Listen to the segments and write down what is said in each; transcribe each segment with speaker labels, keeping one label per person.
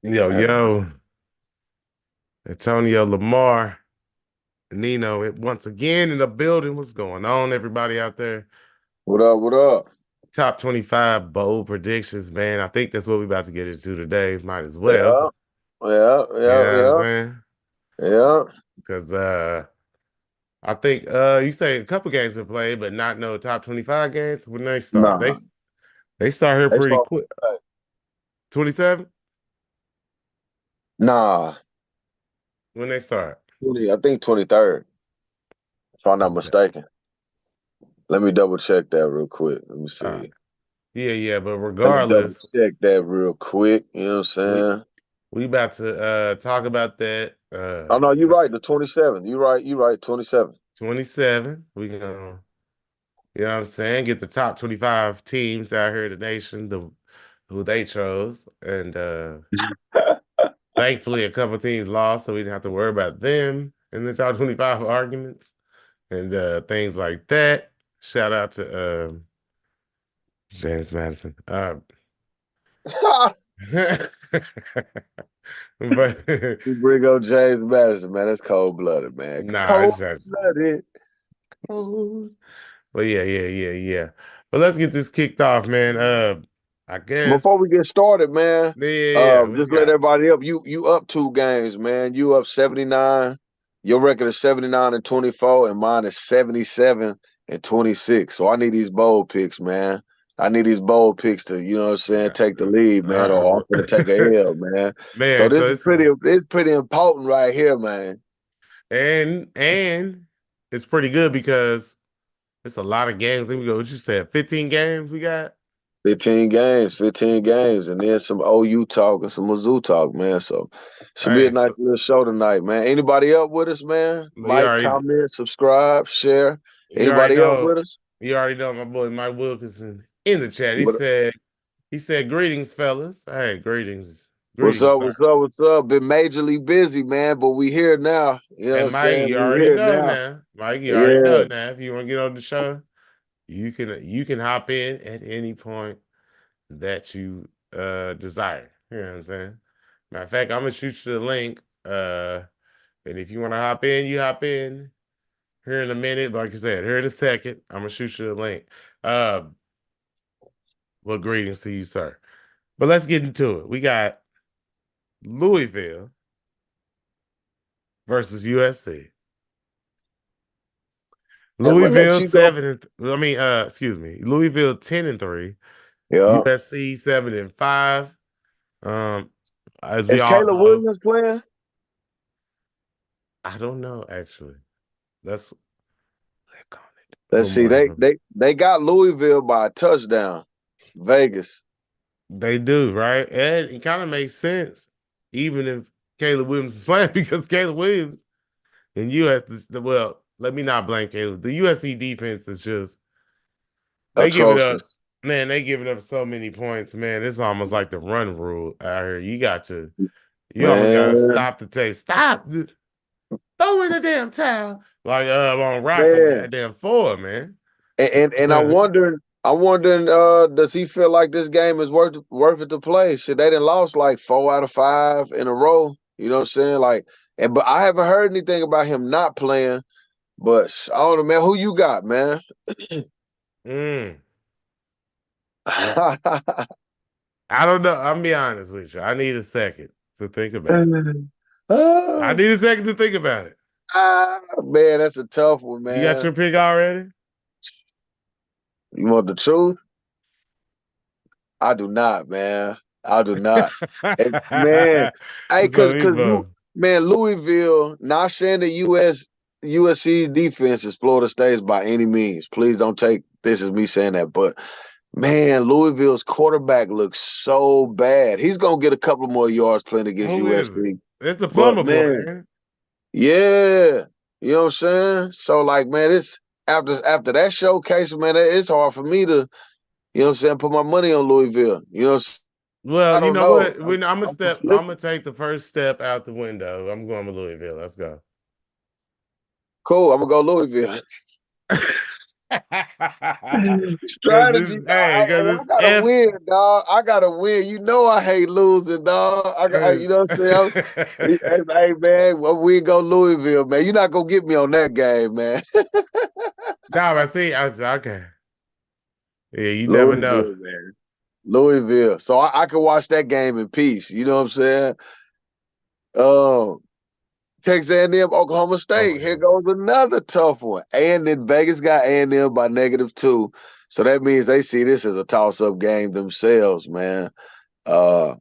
Speaker 1: Yo,
Speaker 2: Happy-
Speaker 1: yo, Antonio Lamar, Nino, once again in the building. What's going on, everybody out there?
Speaker 2: What up? What up?
Speaker 1: Top 25 bold predictions, man. I think that's what we're about to get into today. Might as well.
Speaker 2: Yeah, yeah,
Speaker 1: You
Speaker 2: yeah,
Speaker 1: know what I'm
Speaker 2: yeah,
Speaker 1: saying?
Speaker 2: yeah.
Speaker 1: Because I think you say a couple games been played, but not no top 25 games. When they start,
Speaker 2: Nah,
Speaker 1: they start here
Speaker 2: they
Speaker 1: pretty
Speaker 2: start.
Speaker 1: quick. 27?
Speaker 2: Nah,
Speaker 1: When they start.
Speaker 2: 20, I think 23rd, if I'm not
Speaker 1: Okay.
Speaker 2: mistaken. Let me double check that real quick. Let me
Speaker 1: Uh,
Speaker 2: see.
Speaker 1: yeah, yeah, but
Speaker 2: Let me double
Speaker 1: regardless,
Speaker 2: check that real quick. You know what I'm
Speaker 1: we
Speaker 2: saying?
Speaker 1: we about to talk about that.
Speaker 2: Oh no, you're right. The 27th. You're right. You're right. 27th.
Speaker 1: 27. We gonna, you know what I'm saying, get the top 25 teams out here in the nation, who they chose. And thankfully a couple teams lost, so we didn't have to worry about them in the top 25 arguments and things like that. Shout out to James Madison. But
Speaker 2: You bring up James Madison, man. That's cold blooded, man.
Speaker 1: nah,
Speaker 2: Cold
Speaker 1: it's just
Speaker 2: blooded.
Speaker 1: but yeah. But let's get this kicked off, man. I
Speaker 2: Before
Speaker 1: guess.
Speaker 2: we get started, man,
Speaker 1: Yeah. What you
Speaker 2: just let
Speaker 1: got?
Speaker 2: everybody up. You up 2 games, man. You up 79. Your record is 79 and 24, and mine is 77 and 26. So I need these bold picks, man. I need these bold picks to, you know what I'm saying,
Speaker 1: Yeah.
Speaker 2: take the lead, man, or I'm gonna take a L, man. So
Speaker 1: Man,
Speaker 2: this
Speaker 1: so
Speaker 2: is pretty important right here, man.
Speaker 1: and it's pretty good because it's a lot of games. Let me go. What you said? 15 games we got?
Speaker 2: 15 games, and then some OU talk and some Mizzou talk, man. So should be a
Speaker 1: Hey,
Speaker 2: nice
Speaker 1: so
Speaker 2: little show tonight, man. Anybody up with us, man?
Speaker 1: you
Speaker 2: Like,
Speaker 1: already
Speaker 2: comment, subscribe, share.
Speaker 1: you already
Speaker 2: Anybody up
Speaker 1: know
Speaker 2: with us?
Speaker 1: you already know my boy Mike Wilkinson in the chat.
Speaker 2: What,
Speaker 1: He said greetings, fellas. Hey, greetings.
Speaker 2: what's
Speaker 1: Greetings,
Speaker 2: up?
Speaker 1: sir.
Speaker 2: What's up? What's up? Been majorly busy, man, but we here now. You know what I'm
Speaker 1: And Mike,
Speaker 2: saying?
Speaker 1: you
Speaker 2: We
Speaker 1: already
Speaker 2: here
Speaker 1: know
Speaker 2: now.
Speaker 1: now. Mike, you already
Speaker 2: Yeah.
Speaker 1: know now. If you want to get on the show, you can hop in at any point that you desire. You know what I'm saying? Matter of fact, I'm gonna shoot you the link. And if you want to hop in, you hop in here in a minute. Like I said, here in a second, I'm gonna shoot you the link. Uh, well, greetings to you, sir. But let's get into it. We got Louisville versus USC.
Speaker 2: And what let
Speaker 1: Louisville
Speaker 2: you go?
Speaker 1: 7 and I mean, excuse me, Louisville 10-3,
Speaker 2: Yeah.
Speaker 1: USC 7-5. Um, as we
Speaker 2: Is
Speaker 1: all
Speaker 2: Caleb
Speaker 1: know,
Speaker 2: Williams playing?
Speaker 1: I don't know actually. Let's click on it.
Speaker 2: Let's
Speaker 1: Little
Speaker 2: see.
Speaker 1: more
Speaker 2: They
Speaker 1: info.
Speaker 2: they they got Louisville by a touchdown. Vegas.
Speaker 1: They do, right? And it kind of makes sense, even if Caleb Williams is playing, because Caleb Williams and US, well, let me not blame Caleb. The USC defense is just they give it up,
Speaker 2: Atrocious.
Speaker 1: man. They giving up so many points, man. It's almost like the run rule out here. You almost got to
Speaker 2: Man.
Speaker 1: stop the tape. Stop, throw in the damn towel, like on Rocky,
Speaker 2: Man.
Speaker 1: goddamn four, man.
Speaker 2: And I'm wondering, does he feel like this game is worth it to play? Shit, they done lost like 4 out of 5 in a row. You know what I'm saying? Like, but I haven't heard anything about him not playing. But I don't know, man. Who you got, man?
Speaker 1: Mm. I don't know. I'm be honest with you. I need a second to think about it. I
Speaker 2: Ah,
Speaker 1: need a second to think about it.
Speaker 2: man, that's a tough one,
Speaker 1: You got
Speaker 2: man.
Speaker 1: your pick already?
Speaker 2: You want the truth? I do not, man. I do not. And man, hey,
Speaker 1: So
Speaker 2: cause
Speaker 1: we
Speaker 2: cause
Speaker 1: both.
Speaker 2: man, Louisville, not saying the USC's defense is Florida State's by any means. Please don't take this as me saying that. But man, Louisville's quarterback looks so bad. He's gonna get a couple more yards playing against
Speaker 1: Who is it?
Speaker 2: USC.
Speaker 1: It's the
Speaker 2: But
Speaker 1: plumber boy,
Speaker 2: man,
Speaker 1: man.
Speaker 2: yeah, you know what I'm saying? So like, man, it's after that showcase, man, it's hard for me to, you know what I'm saying, put my money on Louisville. You know, I
Speaker 1: Well, you
Speaker 2: don't
Speaker 1: know
Speaker 2: know.
Speaker 1: what?
Speaker 2: I'm, I'm
Speaker 1: I'm
Speaker 2: conflicted.
Speaker 1: gonna take the first step out the window. I'm going to Louisville. Let's go.
Speaker 2: Cool. I'm gonna go Louisville. Strategy, dog.
Speaker 1: Because
Speaker 2: I
Speaker 1: it's
Speaker 2: gotta
Speaker 1: F.
Speaker 2: win, dog. I gotta win. You know I hate losing, dog. You know what I'm saying? Hey, man, well, we go Louisville, man. You're not gonna get me on that game, man.
Speaker 1: Nah, I see. I said, okay. Yeah, you never know.
Speaker 2: Louisville, man. Louisville. So I can watch that game in peace. You know what I'm saying? Um, Texas A&M, Oklahoma
Speaker 1: Oh,
Speaker 2: State. Here
Speaker 1: yeah.
Speaker 2: goes another tough one. And then Vegas got A&M by -2. So that means they see this as a toss-up game themselves, man. Uh,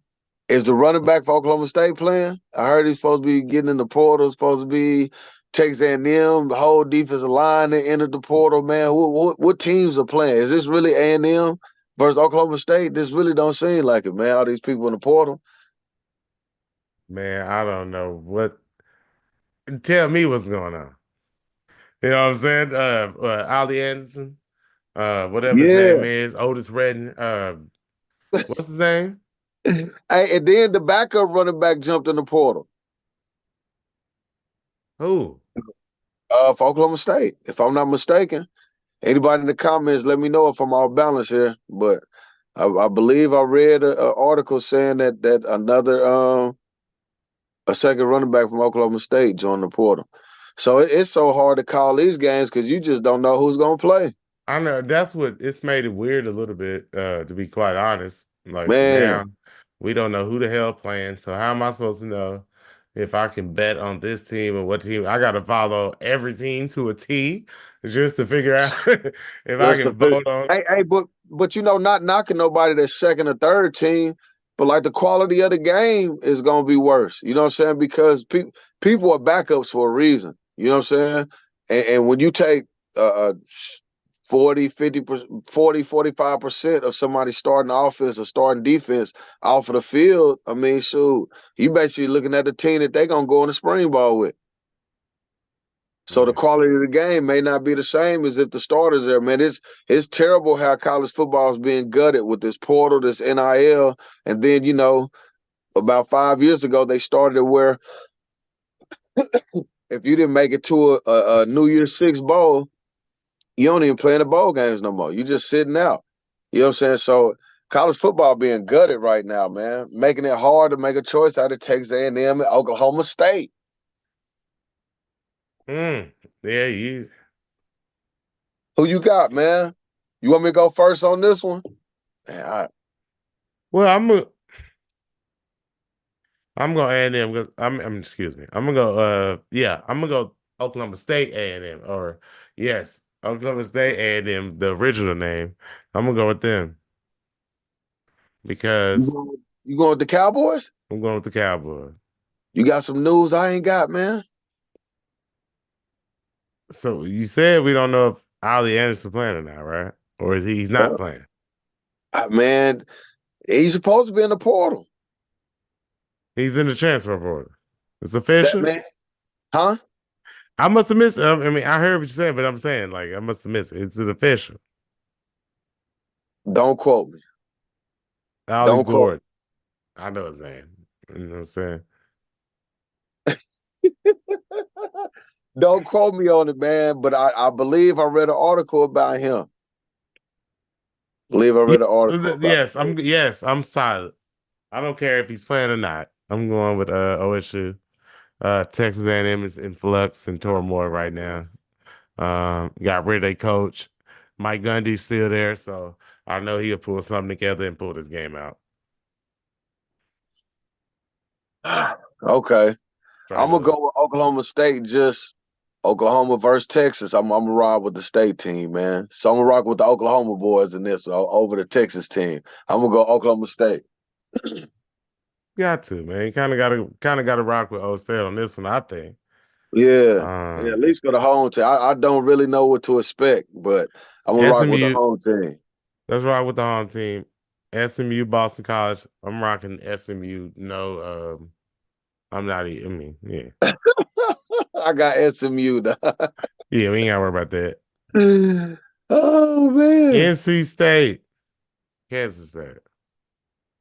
Speaker 2: is the running back for Oklahoma State playing? I heard he's supposed to be getting in the portal, supposed to be Texas A&M, the whole defensive line that entered the portal, man. What teams are playing? Is this really A&M versus Oklahoma State? This really don't seem like it, man. All these people in the portal.
Speaker 1: Man, I don't know what. Tell me what's going on. You know what I'm saying? Ollie Anderson, whatever his name
Speaker 2: Yeah.
Speaker 1: is, Otis Redden. What's his name?
Speaker 2: Hey, and then the backup running back jumped in the portal.
Speaker 1: Who?
Speaker 2: For Oklahoma State, if I'm not mistaken. Anybody in the comments, let me know if I'm off balance here. But I believe I read an article saying that another a second running back from Oklahoma State joined the portal. So it's so hard to call these games because you just don't know who's gonna play.
Speaker 1: I know that's what it's made it weird a little bit, to be quite honest. Like
Speaker 2: Man,
Speaker 1: now, we don't know who the hell playing. So how am I supposed to know if I can bet on this team or what team? I got to follow every team to a T just to figure out if I
Speaker 2: just a
Speaker 1: can
Speaker 2: bit.
Speaker 1: vote on.
Speaker 2: Hey, but not knocking nobody that's second or third team, but like the quality of the game is gonna be worse. You know what I'm saying? Because people are backups for a reason. You know what I'm saying? And when you take uh 40, 50%, 40, 45% of somebody starting offense or starting defense off of the field, I mean, shoot, you basically looking at the team that they're gonna go in the spring ball with. So the
Speaker 1: Yeah.
Speaker 2: quality of the game may not be the same as if the starters there, man. It's terrible how college football is being gutted with this portal, this NIL, and then about 5 years ago they started it where if you didn't make it to a New Year's Six bowl, you don't even play in the bowl games no more. You just sitting out. You know what I'm saying? So college football being gutted right now, man, making it hard to make a choice out of Texas A&M and Oklahoma State.
Speaker 1: Mm. Yeah, you.
Speaker 2: Who you got, man? You want me to go first on this one? Man,
Speaker 1: Well, I'm gonna A&M because excuse me. I'm gonna go yeah, I'm gonna go Oklahoma State A&M, or yes, Oklahoma State A&M, the original name. I'm gonna go with them because
Speaker 2: you going with the Cowboys?
Speaker 1: I'm going with the Cowboys.
Speaker 2: You got some news I ain't got, man.
Speaker 1: So you said we don't know if Ollie Anderson playing or not, right? Or is he's not playing?
Speaker 2: Man, he's supposed to be in the portal.
Speaker 1: He's in the transfer portal. It's
Speaker 2: That
Speaker 1: official.
Speaker 2: man, huh?
Speaker 1: I must have missed. I mean, I heard what you said, but I'm saying like I must have missed it. It's an official.
Speaker 2: Don't quote me.
Speaker 1: Ollie
Speaker 2: Don't quote
Speaker 1: Gordon. I know his name. You know what I'm saying?
Speaker 2: me. Don't quote me on it, man. But I believe I read an article about him. Believe I
Speaker 1: Yeah,
Speaker 2: read an article about him.
Speaker 1: yes, I'm solid. I don't care if he's playing or not. I'm going with OSU. Texas A&M is in flux and turmoil right now. Got rid of their coach. Mike Gundy's still there, so I know he'll pull something together and pull this game out.
Speaker 2: Okay. I'm
Speaker 1: Straight
Speaker 2: gonna
Speaker 1: up.
Speaker 2: go with Oklahoma State. Just Oklahoma versus Texas. I'm gonna ride with the state team, man. So I'm gonna rock with the Oklahoma boys in this over the Texas team. I'm gonna go Oklahoma State.
Speaker 1: Got to, man. You kind of gotta rock with Old State on this one, I think.
Speaker 2: Yeah, yeah. At
Speaker 1: Um,
Speaker 2: least for the home team. I don't really know what to expect, but I'm gonna rock with the
Speaker 1: SMU,
Speaker 2: home team.
Speaker 1: let's rock with the home team. SMU, Boston College. I'm rocking SMU. No, I'm not. I mean, yeah,
Speaker 2: I got SMU.
Speaker 1: yeah. We ain't gotta worry about that.
Speaker 2: Oh man,
Speaker 1: NC State, Kansas State.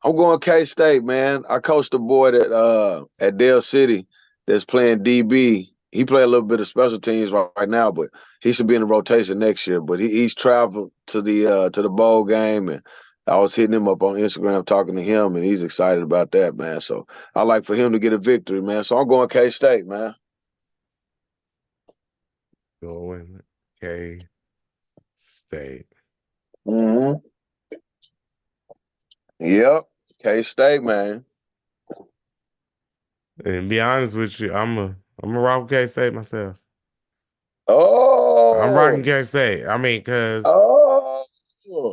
Speaker 2: I'm going K State, man. I coached a boy that at Dale City that's playing DB. he play a little bit of special teams right now, but he should be in the rotation next year. But he's traveled to the bowl game, and I was hitting him up on Instagram talking to him, and he's excited about that, man. So I like for him to get a victory, man. So I'm going K-State, man.
Speaker 1: Going K-State.
Speaker 2: Mm-hmm. Yep, K-State, man.
Speaker 1: And be honest with you, I'm a rock with K-State myself. I'm rocking
Speaker 2: Oh,
Speaker 1: K-State. I mean, because
Speaker 2: oh,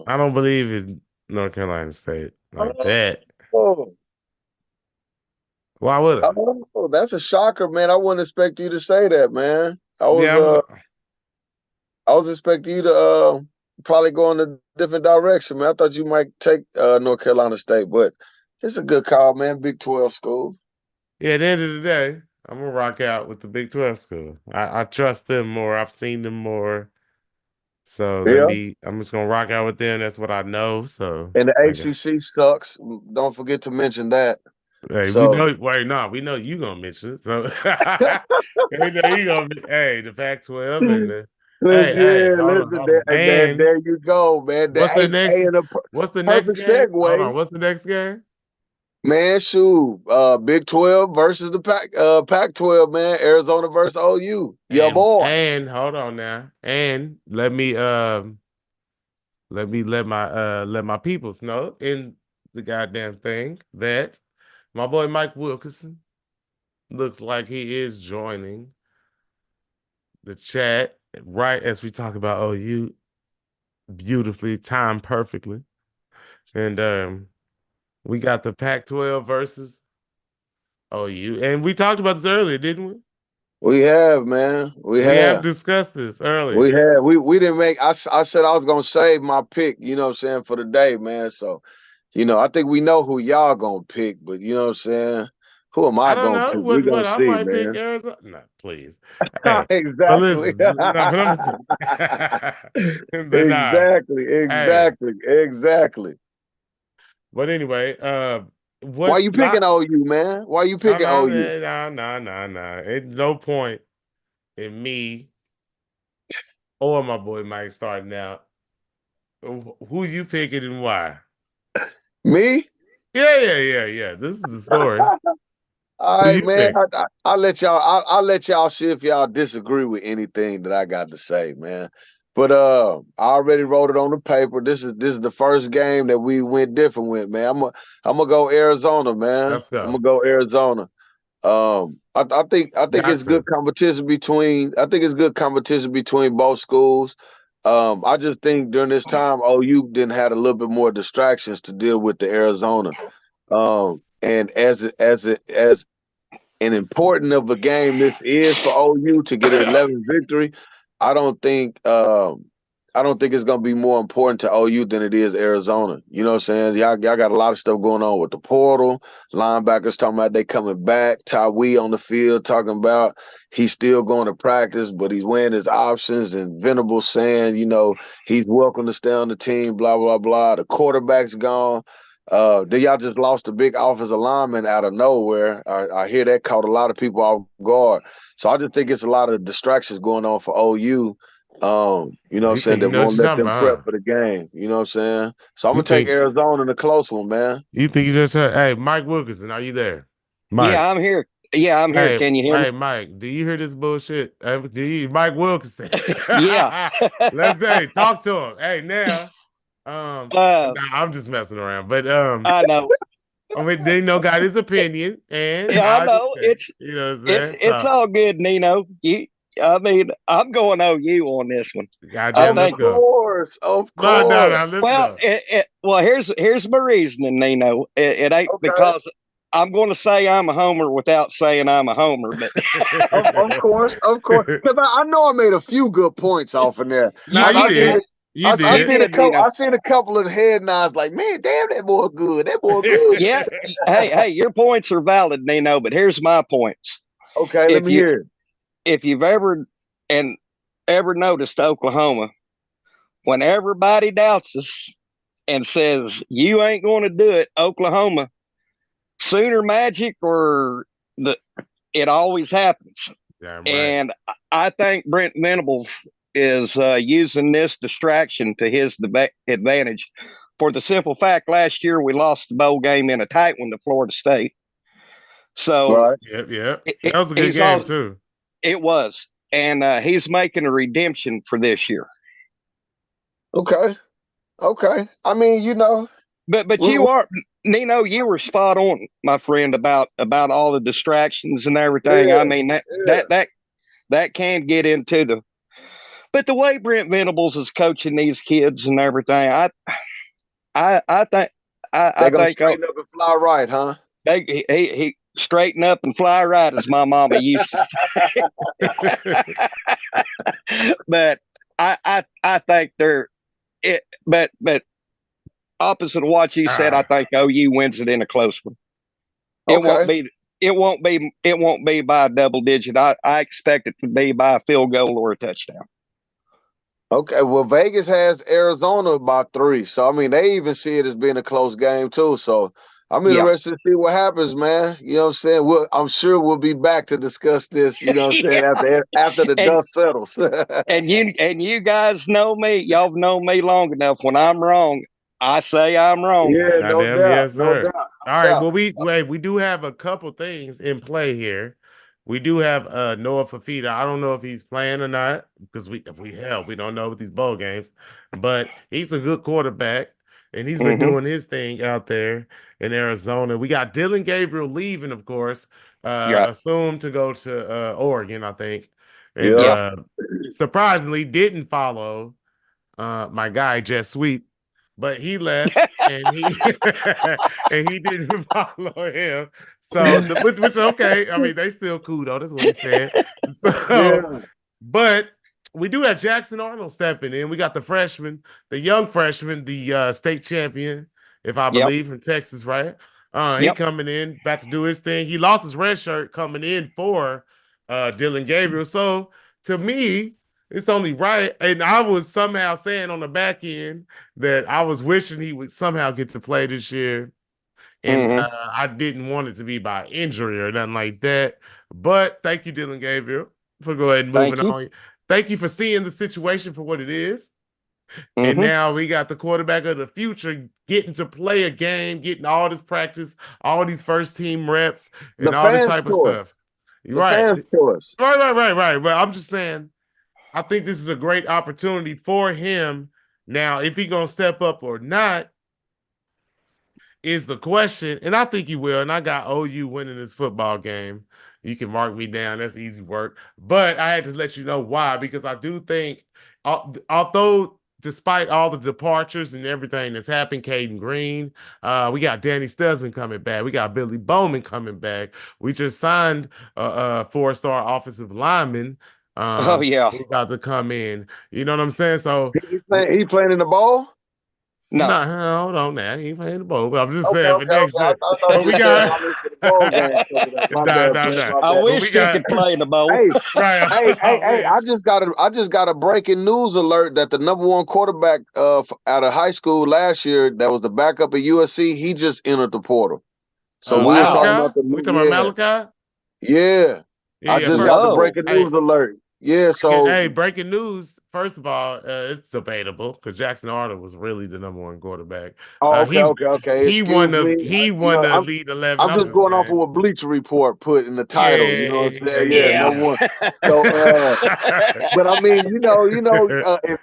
Speaker 1: I don't believe in North Carolina State like that.
Speaker 2: oh,
Speaker 1: Why would I?
Speaker 2: oh, that's a shocker, man. I wouldn't expect you to say that, man.
Speaker 1: Yeah,
Speaker 2: I was expecting you to probably go in a different direction, man. I thought you might take North Carolina State, but it's a good call, man. Big 12 school.
Speaker 1: yeah, at the end of the day, I'm gonna rock out with the Big 12 school. I trust them more. I've seen them more. So
Speaker 2: Yeah.
Speaker 1: I'm just gonna rock out with them. That's what I know. So
Speaker 2: And the
Speaker 1: I guess.
Speaker 2: ACC sucks. Don't forget to mention that.
Speaker 1: Hey, we
Speaker 2: So
Speaker 1: know. Wait, no, we know you gonna mention it. So we know you gonna. Hey, the Pac-12 and the. Hey,
Speaker 2: yeah,
Speaker 1: hold
Speaker 2: listen,
Speaker 1: on,
Speaker 2: man,
Speaker 1: and
Speaker 2: there you go, man.
Speaker 1: what's the next?
Speaker 2: In a
Speaker 1: What's the next
Speaker 2: perfect
Speaker 1: game? Hold
Speaker 2: segue,
Speaker 1: on, what's the next game?
Speaker 2: man. Shoot, Big 12 versus the Pac-12, man. Arizona versus OU. Yeah, boy.
Speaker 1: And hold on now, and let my peoples know in the goddamn thing that my boy Mike Wilkerson looks like he is joining the chat right as we talk about OU beautifully, timed perfectly. And we got the Pac-12 versus OU. And we talked about this earlier, didn't we?
Speaker 2: We have, man. We
Speaker 1: We have
Speaker 2: have.
Speaker 1: discussed this
Speaker 2: We
Speaker 1: earlier.
Speaker 2: had we didn't make I said I was gonna save my pick, you know what I'm saying, for the day, man. So, I think we know who y'all gonna pick, but you know what I'm saying? Who am
Speaker 1: I
Speaker 2: I
Speaker 1: don't
Speaker 2: gonna
Speaker 1: know
Speaker 2: pick? We gonna
Speaker 1: what I
Speaker 2: see,
Speaker 1: might pick
Speaker 2: man.
Speaker 1: Arizona. No, please. Hey, but
Speaker 2: Exactly.
Speaker 1: listen, no, but I'm but nah.
Speaker 2: Exactly.
Speaker 1: Hey,
Speaker 2: Exactly. Exactly.
Speaker 1: but anyway,
Speaker 2: Why
Speaker 1: what
Speaker 2: you picking
Speaker 1: not
Speaker 2: OU, man? Why you
Speaker 1: no
Speaker 2: picking
Speaker 1: no
Speaker 2: OU?
Speaker 1: no no no no. At no point in me or my boy Mike starting out. Who you picking and why?
Speaker 2: Me?
Speaker 1: Yeah. This is the story.
Speaker 2: All
Speaker 1: Who
Speaker 2: right,
Speaker 1: you
Speaker 2: man.
Speaker 1: pick?
Speaker 2: I'll let y'all. I'll let y'all see if y'all disagree with anything that I got to say, man. But I already wrote it on the paper. This is the first game that we went different with, man. I'm gonna go Arizona, man.
Speaker 1: Let's
Speaker 2: I'm gonna
Speaker 1: go.
Speaker 2: go Arizona. I think
Speaker 1: Got
Speaker 2: it's good
Speaker 1: to.
Speaker 2: competition between. I think it's good competition between both schools. I just think during this time, OU didn't have a little bit more distractions to deal with the Arizona. And as and important of a game this is for OU to get an 11th victory, I don't think I don't think it's gonna be more important to OU than it is Arizona. You know what I'm saying? Y'all got a lot of stuff going on with the portal. Linebackers talking about they coming back. Tyree on the field talking about he's still going to practice, but he's weighing his options. And Venable saying, he's welcome to stay on the team. Blah blah blah. The quarterback's gone. Then y'all just lost a big offensive lineman out of nowhere. I hear that caught a lot of people off guard. So I just think it's a lot of distractions going on for OU. You know what I'm saying,
Speaker 1: You
Speaker 2: that
Speaker 1: know what
Speaker 2: won't
Speaker 1: you're
Speaker 2: let
Speaker 1: talking
Speaker 2: them
Speaker 1: about,
Speaker 2: prep
Speaker 1: huh?
Speaker 2: for the game. You know what I'm saying? So I'm
Speaker 1: You
Speaker 2: gonna take
Speaker 1: think
Speaker 2: Arizona in a close one, man.
Speaker 1: you think you just heard, hey, Mike Wilkerson, are you there? Mike.
Speaker 3: Yeah, I'm here. Yeah, I'm here.
Speaker 1: Hey,
Speaker 3: Can you hear me?
Speaker 1: hey, Mike, do you hear this bullshit? Mike Wilkerson.
Speaker 3: Yeah.
Speaker 1: Let's say talk to him. Hey, now,
Speaker 3: uh,
Speaker 1: nah, I'm just messing around. But
Speaker 3: I know.
Speaker 1: I mean, they know got his opinion, and
Speaker 3: Yeah, I
Speaker 1: I
Speaker 3: know.
Speaker 1: understand. You know what I'm saying?
Speaker 3: It's
Speaker 1: So
Speaker 3: all good, Nino. I mean, I'm going OU on this one. I
Speaker 1: goddamn,
Speaker 2: Of
Speaker 1: let's
Speaker 3: think.
Speaker 1: go.
Speaker 2: course, of
Speaker 1: No,
Speaker 2: course.
Speaker 1: let's
Speaker 3: Well,
Speaker 1: go.
Speaker 3: here's my reasoning, Nino. It ain't
Speaker 2: Okay.
Speaker 3: because I'm going to say I'm a homer without saying I'm a homer, but
Speaker 2: Of course, of course. Because I know I made a few good points off in there.
Speaker 1: Nah,
Speaker 3: you
Speaker 2: I
Speaker 1: you
Speaker 3: you
Speaker 2: seen
Speaker 1: did.
Speaker 3: did.
Speaker 2: it.
Speaker 1: You
Speaker 2: I
Speaker 3: You
Speaker 1: did.
Speaker 2: seen a
Speaker 3: did,
Speaker 2: couple.
Speaker 3: Nino.
Speaker 2: I seen a couple of head nods, like, man, damn, that boy good. That boy good.
Speaker 3: Yeah. Hey, your points are valid, Nino. But here's my points.
Speaker 2: Okay, let
Speaker 3: If
Speaker 2: me
Speaker 3: you
Speaker 2: hear it.
Speaker 3: if you've ever noticed Oklahoma, when everybody doubts us and says you ain't going to do it, Oklahoma, Sooner Magic or the it always happens.
Speaker 1: Damn right.
Speaker 3: And I think Brent Venables is using this distraction to his advantage. For the simple fact, last year we lost the bowl game in a tight one to Florida State. So
Speaker 2: Right.
Speaker 1: Yep. That was a good
Speaker 3: he's
Speaker 1: game
Speaker 3: all,
Speaker 1: too.
Speaker 3: it was, and he's making a redemption for this year.
Speaker 2: Okay. I mean,
Speaker 3: But you are, Nino, you were spot on, my friend, about all the distractions and everything.
Speaker 2: yeah,
Speaker 3: I mean that can get into the. But the way Brent Venables is coaching these kids and everything, I think
Speaker 2: they
Speaker 3: I
Speaker 2: gonna
Speaker 3: think
Speaker 2: straighten up and fly right, huh?
Speaker 3: he straighten up and fly right, as my mama used to say. But I think they're it. But opposite of what you said, I think OU wins it in a close one. It won't be. It won't be by a double digit. I expect it to be by a field goal or a touchdown.
Speaker 2: Okay, well, Vegas has Arizona by 3, so I mean they even see it as being a close game too. So I'm interested to see what happens, man. You know what I'm saying? I'm sure we'll be back to discuss this. You know what I'm saying after the dust settles.
Speaker 3: and you guys know me. Y'all know me long enough. When I'm wrong, I say I'm wrong.
Speaker 2: Yeah, no doubt.
Speaker 1: Yes, sir.
Speaker 2: No doubt.
Speaker 1: All right. Well, we do have a couple things in play here. We do have Noah Fafita. I don't know if he's playing or not because we don't know with these bowl games, but he's a good quarterback and he's been doing his thing out there in Arizona. We got Dylan Gabriel leaving, of course, assumed to go to Oregon, I think, and surprisingly didn't follow my guy Jet Sweet. But he left and he and he didn't follow him. So which is okay. I mean, they still cool though. That's what he said. So, but we do have Jackson Arnold stepping in. We got the freshman, the young freshman, the state champion, if I believe, in Texas, right? He coming in, about to do his thing. He lost his red shirt coming in for Dylan Gabriel. So to me, it's only right. And I was somehow saying on the back end that I was wishing he would somehow get to play this year. And I didn't want it to be by injury or nothing like that. But thank you, Dylan Gabriel, for go ahead and moving on. Thank you for seeing the situation for what it is. And now we got the quarterback of the future getting to play a game, getting all this practice, all these first team reps, and all this type of stuff. Right. Right. But I'm just saying, I think this is a great opportunity for him. Now, if he's going to step up or not is the question. And I think he will. And I got OU winning this football game. You can mark me down. That's easy work. But I had to let you know why, because I do think, although despite all the departures and everything that's happened, Caden Green, we got Danny Studsman coming back. We got Billy Bowman coming back. We just signed a 4-star offensive lineman. He's about to come in. You know what I'm saying? So
Speaker 2: he playing in the bowl?
Speaker 3: No,
Speaker 1: hold on now. He ain't playing the bowl. But I'm just saying for next year.
Speaker 2: But we got.
Speaker 3: I wish he could play in the bowl.
Speaker 2: Hey! I just got a breaking news alert that the #1 quarterback out of high school last year, that was the backup at USC, he just entered the portal. So we were talking about
Speaker 1: Malachi.
Speaker 2: Yeah. I just got the breaking news alert. Yeah, so
Speaker 1: breaking news. First of all, it's debatable because Jackson Arnold was really the #1 quarterback.
Speaker 2: Okay.
Speaker 1: He won the Elite 11.
Speaker 2: I'm just going off of what Bleacher Report put in the title. You know what I'm saying? #1. So, but I mean,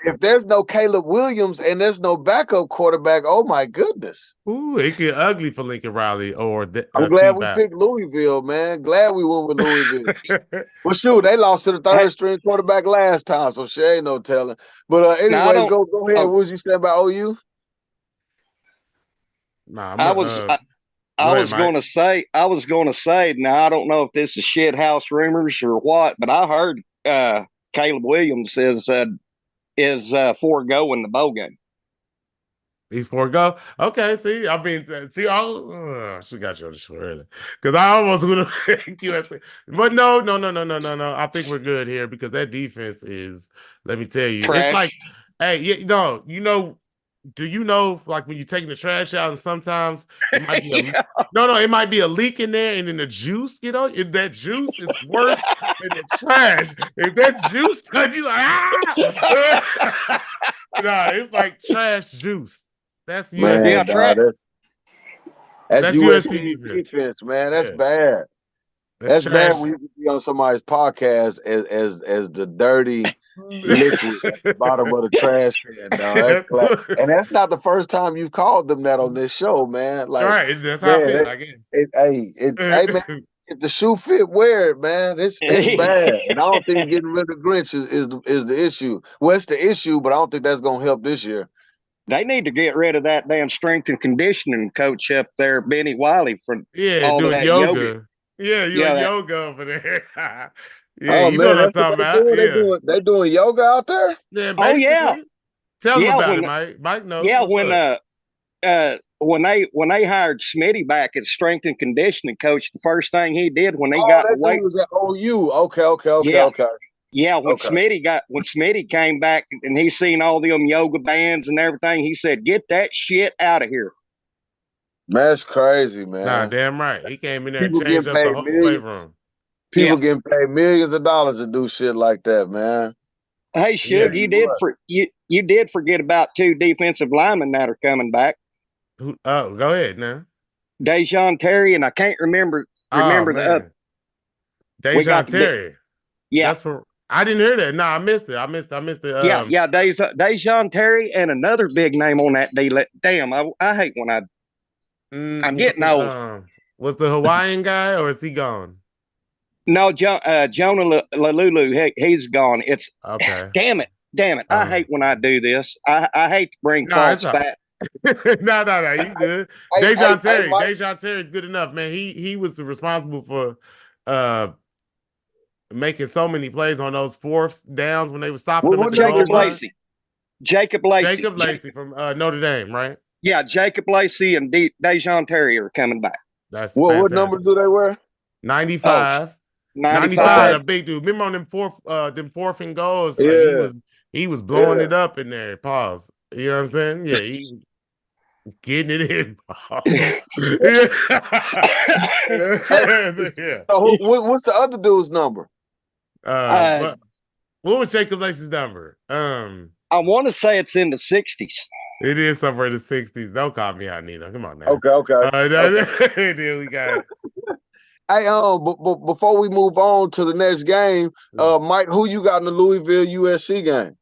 Speaker 2: if there's no Caleb Williams and there's no backup quarterback, oh my goodness.
Speaker 1: Ooh, it get ugly for Lincoln Riley
Speaker 2: I'm glad we picked Louisville, man. Glad we went with Louisville. Well, shoot, they lost to the third-string quarterback last time, so she ain't no telling. But anyways, go ahead. What was you saying about OU?
Speaker 3: I was going to say. Now I don't know if this is shit house rumors or what, but I heard Caleb Williams is foregoing the bowl game.
Speaker 1: He's forego. Okay, see, I mean, she got you on the show early because I almost would have USC, but no. I think we're good here because that defense is. Let me tell you,
Speaker 3: trash.
Speaker 1: It's like, hey, do you know, like when you're taking the trash out, and sometimes it might be
Speaker 3: Yeah.
Speaker 1: it might be a leak in there, and then the juice, if that juice is worse than the trash. If that juice, you like nah, it's like trash juice. That's USC.
Speaker 3: Yeah,
Speaker 2: Man, nah, that's
Speaker 1: That's USC
Speaker 2: USC
Speaker 1: defense.
Speaker 2: defense, man. That's
Speaker 1: Yeah,
Speaker 2: bad.
Speaker 1: that's
Speaker 2: That's bad
Speaker 1: trash.
Speaker 2: when you can be on somebody's podcast as the dirty liquid at the bottom of the trash can, dog. And that's not the first time you've called them that on this show, man. Like,
Speaker 1: Right, that's how I
Speaker 2: man,
Speaker 1: feel, I guess.
Speaker 2: hey, man, if the shoe fit, wear it, man. It's bad, and I don't think getting rid of Grinch is the issue. Well, it's the issue, but I don't think that's gonna help this year.
Speaker 3: They need to get rid of that damn strength and conditioning coach up there, Benny Wiley, for all
Speaker 1: doing
Speaker 3: that
Speaker 1: yoga. Yeah,
Speaker 3: Yeah,
Speaker 1: yoga over there. Yeah,
Speaker 2: Oh
Speaker 1: you know
Speaker 2: man,
Speaker 1: what I'm
Speaker 2: that's what
Speaker 1: talking
Speaker 2: they
Speaker 1: about.
Speaker 2: doing.
Speaker 1: Yeah.
Speaker 2: They doing yoga out there.
Speaker 1: Yeah,
Speaker 3: Oh yeah,
Speaker 1: basically. Tell them
Speaker 3: yeah.
Speaker 1: about
Speaker 3: When
Speaker 1: it, Mike. Mike knows.
Speaker 3: yeah,
Speaker 1: What's up?
Speaker 3: when they hired Smitty back as strength and conditioning coach, the first thing he did when they
Speaker 2: Oh,
Speaker 3: got
Speaker 2: that
Speaker 3: the weight,
Speaker 2: dude was at OU. Okay.
Speaker 3: yeah, yeah. When
Speaker 2: Okay.
Speaker 3: Smitty came back and he seen all them yoga bands and everything, he said, "Get that shit out of here."
Speaker 2: Man, that's crazy, man.
Speaker 1: Nah, damn right. He came in there and
Speaker 2: People
Speaker 1: changed
Speaker 2: getting
Speaker 1: up the
Speaker 2: paid
Speaker 1: whole
Speaker 2: millions.
Speaker 1: weight room.
Speaker 2: People getting paid millions of dollars to do shit like that, man.
Speaker 3: Hey, Shug,
Speaker 1: Yeah.
Speaker 3: you did forget about two defensive linemen that are coming back.
Speaker 1: Oh, go ahead now.
Speaker 3: Dejon Terry, and I can't remember the other.
Speaker 1: Dejon Terry.
Speaker 3: Yeah.
Speaker 1: That's for I didn't hear that. No, I missed it. I missed it.
Speaker 3: Yeah. Dejon Terry and another big name on that deal. Damn, I hate when I'm getting old.
Speaker 1: Was the Hawaiian guy or is he gone?
Speaker 3: No, Jonah Lalulu, he's gone. It's
Speaker 1: okay.
Speaker 3: Damn it. I hate when I do this. I hate to bring false back.
Speaker 1: No, you good. Dejon Terry is good enough, man. He was responsible for making so many plays on those fourths downs when they were stopping them at the goal line.
Speaker 3: Jacob
Speaker 1: Lacey from Notre Dame, right?
Speaker 3: Yeah, Jacob Lacey and Dejon Terry are coming back.
Speaker 1: That's
Speaker 2: what numbers do they wear?
Speaker 1: 95.
Speaker 3: Oh,
Speaker 1: 95, a big dude. Remember on them fourth and goals?
Speaker 2: Yeah.
Speaker 1: He was blowing it up in there. Pause. You know what I'm saying? Yeah, he was getting it in.
Speaker 2: Yeah. So what's the other dude's number?
Speaker 1: What was Jacob Lacey's number?
Speaker 3: I want to say it's in the 60s.
Speaker 1: It is somewhere in the 60s. Don't call me out, Nino. Come on now.
Speaker 2: Okay.
Speaker 1: Then we got.
Speaker 2: Hey, before we move on to the next game, Mike, who you got in the Louisville USC game?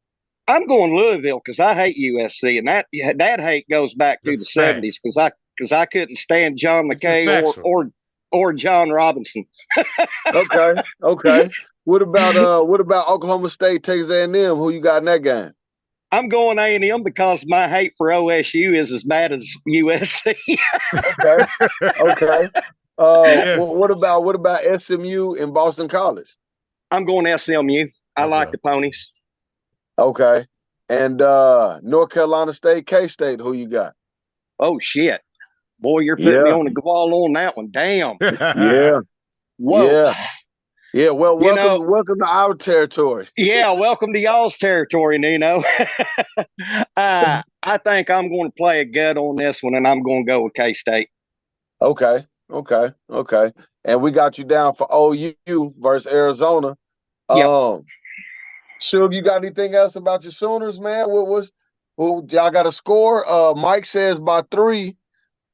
Speaker 3: I'm going Louisville because I hate USC, and that hate goes back to the 70s because I couldn't stand John McKay or John Robinson.
Speaker 2: Okay. What about Oklahoma State, Texas A&M? Who you got in that game?
Speaker 3: I'm going A&M because my hate for OSU is as bad as USC.
Speaker 2: Okay. Yes. What about SMU and Boston College?
Speaker 3: I'm going SMU. I like the ponies.
Speaker 2: Okay. And North Carolina State, K-State, who you got?
Speaker 3: Oh shit. Boy, you're putting me on the wall on that one. Damn.
Speaker 2: Yeah.
Speaker 3: Whoa.
Speaker 2: Yeah, well, welcome to our territory.
Speaker 3: Yeah, welcome to y'all's territory, Nino. I think I'm going to play a gut on this one, and I'm going to go with K-State.
Speaker 2: Okay. And we got you down for OU versus Arizona.
Speaker 3: Yep.
Speaker 2: Shug, you got anything else about your Sooners, man? Y'all got a score? Mike says by 3.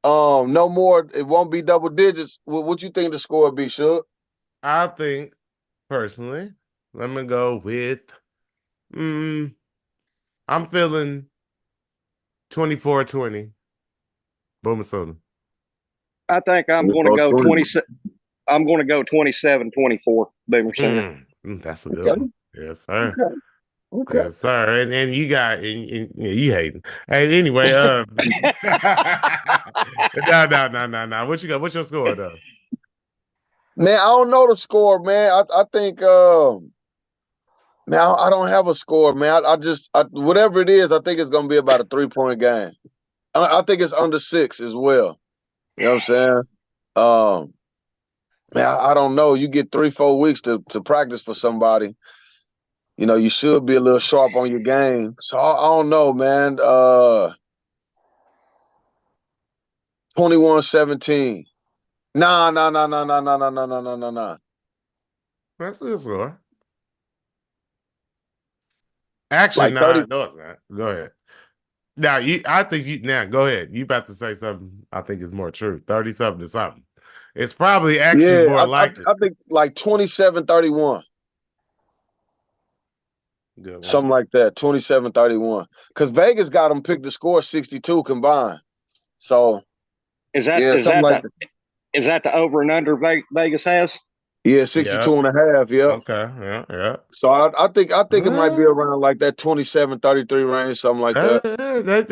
Speaker 2: No more. It won't be double digits. What you think the score would be, Shug?
Speaker 1: I think, personally, let me go with, I'm feeling 24-20. Boomer.
Speaker 3: I think I'm going to go 27. I'm going to go 27-24. Boomer.
Speaker 1: That's a good one. Yes, sir.
Speaker 2: Okay.
Speaker 1: Yes, sir. And you got you hating. Hey, anyway, no. What you got? What's your score though?
Speaker 2: Man, I don't know the score, man. I think man, I don't have a score, man. I whatever it is, I think it's gonna be about a 3-point game. I think it's under 6 as well. You know what I'm saying? Man, I don't know. You get 3-4 weeks to practice for somebody. You know, you should be a little sharp on your game. So I don't know, man. 21-17. Nah.
Speaker 1: That's a good score. Actually,
Speaker 2: Like 30.
Speaker 1: no, it's not. Go ahead. Now, I think go ahead. You about to say something I think is more true. 30-something to something. It's probably actually
Speaker 2: Yeah,
Speaker 1: more likely.
Speaker 2: I think like 27-31.
Speaker 1: Good one.
Speaker 2: Something like that. 27-31. Because Vegas got them pick the score 62 combined. So
Speaker 3: Is that is that the over and under Vegas has?
Speaker 2: Yeah, 62 and a half. Yeah.
Speaker 1: Okay. Yeah.
Speaker 2: So I think it might be around like that 27-33 range, something like that.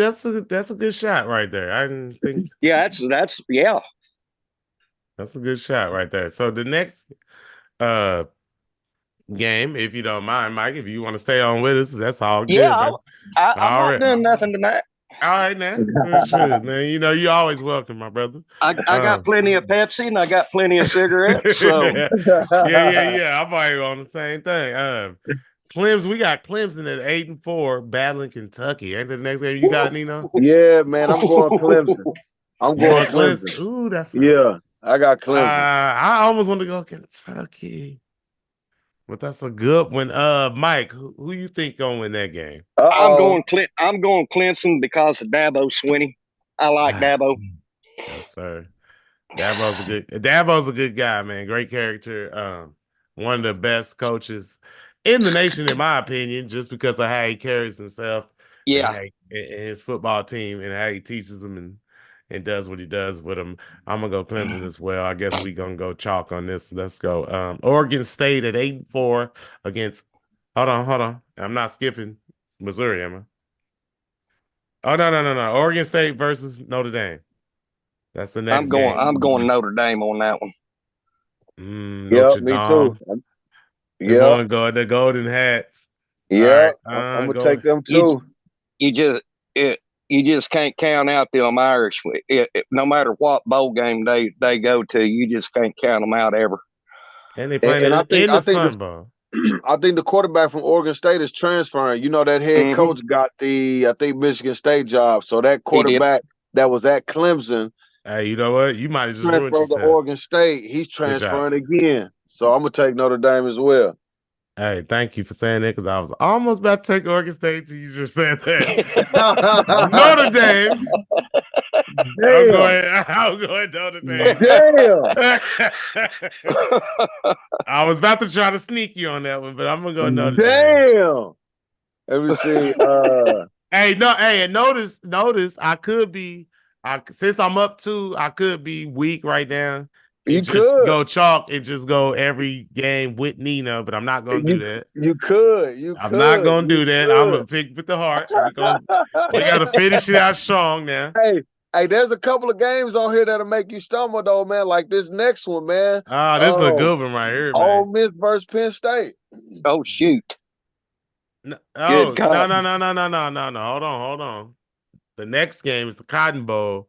Speaker 1: That's a good shot right there. I didn't think.
Speaker 3: Yeah, that's yeah.
Speaker 1: That's a good shot right there. So the next game, if you don't mind, Mike, if you want to stay on with us, that's all good.
Speaker 3: Yeah,
Speaker 1: Man.
Speaker 3: I'm not doing nothing tonight.
Speaker 1: All right, man. Sure, man. You know, you're always welcome, my brother.
Speaker 3: I got plenty of Pepsi and I got plenty of cigarettes. So
Speaker 1: yeah. I'm probably on the same thing. We got Clemson at 8-4 battling Kentucky. Ain't that the next game you got, Nino?
Speaker 2: Yeah, man. I'm going Clemson. I'm going Clemson.
Speaker 1: Ooh,
Speaker 2: I got Clemson.
Speaker 1: I almost want to go Kentucky. But that's a good one. Mike, who you think gonna win that game?
Speaker 3: I'm going Clemson because of Dabo Swinney. I like Dabo.
Speaker 1: Yes, sir. Dabo's a good guy, man. Great character. One of the best coaches in the nation, in my opinion, just because of how he carries himself.
Speaker 3: Yeah.
Speaker 1: And his football team and how he teaches them and does what he does with them. I'm gonna go Clemson as well. I guess we're gonna go chalk on this. Let's go. Oregon State at 8-4 against hold on. I'm not skipping Missouri, am I? Oh no. Oregon State versus Notre Dame. That's the next game.
Speaker 3: I'm going Notre Dame on that one.
Speaker 2: Yeah, me too.
Speaker 1: Yeah, the Golden Hats.
Speaker 2: Yeah, I'm gonna take them too.
Speaker 3: You just can't count out them Irish. No matter what bowl game they go to, you just can't count them out ever.
Speaker 1: And they play in the Sun Bowl.
Speaker 2: I think the quarterback from Oregon State is transferring. You know, that head coach got the Michigan State job. So that quarterback that was at Clemson.
Speaker 1: Hey, you know what? You might have just
Speaker 2: transferred to Oregon State. He's transferring again. So I'm gonna take Notre Dame as well.
Speaker 1: Hey, thank you for saying that because I was almost about to take Oregon State till you just said that. Notre Dame. I'm going Notre Dame.
Speaker 2: Damn.
Speaker 1: I was about to try to sneak you on that one, but I'm gonna go Notre
Speaker 2: Dame. Damn. Let me see.
Speaker 1: And notice I could be since I'm up 2, I could be weak right now.
Speaker 2: You
Speaker 1: just
Speaker 2: could
Speaker 1: go chalk and just go every game with Nina, but I'm not gonna do that.
Speaker 2: You could.
Speaker 1: I'm not gonna do that. I'm gonna pick with the heart because we gotta finish it out strong now.
Speaker 2: Hey, there's a couple of games on here that'll make you stumble though, man. Like this next one, man.
Speaker 1: This is a good one right here, man.
Speaker 2: Ole Miss versus Penn State.
Speaker 3: Oh shoot.
Speaker 1: No. Hold on. The next game is the Cotton Bowl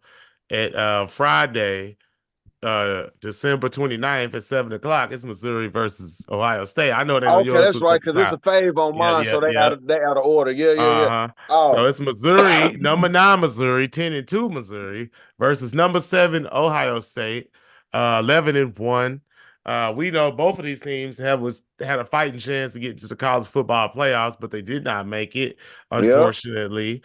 Speaker 1: at Friday, December 29th at 7:00. It's Missouri versus Ohio State. I know they know yours.
Speaker 2: That's right, because it's a fave on mine, so they out of order. Yeah.
Speaker 1: So it's Missouri, number 9 Missouri, 10-2 Missouri versus number 7 Ohio State, 11-1. We know both of these teams had a fighting chance to get into the college football playoffs, but they did not make it, unfortunately.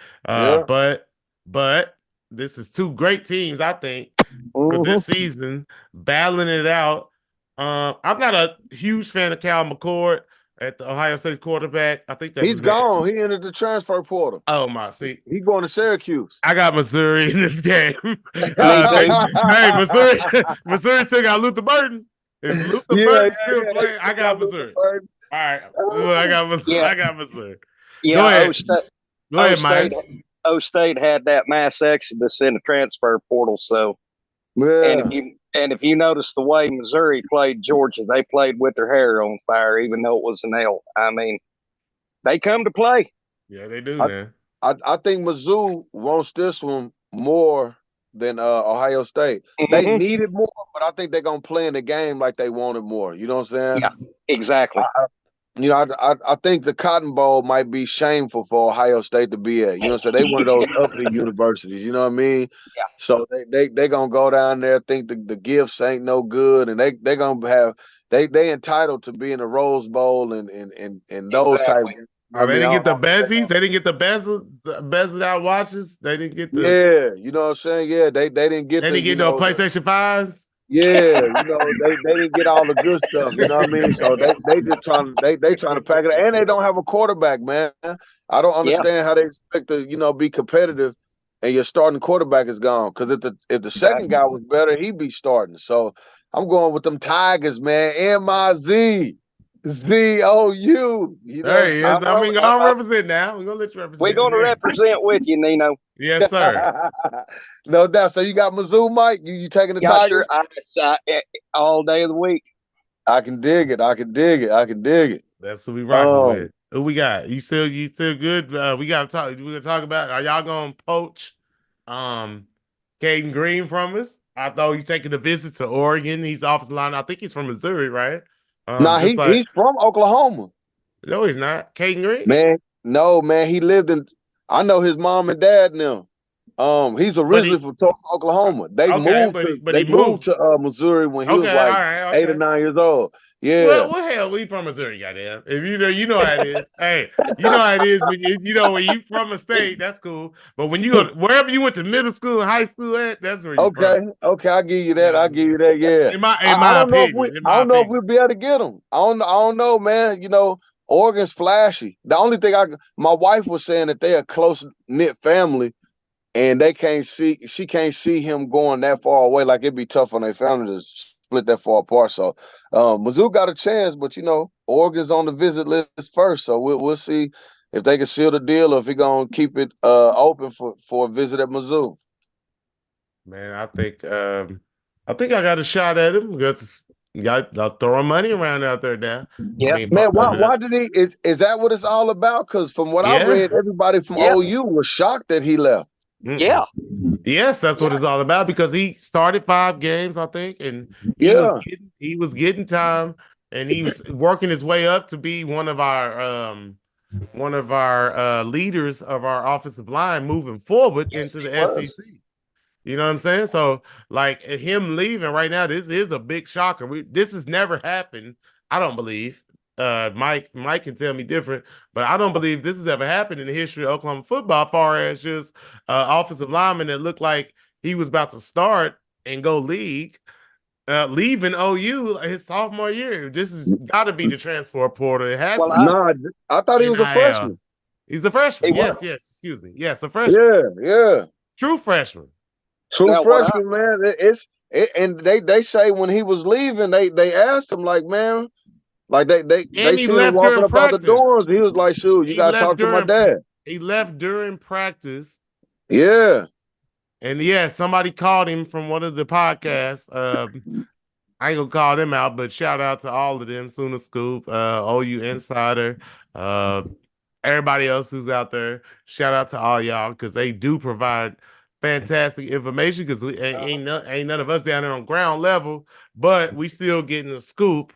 Speaker 1: But this is 2 great teams, I think, for this season, battling it out. I'm not a huge fan of Cal McCord at the Ohio State quarterback. I think
Speaker 2: he's gone. He entered the transfer portal.
Speaker 1: Oh my! See,
Speaker 2: he's going to Syracuse.
Speaker 1: I got Missouri in this game. Missouri still got Luther Burden. Is Luther Burden still playing? I got Missouri. All right, I got Missouri.
Speaker 3: Yeah,
Speaker 1: go ahead. Go ahead, Mike.
Speaker 3: State had that mass exodus in the transfer portal, so and if you notice the way Missouri played Georgia, they played with their hair on fire, even though it was an L. I mean, they come to play.
Speaker 1: Yeah, they do, man.
Speaker 2: I think Mizzou wants this one more than Ohio State. They needed more, but I think they're gonna play in the game like they wanted more. You know what I'm saying?
Speaker 3: Yeah, exactly.
Speaker 2: I think the Cotton Bowl might be shameful for Ohio State to be at. So they one of those uppity universities. You know what I mean?
Speaker 3: Yeah.
Speaker 2: So they gonna go down there, think the gifts ain't no good, and they gonna have they entitled to be in the Rose Bowl and those type.
Speaker 3: Exactly.
Speaker 1: Oh, they didn't get the Bezies. They didn't get the bezeled out watches. They didn't get the.
Speaker 2: Yeah, you know what I'm saying. Yeah, they didn't get
Speaker 1: They
Speaker 2: the
Speaker 1: didn't get no PlayStation 5s.
Speaker 2: Yeah, they didn't get all the good stuff. You know what I mean? So they just trying to pack it, and they don't have a quarterback, man. I don't understand how they expect to be competitive, and your starting quarterback is gone. Because if the second guy was better, he'd be starting. So I'm going with them Tigers, man. MIZ. ZOU.
Speaker 1: There he is. I mean, I'll represent now. We're gonna let you represent.
Speaker 3: We're gonna represent with you, Nino.
Speaker 1: Yes, sir.
Speaker 2: No doubt. So you got Mizzou, Mike? You taking the Tigers?
Speaker 3: Sure. All day of the week.
Speaker 2: I can dig it.
Speaker 1: That's who we rocking with. Who we got? You still good? We gotta talk. We're gonna talk about. Are y'all gonna poach Caden Green from us? I thought you taking a visit to Oregon. He's offensive line. I think he's from Missouri, right?
Speaker 2: He's from Oklahoma.
Speaker 1: No, he's not. Caden Green?
Speaker 2: Man, no, man. He lived in. I know his mom and dad now. He's originally from Tulsa, Oklahoma. They moved to Missouri when he was like 8 or 9 years old. Yeah.
Speaker 1: Well, hell, we from Missouri, goddamn. If you know how it is. Hey, you know how it is when you from a state, that's cool. But when you go wherever you went to middle school, high school at, that's where you're from.
Speaker 2: Okay, I give you that. Yeah.
Speaker 1: In my opinion,
Speaker 2: I don't know if we'll be able to get them. I don't know, man. Oregon's flashy. The only thing my wife was saying that they're a close knit family. And she can't see him going that far away. Like it'd be tough on their family to split that far apart. So Mizzou got a chance, but Oregon's on the visit list first. So we'll see if they can seal the deal or if he's gonna keep it open for a visit at Mizzou.
Speaker 1: Man, I think I got a shot at him because y'all throwing money around out there now.
Speaker 3: Yeah,
Speaker 2: man. Why did he? Is that what it's all about? Because from what I read, everybody from OU was shocked that he left.
Speaker 3: Yeah.
Speaker 1: Yes, that's what it's all about because he started 5 games, I think, and he was getting time, and he was working his way up to be one of our leaders of our offensive line moving forward into the SEC. You know what I'm saying? So, like him leaving right now, this is a big shocker. This has never happened, I don't believe. Mike can tell me different, but I don't believe this has ever happened in the history of Oklahoma football, as far as just offensive lineman that looked like he was about to start and go league, leaving OU his sophomore year. This has got to be the transfer portal. It has to.
Speaker 2: No, I thought he was a freshman.
Speaker 1: He's a freshman. Yes. Excuse me. Yes, a freshman.
Speaker 2: Yeah.
Speaker 1: True freshman.
Speaker 2: True freshman, man. And they say when he was leaving, they asked him like, man. Like they see him walking up out the doors. He was like, "Shoot, you gotta talk to my dad."
Speaker 1: He left during practice.
Speaker 2: Yeah,
Speaker 1: and somebody called him from one of the podcasts. I ain't gonna call them out, but shout out to all of them: Sooner Scoop, OU Insider, everybody else who's out there. Shout out to all y'all because they do provide fantastic information. Because ain't none of us down there on ground level, but we still getting a scoop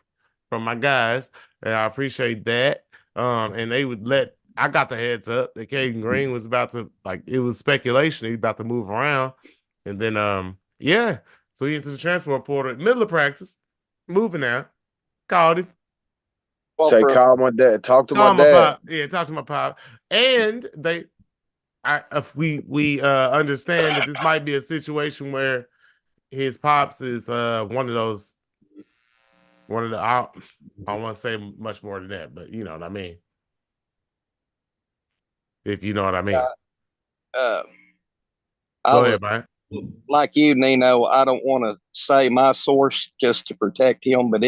Speaker 1: from my guys, and I appreciate that. And they would I got the heads up that Caden Green was about to, it was speculation he's about to move around, and then so he into the transfer portal, middle of practice, moving out, called him.
Speaker 2: Say, call my dad, talk to my dad.
Speaker 1: Talk to my pop, and if we understand that this might be a situation where his pops is one of those. I don't want to say much more than that, but you know what I mean. If you know what I mean. Go ahead, man.
Speaker 3: Like you, Nino, I don't want to say my source just to protect him, but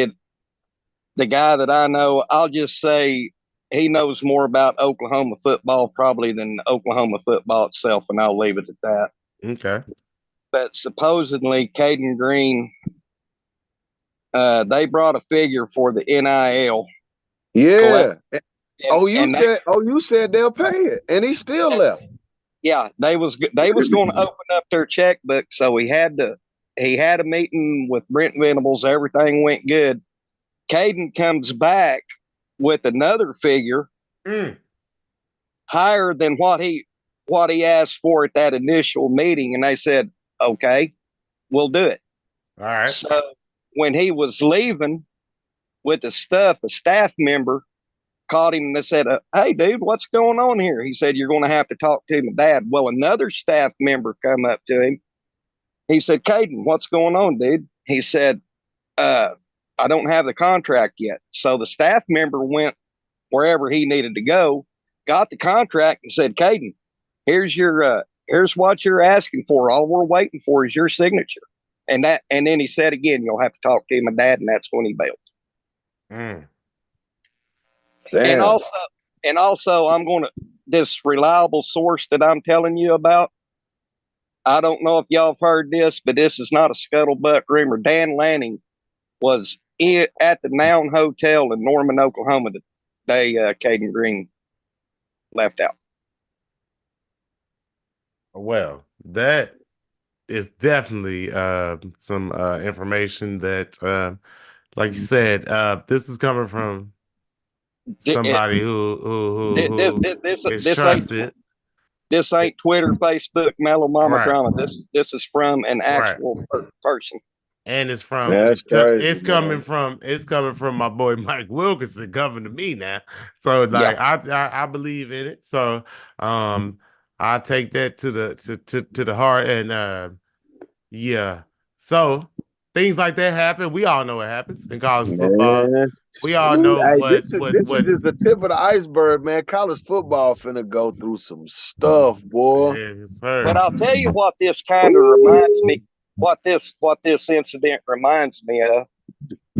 Speaker 3: the guy that I know, I'll just say he knows more about Oklahoma football probably than Oklahoma football itself, and I'll leave it at that.
Speaker 1: Okay.
Speaker 3: But supposedly Caden Green, they brought a figure for the NIL.
Speaker 2: Yeah. You said they'll pay it, and he still left.
Speaker 3: Yeah, they was going to open up their checkbook, so he had a meeting with Brent Venables. Everything went good. Caden comes back with another figure higher than what he asked for at that initial meeting, and they said, "Okay, we'll do it."
Speaker 1: All right.
Speaker 3: So when he was leaving with the stuff, a staff member caught him and they said, "Hey, dude, what's going on here?" He said, "You're going to have to talk to my dad." Well, another staff member come up to him. He said, "Caden, what's going on, dude?" He said, "I don't have the contract yet." So the staff member went wherever he needed to go, got the contract, and said, "Caden, here's what you're asking for. All we're waiting for is your signature." And then he said again, "You'll have to talk to my dad," and that's when he bailed.
Speaker 1: Mm.
Speaker 2: Damn.
Speaker 3: And also, I'm going to this reliable source that I'm telling you about. I don't know if y'all have heard this, but this is not a scuttlebutt rumor. Dan Lanning was at the Noun Hotel in Norman, Oklahoma, the day Caden Green left out.
Speaker 1: Well, that is definitely some information that, like you said, this is coming from somebody who is trusted.
Speaker 3: This ain't Twitter, Facebook, Mellow Mama drama. This is from an actual person.
Speaker 1: And it's from
Speaker 2: crazy,
Speaker 1: coming from my boy Mike Wilkerson coming to me now. So like I believe in it. So I take that to the heart, and yeah. So things like that happen. We all know what happens in college football.
Speaker 2: Man.
Speaker 1: We all know
Speaker 2: this is just the tip of the iceberg, man. College football finna go through some stuff, boy.
Speaker 1: Yes, sir.
Speaker 3: But I'll tell you what this kind of reminds me. What this incident reminds me of.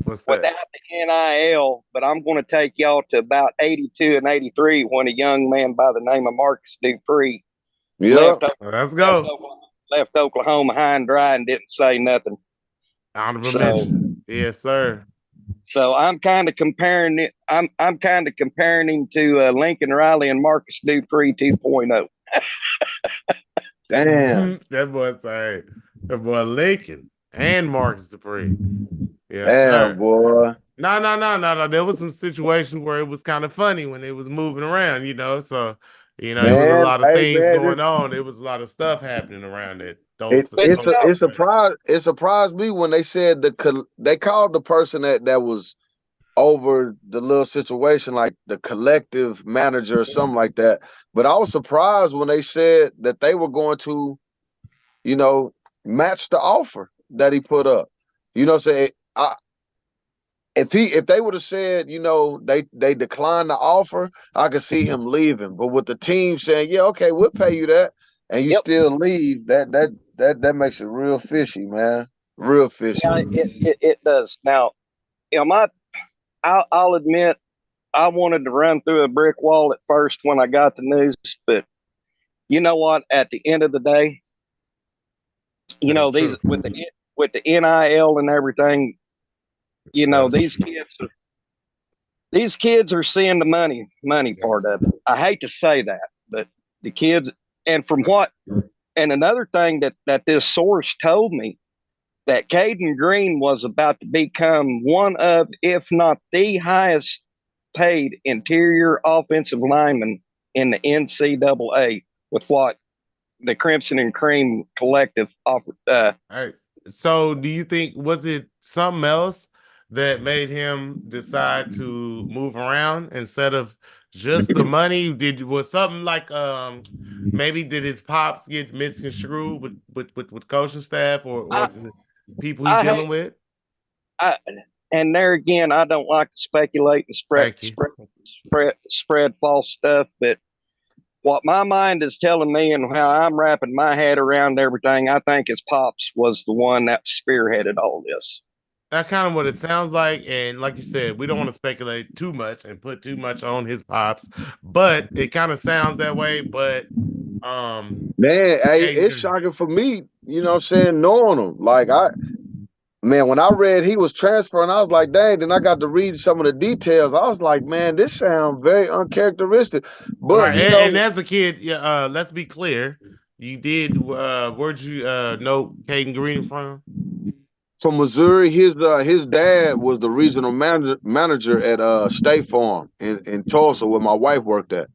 Speaker 1: What's that?
Speaker 3: Without the NIL, but I'm going to take y'all to about 82 and 83 when a young man by the name of Marcus Dupree
Speaker 1: let's go.
Speaker 3: Left Oklahoma high and dry and didn't say nothing.
Speaker 1: Honorable mention. Yes, sir.
Speaker 3: So I'm kind of comparing it. I'm kind of comparing him to Lincoln Riley and Marcus Dupree 2.0.
Speaker 2: Damn.
Speaker 1: That boy Lincoln and Marcus Dupree. Yes,
Speaker 2: damn,
Speaker 1: sir.
Speaker 2: Boy.
Speaker 1: No. There was some situations where it was kind of funny when it was moving around, So, it was a lot of things going on. There was a lot of stuff happening around it.
Speaker 2: It surprised me when they said they called the person that was over the little situation like the collective manager or something like that. But I was surprised when they said that they were going to, match the offer that he put up. Say if they would have said, they declined the offer, I could see him leaving. But with the team saying, yeah, okay, we'll pay you that, and you still leave, that makes it real fishy, man. Real fishy.
Speaker 3: Yeah, it does. Now, I'll admit I wanted to run through a brick wall at first when I got the news, but you know what? At the end of the day, these with the NIL and everything, these kids are seeing the money part of it. I hate to say that, but the kids, and another thing that this source told me, that Caden Green was about to become one of, if not the highest paid interior offensive lineman in the NCAA with what the Crimson and Cream collective offered.
Speaker 1: All right. So do you think, was it something else that made him decide to move around instead of just the money? Was something like maybe did his pops get misconstrued with coaching staff or people he's dealing with?
Speaker 3: And there again, I don't like to speculate and spread false stuff, but what my mind is telling me and how I'm wrapping my head around everything, I think his pops was the one that spearheaded all this.
Speaker 1: That's kind of what it sounds like. And like you said, we don't want to speculate too much and put too much on his pops, but it kind of sounds that way. But
Speaker 2: man, it's shocking for me, knowing him. Like when I read he was transferring, I was like, dang, then I got to read some of the details. I was like, man, this sounds very uncharacteristic. But
Speaker 1: and as a kid, let's be clear, you did where'd you know Caden Green from?
Speaker 2: from Missouri. His dad was the regional manager at State Farm in Tulsa, where my wife worked at.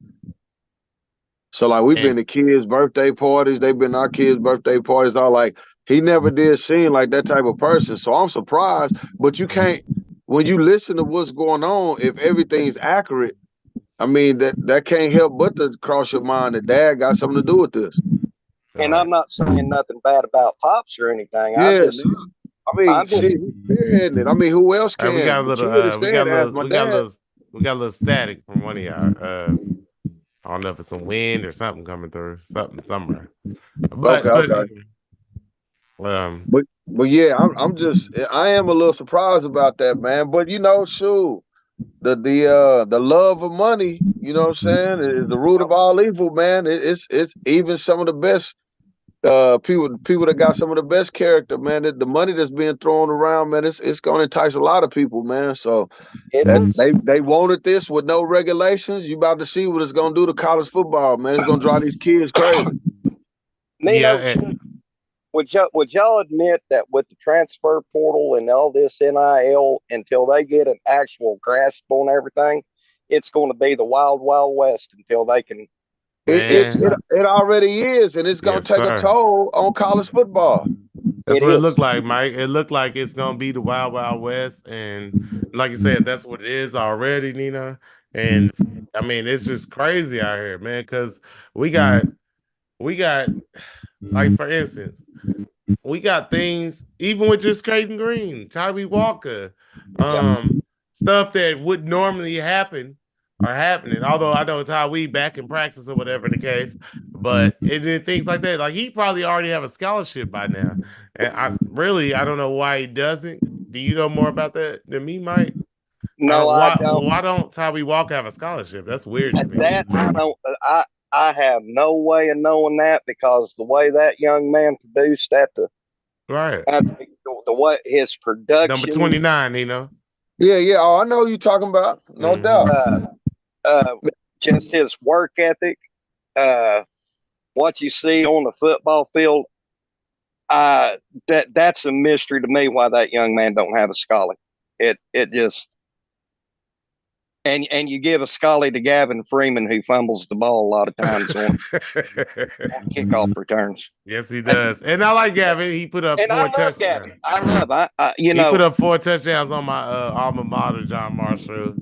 Speaker 2: So like we've been to kids' birthday parties, they've been to our kids' birthday parties. All like he never did seem like that type of person. So I'm surprised, but you can't when you listen to what's going on, if everything's accurate, I mean that can't help but to cross your mind that dad got something to do with this.
Speaker 3: And I'm not saying nothing bad about Pops or anything.
Speaker 2: Yeah, I mean, shit, he's spearheading it. I mean, who else can?
Speaker 1: We got a little,
Speaker 2: we got
Speaker 1: a little static from one of y'all. I don't know if it's some wind or something coming through, somewhere. But
Speaker 2: okay. But yeah, I am a little surprised about that, man. But you know, shoot, the love of money, you know what I'm saying, is the root of all evil, man. It's even some of the best people that got some of the best character, man. The money that's being thrown around, man, it's going to entice a lot of people, man. So they wanted this with no regulations. You about to see what it's going to do to college football, man. It's going to drive these kids crazy.
Speaker 3: Would y'all admit that with the transfer portal and all this NIL, until they get an actual grasp on everything, it's going to be the wild, wild west until they can.
Speaker 2: It already is, and it's going to take a toll on college football.
Speaker 1: That's what it looked like, Mike. It looked like it's going to be the wild, wild west. And like you said, that's what it is already, Nina. And I mean, it's just crazy out here, man, because we got, like, for instance, we got things, even with just Caden Green, Tyree Walker, stuff that would normally happen are happening. Although I know Tyree back in practice or whatever the case, but things like that. Like he probably already have a scholarship by now. And I don't know why he doesn't. Do you know more about that than me, Mike?
Speaker 3: No, I don't.
Speaker 1: Why don't Tyree Walker have a scholarship? That's weird to me.
Speaker 3: That I don't. I have no way of knowing that, because the way that young man produced at the way his production.
Speaker 1: Number 29, Nino.
Speaker 2: Yeah. Oh, I know who you're talking about. No doubt.
Speaker 3: Just his work ethic, what you see on the football field, that's a mystery to me why that young man don't have a scholarship. It just. And you give a scholarly to Gavin Freeman, who fumbles the ball a lot of times on kickoff returns.
Speaker 1: Yes, he does. And I like Gavin. He put up 4 touchdowns.
Speaker 3: Gavin. He
Speaker 1: put up 4 touchdowns on my alma mater, John Marshall,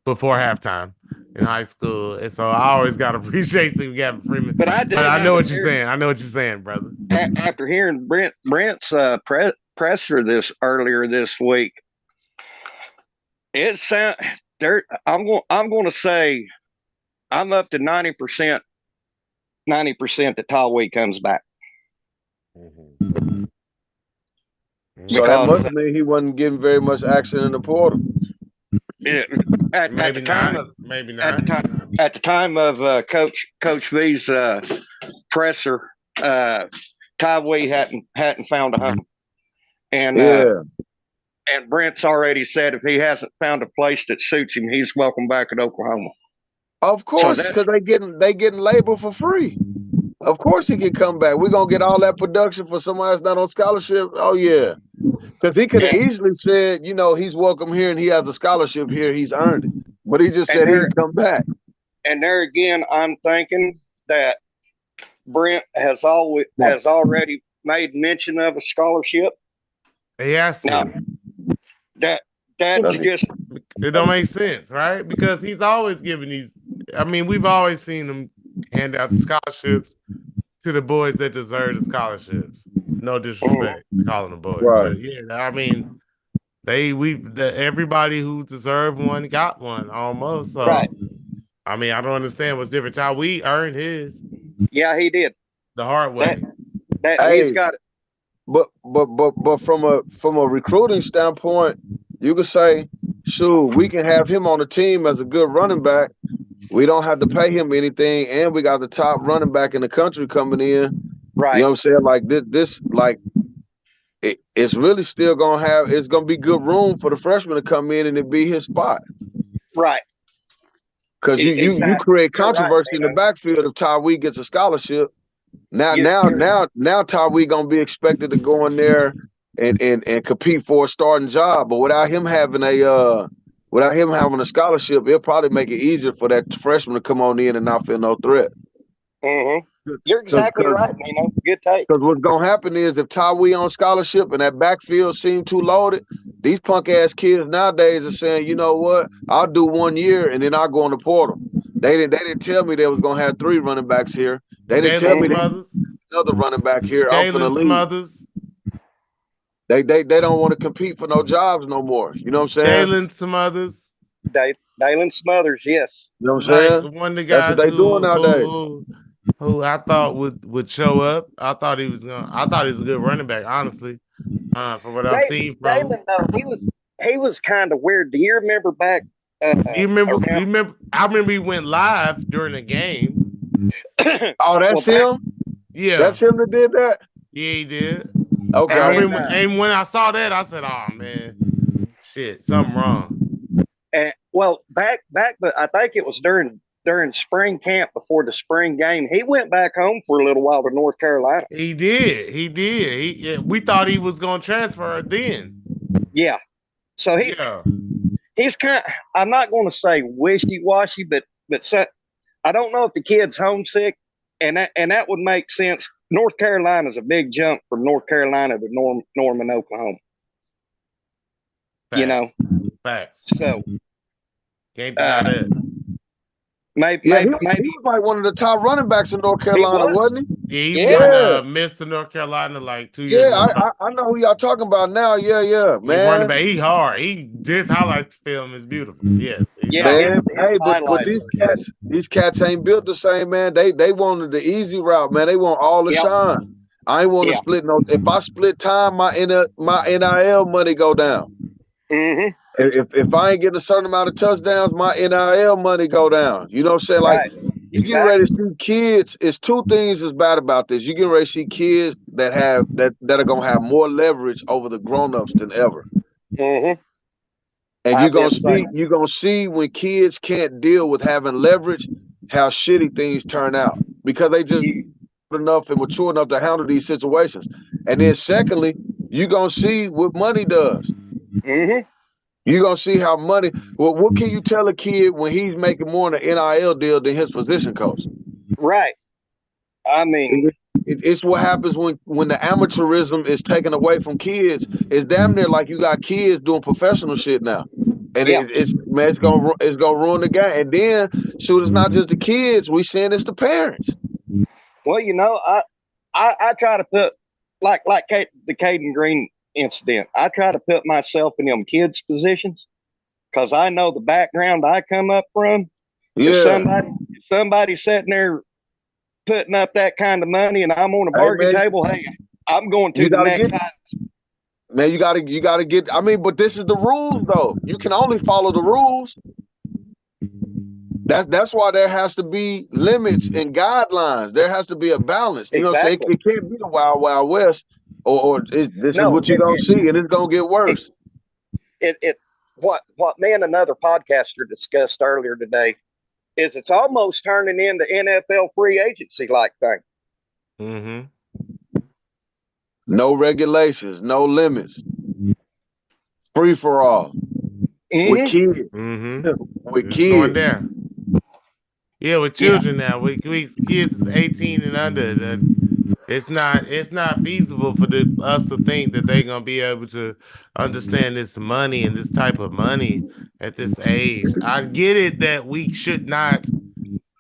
Speaker 1: before halftime in high school. And so I always got to appreciate seeing Gavin Freeman. But I know what you're saying. I know what you're saying, brother.
Speaker 3: After hearing Brent's presser earlier this week, it sound there. I'm going to say I'm up to 90% that Tawee comes back.
Speaker 2: So that must mean he wasn't getting very much action in the portal.
Speaker 3: Maybe not. At the time of Coach V's presser, Tawee hadn't found a home, and and Brent's already said if he hasn't found a place that suits him, he's welcome back at Oklahoma.
Speaker 2: Of course, because they getting labor for free. Of course he can come back. We're gonna get all that production for somebody that's not on scholarship. Oh yeah. Because he could have easily said, you know, he's welcome here and he has a scholarship here, he's earned it. But he just said he can come back.
Speaker 3: And there again, I'm thinking that Brent has already made mention of a scholarship.
Speaker 1: He has to.
Speaker 3: Now, that's just,
Speaker 1: it don't make sense, right? Because he's always giving these. I mean, we've always seen him hand out scholarships to the boys that deserve the scholarships. No disrespect to calling them boys, but yeah, I mean, everybody who deserved one got one almost. So, I mean, I don't understand what's different. Tawee earned his.
Speaker 3: Yeah, he did
Speaker 1: the hard way.
Speaker 3: He's got it.
Speaker 2: But from a recruiting standpoint, you could say, shoot, we can have him on the team as a good running back. We don't have to pay him anything, and we got the top running back in the country coming in.
Speaker 3: Right.
Speaker 2: You know what I'm saying? Like this it's really still it's gonna be good room for the freshman to come in and it be his spot.
Speaker 3: Right.
Speaker 2: Because you create controversy in the backfield if Tyree gets a scholarship. Now Tyree gonna be expected to go in there and compete for a starting job. But without him having a scholarship, it'll probably make it easier for that freshman to come on in and not feel no threat.
Speaker 3: You're exactly right, Nino. Good take.
Speaker 2: Because what's gonna happen is if Tyree on scholarship and that backfield seem too loaded, these punk ass kids nowadays are saying, you know what, I'll do 1 year and then I'll go in the portal. They didn't tell me they was gonna have 3 running backs here. They didn't tell me another running back here. I'm finna leave.
Speaker 1: Smothers.
Speaker 2: They don't want to compete for no jobs no more. You know what I'm saying?
Speaker 1: Dalen Smothers.
Speaker 3: Dalen Smothers, yes.
Speaker 2: You know what I'm saying?
Speaker 1: One of the guys
Speaker 2: that's what they doing nowadays.
Speaker 1: Who I thought would show up. I thought he was a good running back, honestly. From what I've seen from
Speaker 3: Dalen, he was kind of weird. Do you remember back?
Speaker 1: You remember? I remember he went live during the game.
Speaker 2: Oh, that's him.
Speaker 1: Yeah,
Speaker 2: that's him that did that.
Speaker 1: Yeah, he did.
Speaker 2: Okay.
Speaker 1: And when I saw that, I said, "Oh man, shit, something wrong."
Speaker 3: And well, back, but I think it was during spring camp before the spring game. He went back home for a little while to North Carolina.
Speaker 1: He did. We thought he was going to transfer then.
Speaker 3: Yeah. So he's kind of, I'm not going to say wishy-washy, but I don't know if the kid's homesick, and that would make sense. North Carolina is a big jump from North Carolina to Norman, Oklahoma.
Speaker 1: Facts.
Speaker 3: You know?
Speaker 1: Facts.
Speaker 3: So
Speaker 1: can't deny that.
Speaker 2: Maybe he was like one of the top running backs in North Carolina, wasn't
Speaker 1: he? Yeah, he Mr. North Carolina like 2 years ago.
Speaker 2: Yeah, I know who y'all talking about now. Yeah, man.
Speaker 1: Running back, he hard. This highlight film is beautiful. Yes.
Speaker 2: Man, but these cats ain't built the same, man. They wanted the easy route, man. They want all the shine. I ain't want to split no. If I split time, my NIL money go down.
Speaker 3: Mm-hmm.
Speaker 2: If I ain't getting a certain amount of touchdowns, my NIL money go down. You know what I'm saying? Like you getting ready to see kids. It's two things that's bad about this. You getting ready to see kids that are gonna have more leverage over the grown-ups than ever.
Speaker 3: Mm-hmm.
Speaker 2: And you're gonna see when kids can't deal with having leverage, how shitty things turn out because they just enough and mature enough to handle these situations. And then secondly, you're gonna see what money does.
Speaker 3: Mm-hmm.
Speaker 2: You're going to see how money. Well, what can you tell a kid when he's making more in an NIL deal than his position coach?
Speaker 3: Right. I mean,
Speaker 2: it's what happens when the amateurism is taken away from kids. It's damn near like you got kids doing professional shit now. And it's gonna ruin the game. And then, shoot, it's not just the kids. We saying it's the parents.
Speaker 3: Well, you know, I try to put like the Caden Green incident. I try to put myself in them kids' positions because I know the background I come up from.
Speaker 2: Yeah.
Speaker 3: If somebody's sitting there putting up that kind of money and I'm on a bargain table, hey, I'm going to the next house.
Speaker 2: Man, you gotta get. I mean, but this is the rules, though. You can only follow the rules. That's why there has to be limits and guidelines. There has to be a balance. You know what I'm saying? It can't be the Wild Wild West. Or this is what you're gonna see, and it's gonna get worse.
Speaker 3: What me and another podcaster discussed earlier today is it's almost turning into NFL free agency like thing.
Speaker 1: Mm-hmm.
Speaker 2: No regulations, no limits, free for all with kids.
Speaker 1: Mm-hmm.
Speaker 2: With kids.
Speaker 1: Going down. Yeah, with children now. We kids is 18 and under. It's not feasible for us to think that they're gonna be able to understand this money and this type of money at this age. I get it that we should not.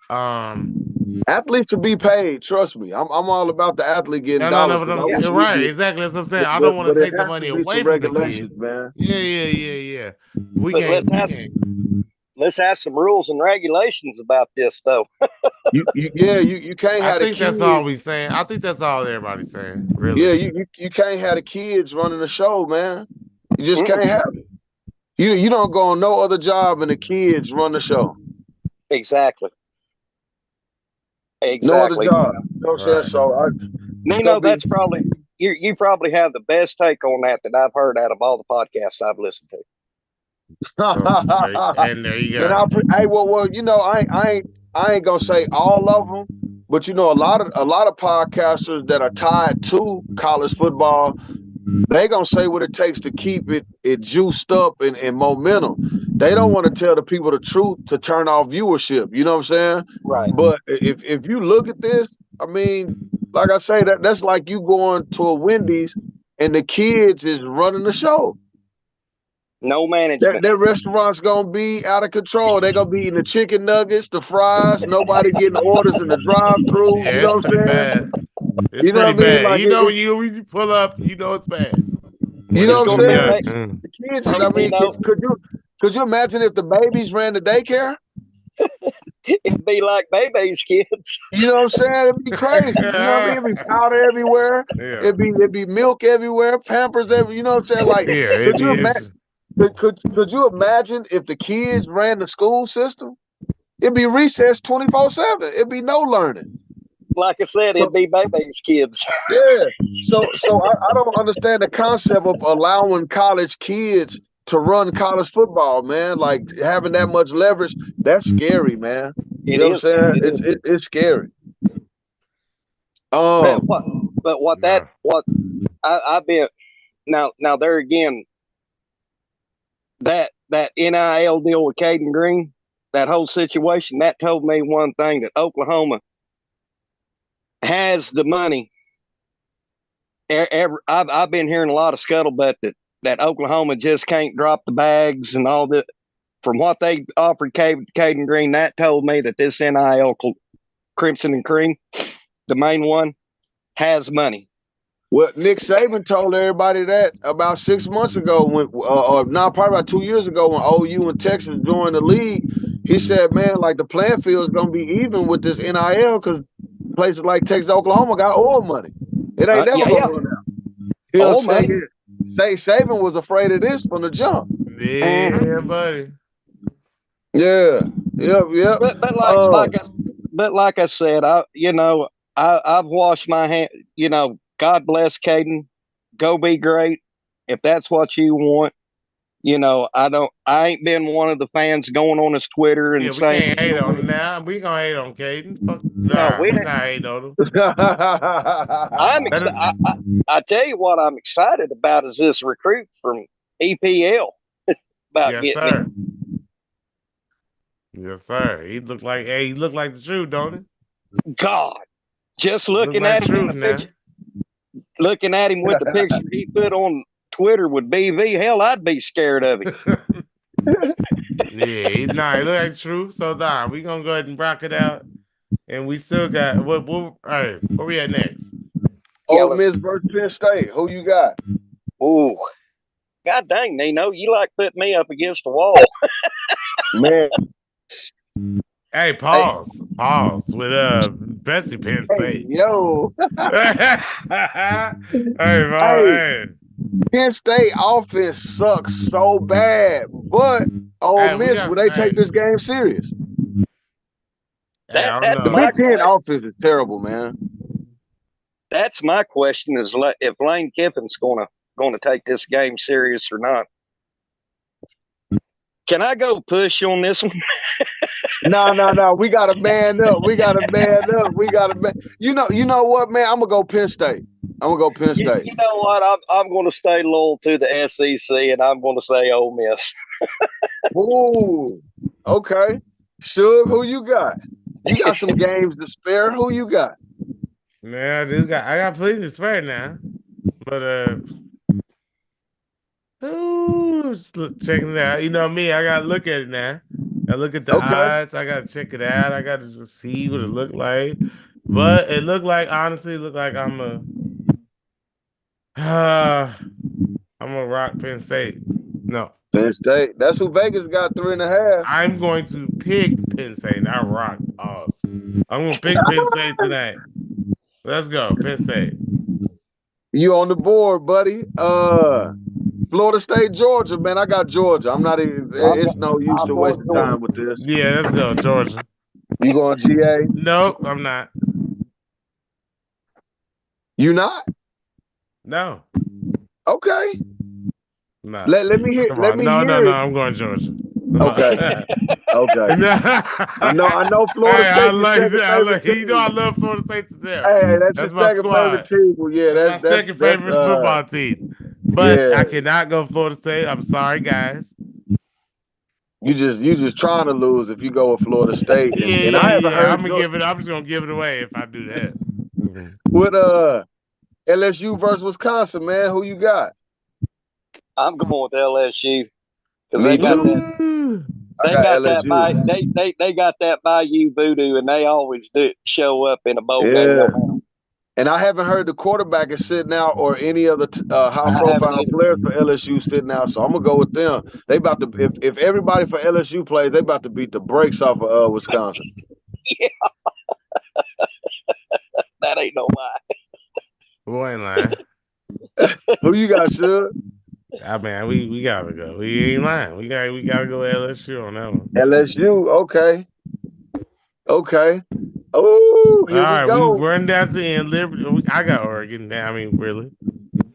Speaker 2: Athletes should be paid. Trust me, I'm all about the athlete getting dollars.
Speaker 1: You're right, exactly. That's what I'm saying. I don't want to take the money away from the kids,
Speaker 2: man.
Speaker 1: Yeah.
Speaker 3: Let's have some rules and regulations about this, though.
Speaker 2: you can't have.
Speaker 1: I think that's all we saying. I think that's all everybody's saying. Really.
Speaker 2: Yeah, you can't have the kids running the show, man. You just can't have it. You don't go on no other job and the kids run the show.
Speaker 3: Exactly.
Speaker 2: No other job. You know what I'm saying? So
Speaker 3: Nino, that's probably you probably have the best take on that I've heard out of all the podcasts I've listened to.
Speaker 1: And there you go.
Speaker 2: Well, you know, I ain't gonna say all of them, but you know, a lot of podcasters that are tied to college football, they gonna say what it takes to keep it juiced up and momentum. They don't want to tell the people the truth to turn off viewership. You know what I'm saying?
Speaker 3: Right.
Speaker 2: But if you look at this, I mean, like I say, that's like you going to a Wendy's and the kids is running the show.
Speaker 3: No management.
Speaker 2: That restaurant's gonna be out of control. They're gonna be eating the chicken nuggets, the fries, nobody getting orders in the drive-through.
Speaker 1: Yeah,
Speaker 2: You know
Speaker 1: it's
Speaker 2: what I'm
Speaker 1: pretty
Speaker 2: saying?
Speaker 1: bad. It's
Speaker 2: You know
Speaker 1: pretty
Speaker 2: what I mean?
Speaker 1: bad.
Speaker 2: Like,
Speaker 1: you know when you pull up, you know it's bad.
Speaker 2: You know what I'm saying?
Speaker 1: Yeah.
Speaker 2: The kids, I mean, could you imagine if the babies ran the daycare?
Speaker 3: It'd be like baby's kids.
Speaker 2: You know what I'm saying? It'd be crazy. You know what I mean? It'd be powder everywhere.
Speaker 1: Yeah.
Speaker 2: It'd be milk everywhere, Pampers everywhere. You know what I'm saying? Like,
Speaker 1: Yeah,
Speaker 2: could you imagine? Could you imagine if the kids ran the school system? It'd be recess 24/7. It'd be no learning.
Speaker 3: Like I said, it'd be baby's kids.
Speaker 2: Yeah. So I don't understand the concept of allowing college kids to run college football, man. Like having that much leverage, that's scary, man. You know what I'm saying? It's scary.
Speaker 3: But what I've been now there again, that NIL deal with Caden Green, that whole situation, that told me one thing, that Oklahoma has the money. I've been hearing a lot of scuttlebutt that Oklahoma just can't drop the bags and all that. From what they offered Caden Green, that told me that this NIL Crimson and Cream, the main one, has money.
Speaker 2: Well, Nick Saban told everybody that about 6 months ago, when probably about 2 years ago, when OU and Texas joined the league. He said, "Man, like the playing field is gonna be even with this NIL because places like Texas, Oklahoma got oil money. It ain't never gonna run out." You know what I'm saying? Saban was afraid of this from the jump.
Speaker 1: Yeah, buddy.
Speaker 2: Yeah. Yep.
Speaker 3: But like I said, I've washed my hand. You know, God bless Caden. Go be great. If that's what you want, you know, I ain't been one of the fans going on his Twitter and saying,
Speaker 1: we can't hate on him now. We gonna hate on Caden.
Speaker 3: We
Speaker 1: not hate on him.
Speaker 3: I tell you what I'm excited about is this recruit from EPL.
Speaker 1: Yes, sir. Yes, sir. He looked like the truth, don't he?
Speaker 3: God, just looking at him looking at him with the picture he put on Twitter with BV, hell, I'd be scared of him.
Speaker 1: He look like true. So we gonna go ahead and rock it out. And we still got all right, where we at next?
Speaker 2: Ole Miss versus Penn State. Who you got?
Speaker 3: Ooh. God dang, Nino, you like putting me up against the wall.
Speaker 2: Man.
Speaker 1: Hey, pause with Bessie Penn State.
Speaker 2: Yo.
Speaker 1: Hey.
Speaker 2: Penn State offense sucks so bad, but Ole Miss, will they take this game serious? The Big Ten offense is terrible, man.
Speaker 3: That's my question: is if Lane Kiffin's going to take this game serious or not? Can I go push on this one?
Speaker 2: No. We got to man up. You know what, man? I'm gonna go Penn State. You
Speaker 3: know what? I'm going to stay loyal to the SEC, and I'm going to say Ole Miss.
Speaker 2: Ooh, okay. Shug, who you got? You got some games to spare. Who you got?
Speaker 1: Man, I got plenty to spare now, but just checking it out. You know me, I gotta look at it now. I look at the odds. I gotta check it out. I gotta just see what it looked like. But it looked like, honestly, I'm gonna rock Penn State. No.
Speaker 2: Penn State. That's who Vegas got 3.5.
Speaker 1: I'm going to pick Penn State, not rock Oz. I'm gonna pick Penn State tonight. Let's go, Penn State.
Speaker 2: You on the board, buddy. Florida State, Georgia, man. I got Georgia. I'm not even. It's no use to wasting time with this.
Speaker 1: Yeah, let's go, Georgia.
Speaker 2: You going GA?
Speaker 1: Nope, I'm not.
Speaker 2: You not?
Speaker 1: No.
Speaker 2: Okay.
Speaker 1: No.
Speaker 2: Let me hear. Let me hear.
Speaker 1: No. I'm going Georgia.
Speaker 2: Okay. I know Florida State.
Speaker 1: I love Florida State to death.
Speaker 2: Hey, that's my second favorite team. Well, yeah,
Speaker 1: that's my second favorite football team. But I
Speaker 2: Yeah.
Speaker 1: cannot go Florida State. I'm sorry, guys.
Speaker 2: You just trying to lose if you go with Florida State. And I haven't
Speaker 1: Yeah.
Speaker 2: heard
Speaker 1: I'm just gonna give it away if I do that.
Speaker 2: with LSU versus Wisconsin, man. Who you got?
Speaker 3: I'm going with LSU because
Speaker 2: Me
Speaker 3: they got
Speaker 2: too.
Speaker 3: that.
Speaker 2: I
Speaker 3: They
Speaker 2: got
Speaker 3: got that by
Speaker 2: LSU.
Speaker 3: they got that Bayou voodoo, and they always do show up in a bowl game.
Speaker 2: Yeah.
Speaker 3: No matter.
Speaker 2: And I haven't heard the quarterback is sitting out or any other high
Speaker 3: I haven't
Speaker 2: profile
Speaker 3: either.
Speaker 2: players for LSU sitting out. So I'm gonna go with them. They about to if everybody for LSU plays, they about to beat the brakes off of Wisconsin.
Speaker 3: Yeah, that ain't no lie.
Speaker 1: Boy, ain't lying.
Speaker 2: Who you got, Shug?
Speaker 1: I mean, we gotta go. We ain't lying. We gotta go LSU on that one.
Speaker 2: LSU. Okay. Okay. Oh,
Speaker 1: All
Speaker 2: here we
Speaker 1: right, we
Speaker 2: go.
Speaker 1: run down to the end. Liberty. I got Oregon. I mean, really.
Speaker 2: Is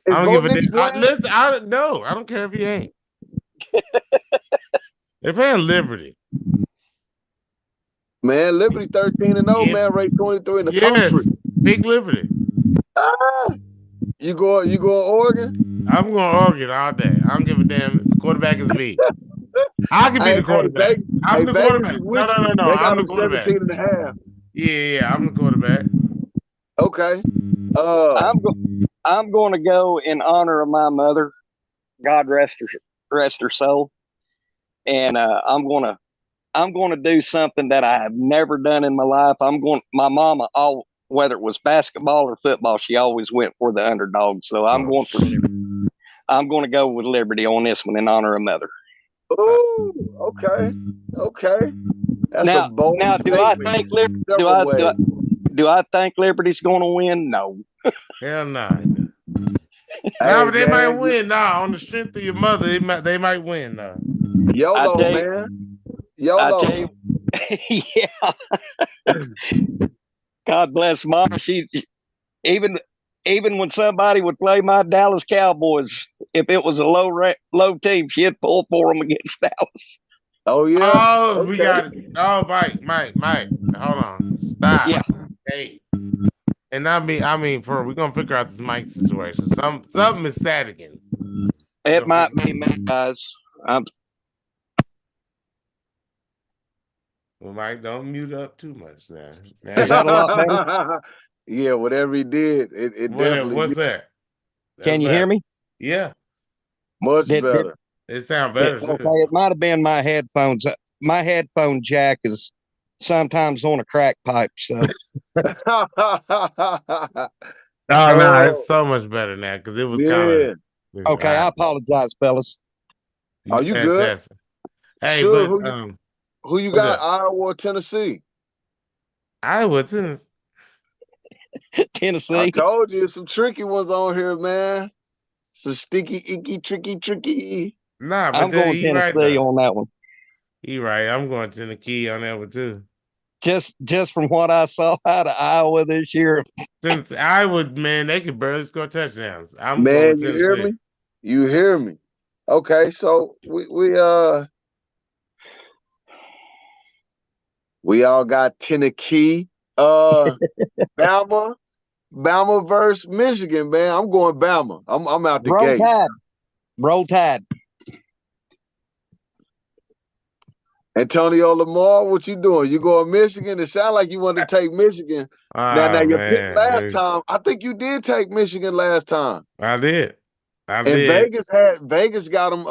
Speaker 1: I don't
Speaker 2: Bo
Speaker 1: give a
Speaker 2: Nix
Speaker 1: damn.
Speaker 2: playing?
Speaker 1: Listen, I don't care if he ain't. They're playing Liberty.
Speaker 2: Man, Liberty 13-0,
Speaker 1: Yeah.
Speaker 2: man, ranked 23 in the country.
Speaker 1: Yes, pick Liberty.
Speaker 2: Ah, you go Oregon?
Speaker 1: I'm going Oregon all day. I don't give a damn if the quarterback is me. I can be
Speaker 2: Hey,
Speaker 1: the quarterback. I'm the
Speaker 2: Vegas
Speaker 1: quarterback.
Speaker 2: is
Speaker 1: No.
Speaker 2: with you. They got
Speaker 1: I'm the
Speaker 2: them
Speaker 1: quarterback.
Speaker 2: 17.5.
Speaker 1: Yeah, I'm the quarterback.
Speaker 2: Okay.
Speaker 3: I'm going to go in honor of my mother. God rest her soul. And I'm going to do something that I have never done in my life. My mama, whether it was basketball or football, she always went for the underdog. So I'm going to go with Liberty on this one in honor of mother.
Speaker 2: Oh, okay. Okay. That's a bold statement.
Speaker 3: Do I think Liberty's going to win? No.
Speaker 1: Hell no.
Speaker 2: Hey,
Speaker 1: Nah, but they might
Speaker 2: man,
Speaker 1: win. Nah, on the strength of your mother, they might win. Nah.
Speaker 2: YOLO, man. YOLO.
Speaker 3: Yeah. God bless Mama. She even when somebody would play my Dallas Cowboys, if it was a low team, she'd pull for them against Dallas.
Speaker 2: Oh yeah.
Speaker 1: Oh,
Speaker 2: okay.
Speaker 1: we got it. Oh, Mike. Hold on. Stop.
Speaker 3: Yeah.
Speaker 1: Hey. And I mean, we're gonna figure out this Mike situation. Something is sad again.
Speaker 3: It might be me, guys.
Speaker 1: Well, Mike, don't mute up too much now.
Speaker 3: Is that a lot better?
Speaker 2: Yeah, whatever he did, it definitely.
Speaker 1: What's that?
Speaker 3: Can you hear me?
Speaker 1: Yeah.
Speaker 2: Much better.
Speaker 1: It sounds better.
Speaker 3: Okay, it might have been my headphones. My headphone jack is sometimes on a crack pipe. So.
Speaker 1: No, it's so much better now because it was kind of.
Speaker 3: Okay, I apologize, fellas.
Speaker 2: Are you fantastic.
Speaker 1: Good? Hey,
Speaker 2: sure,
Speaker 1: but
Speaker 2: who you got? Iowa or Tennessee?
Speaker 1: Iowa, Tennessee.
Speaker 3: Tennessee.
Speaker 2: I told you, some tricky ones on here, man. Some sticky, icky, tricky.
Speaker 1: Nah, but
Speaker 3: I'm going Tennessee on that one.
Speaker 1: You right. I'm going Tennessee on that one too.
Speaker 3: Just from what I saw out of Iowa this year.
Speaker 1: Since Iowa, man, they could barely score touchdowns. I'm
Speaker 2: man,
Speaker 1: going with
Speaker 2: you hear me? You hear me? Okay, so we all got Tennessee. Bama versus Michigan, man. I'm going Bama. I'm out the gate.
Speaker 3: Roll Tide.
Speaker 2: Antonio Lamar, what you doing? You going Michigan? It sounds like you want to take Michigan. Now your pick last time. I think you did take Michigan last time.
Speaker 1: I did.
Speaker 2: And Vegas got them.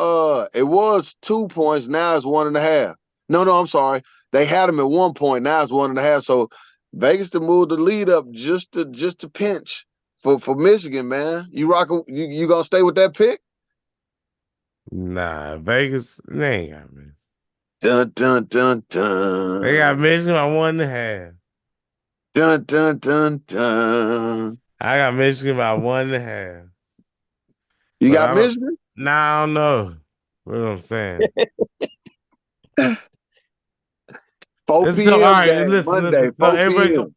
Speaker 2: It was 2 points. Now it's 1.5. No, I'm sorry. They had them at 1 point. Now it's 1.5. So Vegas to move the lead up just to pinch for Michigan, man. You rocking? You gonna stay with that pick?
Speaker 1: Nah, Vegas. They ain't got me.
Speaker 2: Dun dun dun dun.
Speaker 1: They got Michigan by 1.5.
Speaker 2: Dun dun dun dun.
Speaker 1: I got Michigan by 1.5.
Speaker 2: You got Michigan?
Speaker 1: Nah, I don't know. What I'm saying.
Speaker 2: 4 p.m.
Speaker 1: All right,
Speaker 2: game,
Speaker 1: listen.
Speaker 2: Monday, 4 p.m.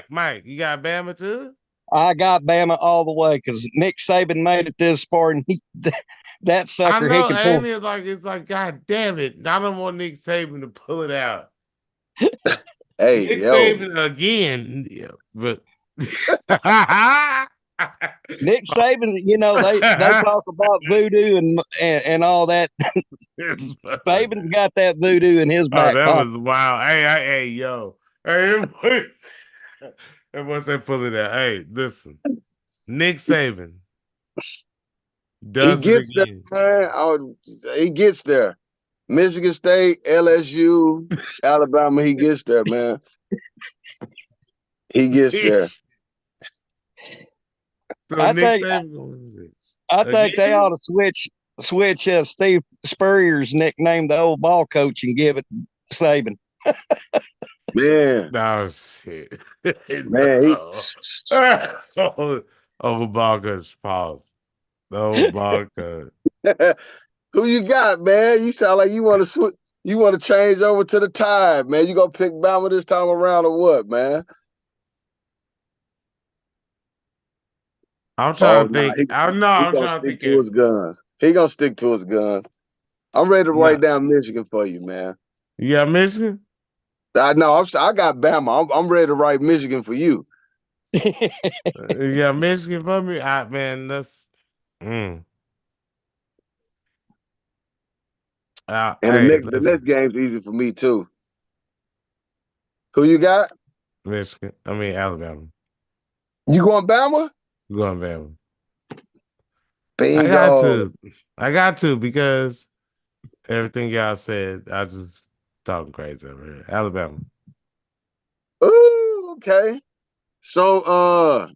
Speaker 1: Mike, you got Bama too?
Speaker 3: I got Bama all the way because Nick Saban made it this far, and that sucker.
Speaker 1: I know,
Speaker 3: he can
Speaker 1: and it's like, God damn it! I don't want Nick Saban to pull it out.
Speaker 2: Hey,
Speaker 1: Nick Saban again, yeah, but
Speaker 3: Nick Saban, they talk about voodoo and all that. Saban's got that voodoo in his back
Speaker 1: that
Speaker 3: pocket.
Speaker 1: was wild. Hey, yo. Hey, it wasn't pulling that. Hey, listen. Nick Saban
Speaker 2: He
Speaker 1: does it
Speaker 2: gets there,
Speaker 1: again.
Speaker 2: man. He gets there. Michigan State, LSU, Alabama. He gets there, man. He gets there.
Speaker 1: So
Speaker 3: I
Speaker 1: Nick
Speaker 3: think
Speaker 1: Saban
Speaker 3: I think they
Speaker 1: again?
Speaker 3: ought to switch Steve Spurrier's nickname, the old ball coach, and give it Saban.
Speaker 2: Man,
Speaker 1: No shit.
Speaker 2: man,
Speaker 1: No. Oh, ball coach, pause. No ball coach.
Speaker 2: who you got, man? You sound like you want to switch. You want to change over to the Tide, man. You gonna pick Bama this time around or what, man?
Speaker 1: I'm
Speaker 2: Oh
Speaker 1: trying to
Speaker 2: no,
Speaker 1: think. I'm
Speaker 2: he gonna
Speaker 1: trying to
Speaker 2: stick
Speaker 1: think.
Speaker 2: to his guns. He gonna stick to his guns. I'm ready to
Speaker 1: No,
Speaker 2: write down Michigan for you, man.
Speaker 1: you got Michigan?
Speaker 2: I know. I got Bama. I'm ready to write Michigan for you.
Speaker 1: You got Michigan for me? Man, that's. Mm.
Speaker 2: And
Speaker 1: Hey,
Speaker 2: the next
Speaker 1: listen,
Speaker 2: game's easy for me too. Who you got?
Speaker 1: Michigan. I mean Alabama.
Speaker 2: You going Bama?
Speaker 1: I'm going Bama. I got
Speaker 2: Bingo.
Speaker 1: to. I got to because everything y'all said, I just talking crazy over here. Alabama.
Speaker 2: Ooh, okay. So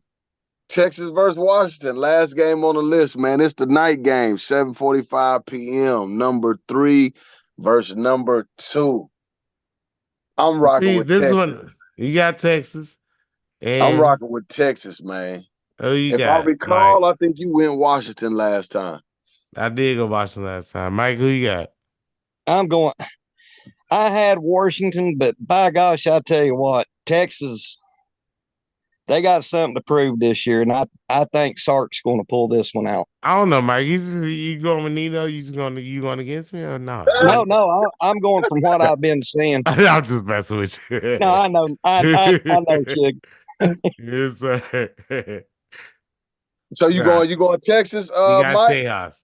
Speaker 2: Texas versus Washington, last game on the list, man. It's the night game, 7:45 p.m. Number 3 versus number 2. I'm rocking
Speaker 1: See,
Speaker 2: with
Speaker 1: this
Speaker 2: Texas.
Speaker 1: one you got Texas,
Speaker 2: I'm
Speaker 1: and
Speaker 2: rocking with Texas, man.
Speaker 1: who you
Speaker 2: If I
Speaker 1: got, Mike?
Speaker 2: recall, I think you went Washington last time.
Speaker 1: I did go Washington last time. Mike, who you got?
Speaker 3: I'm going. I had Washington, but by gosh, I tell you what, Texas, they got something to prove this year, and I think Sark's going to pull this one out.
Speaker 1: I don't know, Mike. You going with Nino? You going against me or not?
Speaker 3: No, I'm going from what I've been seeing.
Speaker 1: I'm just messing with you.
Speaker 3: No, I know, I know, Chig.
Speaker 1: Yes, sir.
Speaker 2: So you
Speaker 1: Nah,
Speaker 2: going Texas,
Speaker 1: you got
Speaker 2: Mike?
Speaker 1: Tejas.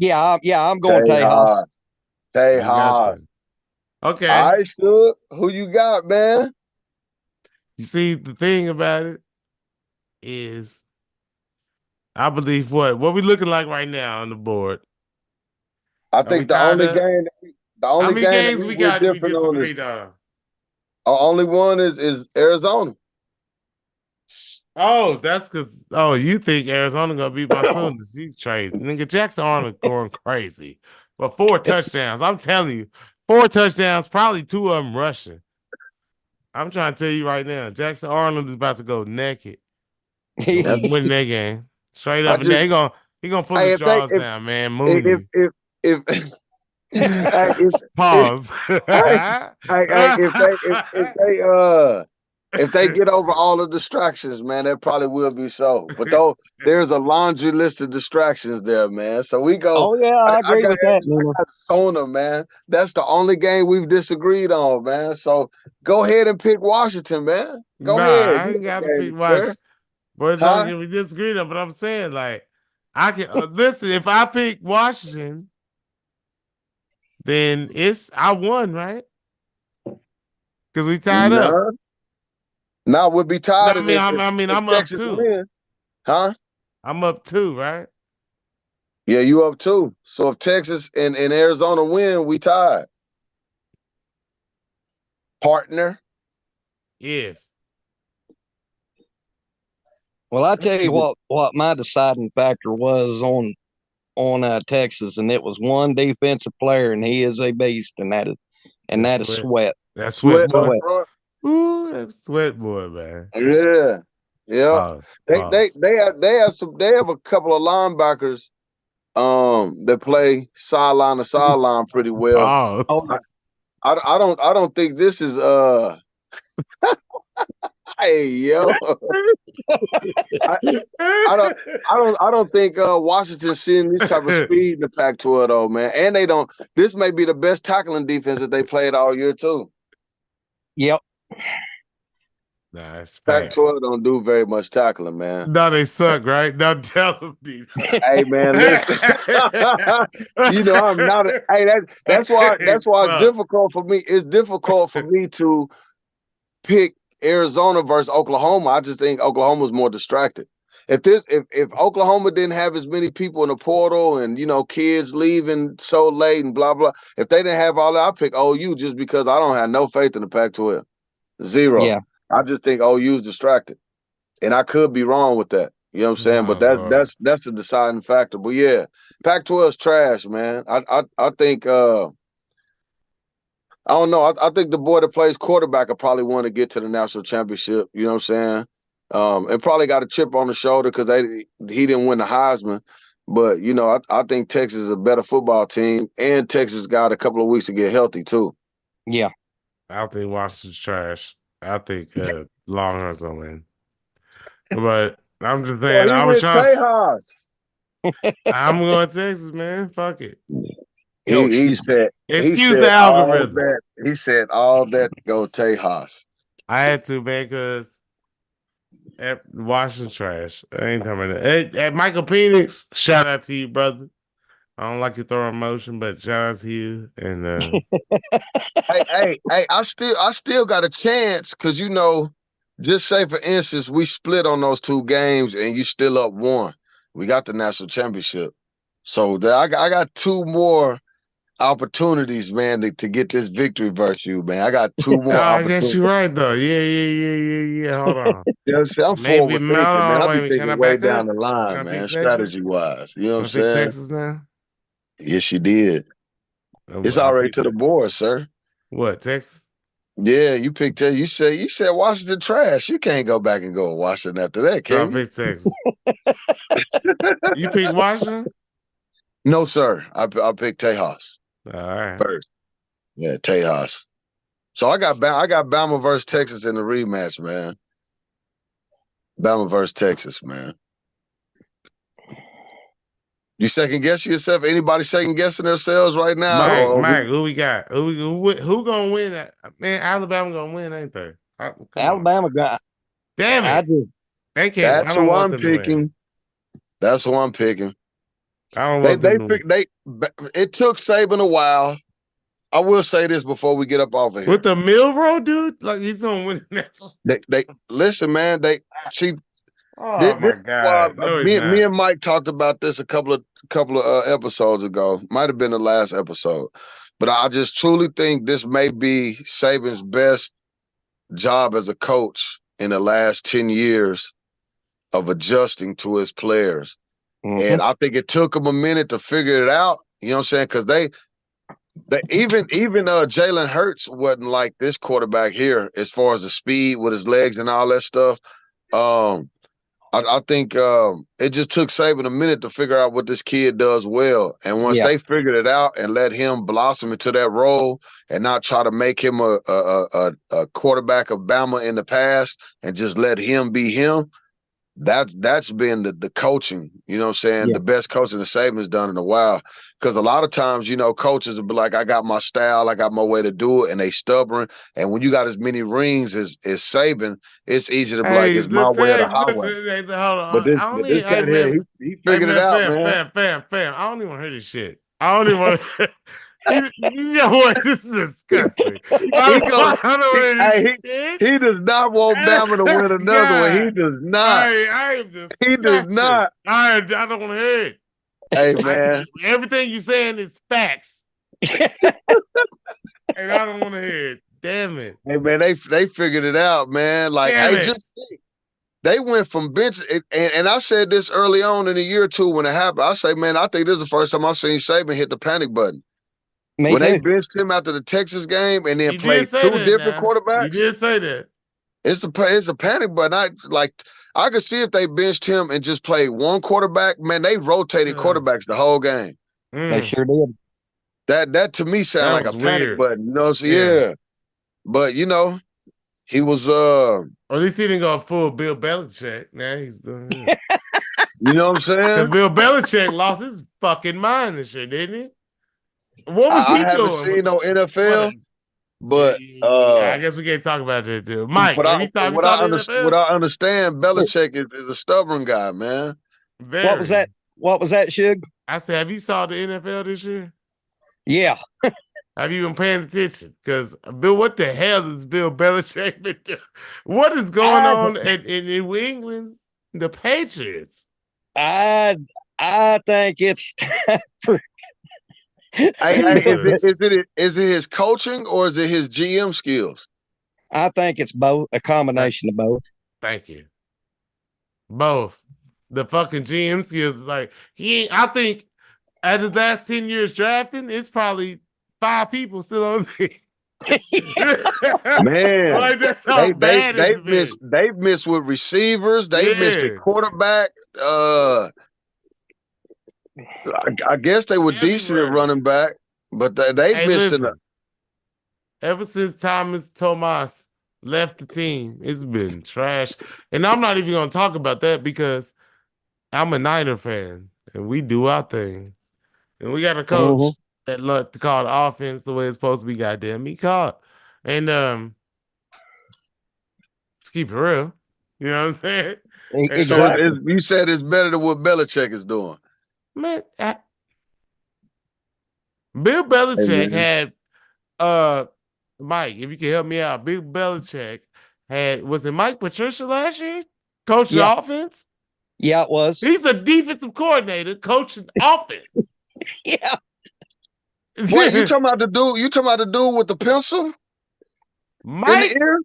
Speaker 3: I'm going Tejas.
Speaker 1: You got to.
Speaker 2: Tejas. All
Speaker 1: Okay.
Speaker 2: right, Shug. Who you got, man?
Speaker 1: You see, the thing about it is, I believe what we looking like right now on the board.
Speaker 2: I
Speaker 1: Are we
Speaker 2: think
Speaker 1: tied up?
Speaker 2: the
Speaker 1: How
Speaker 2: only
Speaker 1: many
Speaker 2: game that
Speaker 1: games we
Speaker 2: we're
Speaker 1: got? We
Speaker 2: different on is
Speaker 1: disagreed on.
Speaker 2: only one is Arizona.
Speaker 1: Oh, that's because you think Arizona gonna beat my Sooners? You crazy, nigga. Jackson Arnold going crazy, but 4 touchdowns. I'm telling you, 4 touchdowns, probably 2 of them rushing. I'm trying to tell you right now, Jackson Arnold is about to go naked and win that game straight
Speaker 2: I
Speaker 1: up and down.
Speaker 2: just
Speaker 1: He gonna pull
Speaker 2: hey
Speaker 1: his
Speaker 2: if they
Speaker 1: straws down, man.
Speaker 2: if
Speaker 1: Mooney.
Speaker 2: if hey, if
Speaker 1: Pause.
Speaker 2: hey, if they get over all the distractions, man, that probably will be so. But though there's a laundry list of distractions there, man. So we go.
Speaker 3: Oh yeah, I agree with that, Nina.
Speaker 2: I got Sona, man. That's the only game we've disagreed on, man. So go ahead and pick Washington, man. Go
Speaker 1: Nah,
Speaker 2: ahead.
Speaker 1: I
Speaker 2: You
Speaker 1: ain't
Speaker 2: know
Speaker 1: got
Speaker 2: the
Speaker 1: to
Speaker 2: game
Speaker 1: pick
Speaker 2: is
Speaker 1: watch.
Speaker 2: fair.
Speaker 1: Boys don't
Speaker 2: Huh?
Speaker 1: get me disagreed on, but I'm saying like I can listen. If I pick Washington, then I won, right? Because we tied up.
Speaker 2: No. Now we'll be
Speaker 1: No,
Speaker 2: tied
Speaker 1: I mean,
Speaker 2: if
Speaker 1: I'm up
Speaker 2: Texas
Speaker 1: 2.
Speaker 2: win. Huh?
Speaker 1: I'm up 2, right?
Speaker 2: Yeah, you up 2. So if Texas and Arizona win, we tied. Partner.
Speaker 1: If
Speaker 3: Well, I
Speaker 2: Let's
Speaker 3: tell
Speaker 2: see
Speaker 3: you what my deciding factor was on Texas, and it was one defensive player, and he is a beast, and that is
Speaker 1: Sweat.
Speaker 3: Sweat.
Speaker 1: That's Sweat
Speaker 2: Sweat up
Speaker 1: boy.
Speaker 3: Sweat.
Speaker 2: front.
Speaker 1: Ooh, that's Sweat boy, man.
Speaker 2: Yeah. Yeah.
Speaker 1: Pause.
Speaker 2: They they
Speaker 1: Pause.
Speaker 2: they have they have some they have a couple of linebackers that play sideline to sideline pretty well.
Speaker 1: Pause.
Speaker 3: Oh,
Speaker 2: I don't think this is hey yo. I, I don't think Washington's seeing this type of speed in the Pac-12 though, man. And they don't. This may be the best tackling defense that they played all year too.
Speaker 3: yep.
Speaker 1: Nah, it's facts.
Speaker 2: Pac-12 don't do very much tackling, man.
Speaker 1: No, they suck, right? Now tell them, dude.
Speaker 2: Hey, man, listen. You know, I'm not. That's why it's difficult for me. It's difficult for me to pick Arizona versus Oklahoma. I just think Oklahoma's more distracted. If Oklahoma didn't have as many people in the portal and kids leaving so late and blah blah, if they didn't have all that, I pick OU just because I don't have no faith in the Pac-12. Zero.
Speaker 3: Yeah.
Speaker 2: I just think OU's distracted, and I could be wrong with that. You know what I'm saying? But that's a deciding factor. But yeah, Pac-12 is trash, man. I think I don't know. I think the boy that plays quarterback will probably want to get to the national championship. You know what I'm saying? And probably got a chip on the shoulder because he didn't win the Heisman. But I think Texas is a better football team, and Texas got a couple of weeks to get healthy too.
Speaker 3: Yeah.
Speaker 1: I think Washington's trash. I think Longhorns will win. But I'm just saying, I was trying. I'm going Texas, man. Fuck it.
Speaker 2: He said,
Speaker 1: excuse the algorithm.
Speaker 2: He said all that go Tejas.
Speaker 1: I had to, man, because Washington trash. I ain't coming. At Michael Penix, shout out to you, brother. I don't like you throwing motion, but shout out to you. And
Speaker 2: hey, I still got a chance because just say for instance we split on those 2 games and you still up 1. We got the national championship, so I got 2 more opportunities, man, to get this victory versus you, man. I got 2 more.
Speaker 1: I guess you're right though. Yeah. Hold on.
Speaker 2: I'm forward thinking, man. I be thinking way down the line, man, strategy wise. You know what I'm saying?
Speaker 1: Texas now.
Speaker 2: Yes, you did. It's already to the board, sir.
Speaker 1: What, Texas?
Speaker 2: Yeah, you picked it. You said Washington trash. You can't go back and go with Washington after that, can you?
Speaker 1: I picked Texas. You picked Washington?
Speaker 2: No, sir. I picked Tejas.
Speaker 1: All right.
Speaker 2: First. Yeah, Tejas. So I got Bama versus Texas in the rematch, man. Bama versus Texas, man. You second guess yourself? Anybody second guessing themselves right now?
Speaker 1: Mike, who we got? Who gonna win that? Man, Alabama gonna win, ain't they?
Speaker 3: Alabama got.
Speaker 1: Damn it! They can't.
Speaker 2: That's who I'm picking. That's who I'm picking.
Speaker 1: I don't want
Speaker 2: it took Saban a while. I will say this before we get up off of here.
Speaker 1: With the Milroe dude, like he's gonna win the national.
Speaker 2: They listen, man.
Speaker 1: Oh my God!
Speaker 2: Me and Mike talked about this a couple of episodes ago. Might have been the last episode, but I just truly think this may be Saban's best job as a coach in the last 10 years of adjusting to his players. Mm-hmm. And I think it took him a minute to figure it out. You know what I'm saying? Because they even Jalen Hurts wasn't like this quarterback here as far as the speed with his legs and all that stuff. I think it just took Saban a minute to figure out what this kid does well. And once they figured it out and let him blossom into that role and not try to make him a quarterback of Bama in the past and just let him be him, that's been the coaching, you know what I'm saying? Yeah. The best coaching that Saban's done in a while. Because a lot of times, coaches will be like, I got my style, I got my way to do it, and they stubborn. And when you got as many rings as Saban, it's easy to be like, it's my way or the highway. But this guy here, he figured it out, man.
Speaker 1: Fam. I don't even want to hear this shit. I don't even want to you know what? This is disgusting.
Speaker 2: He does not want Bama to win another one. He does not.
Speaker 1: I am just.
Speaker 2: He does not.
Speaker 1: I don't want to hear it.
Speaker 2: Hey, man.
Speaker 1: Everything you're saying is facts. And I don't want to hear it. Damn it.
Speaker 2: Hey, man, they figured it out, man. Like, just think. They went from bench, and I said this early on in the year or two when it happened. I say, man, I think this is the first time I've seen Saban hit the panic button. When they benched him after the Texas game and then played 2 different quarterbacks.
Speaker 1: You did say that.
Speaker 2: It's a panic button. I could see if they benched him and just played 1 quarterback, man, they rotated quarterbacks the whole game.
Speaker 3: They sure did.
Speaker 2: That to me sounded like a panic button. You know, yeah. But he was
Speaker 1: or at least he didn't go full Bill Belichick. Now he's doing
Speaker 2: You know what I'm saying?
Speaker 1: Because Bill Belichick lost his fucking mind this year, didn't he? What was he doing?
Speaker 2: I haven't seen no NFL. But
Speaker 1: Yeah, I guess we can't talk about that, dude. Mike, have you
Speaker 2: what
Speaker 1: saw
Speaker 2: I
Speaker 1: the
Speaker 2: what
Speaker 1: NFL?
Speaker 2: I understand, Belichick is a stubborn guy, man.
Speaker 3: What was that?
Speaker 1: Very.
Speaker 3: What was that, Suge?
Speaker 1: I said, have you saw the NFL this year?
Speaker 3: Yeah.
Speaker 1: Have you been paying attention? Because Bill, what the hell is Bill Belichick been doing? What is going
Speaker 3: I
Speaker 1: on in New England? The Patriots.
Speaker 3: I think it's time for
Speaker 1: Jesus.
Speaker 2: Is it his coaching or is it his GM skills?
Speaker 3: I think it's both, a combination of both.
Speaker 1: Thank you. Both. The fucking GM skills is like he ain't, I think at his last 10 years drafting, it's probably 5 people still on the team.
Speaker 2: Man,
Speaker 1: like that's how bad it's been.
Speaker 2: they've missed with receivers, they've missed at
Speaker 1: Yeah.
Speaker 2: quarterback. I guess they were decent at
Speaker 1: Everywhere.
Speaker 2: running back, but they've
Speaker 1: Hey,
Speaker 2: missed in
Speaker 1: listen. Ever since Thomas Tomas left the team, it's been trash. And I'm not even gonna talk about that because I'm a Niner fan and we do our thing. And we got a coach that loved to call the offense the way it's supposed to be, goddamn. He called. And let's keep it real. You know what I'm saying?
Speaker 3: Exactly.
Speaker 2: So you said it's better than what Belichick is doing.
Speaker 1: Man, Bill Belichick had Mike, if you can help me out, Bill Belichick was it Mike Patricia last year? Coaching the offense?
Speaker 3: Yeah, it was.
Speaker 1: He's a defensive coordinator coaching offense.
Speaker 3: Yeah.
Speaker 2: Wait, you talking about the dude? You talking about the dude with the pencil?
Speaker 1: Mike
Speaker 2: in the ear?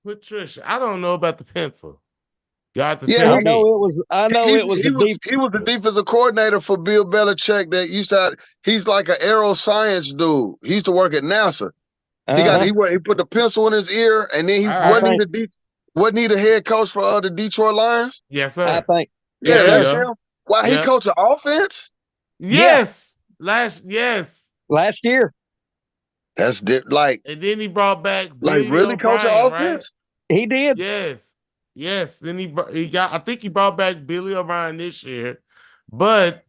Speaker 1: Patricia. I don't know about the pencil. You have to
Speaker 2: Yeah,
Speaker 1: tell
Speaker 3: I
Speaker 1: me.
Speaker 3: know it was. I know it was.
Speaker 2: He was the defensive coordinator for Bill Belichick. That used to. He's like an aeroscience dude. He used to work at NASA. He put the pencil in his ear, and then wasn't he the head coach for the Detroit Lions?
Speaker 1: Yes, sir.
Speaker 3: I think.
Speaker 2: Yeah,
Speaker 3: Yes,
Speaker 2: that's
Speaker 3: sir.
Speaker 2: him. Why he coach an offense?
Speaker 1: Yes.
Speaker 3: Last year.
Speaker 2: That's
Speaker 1: and then he brought back Billy
Speaker 2: really coach an
Speaker 1: O'Brien,
Speaker 2: offense?
Speaker 1: Right?
Speaker 3: He did.
Speaker 1: Yes. Then he got. I think he brought back Billy O'Brien this year, but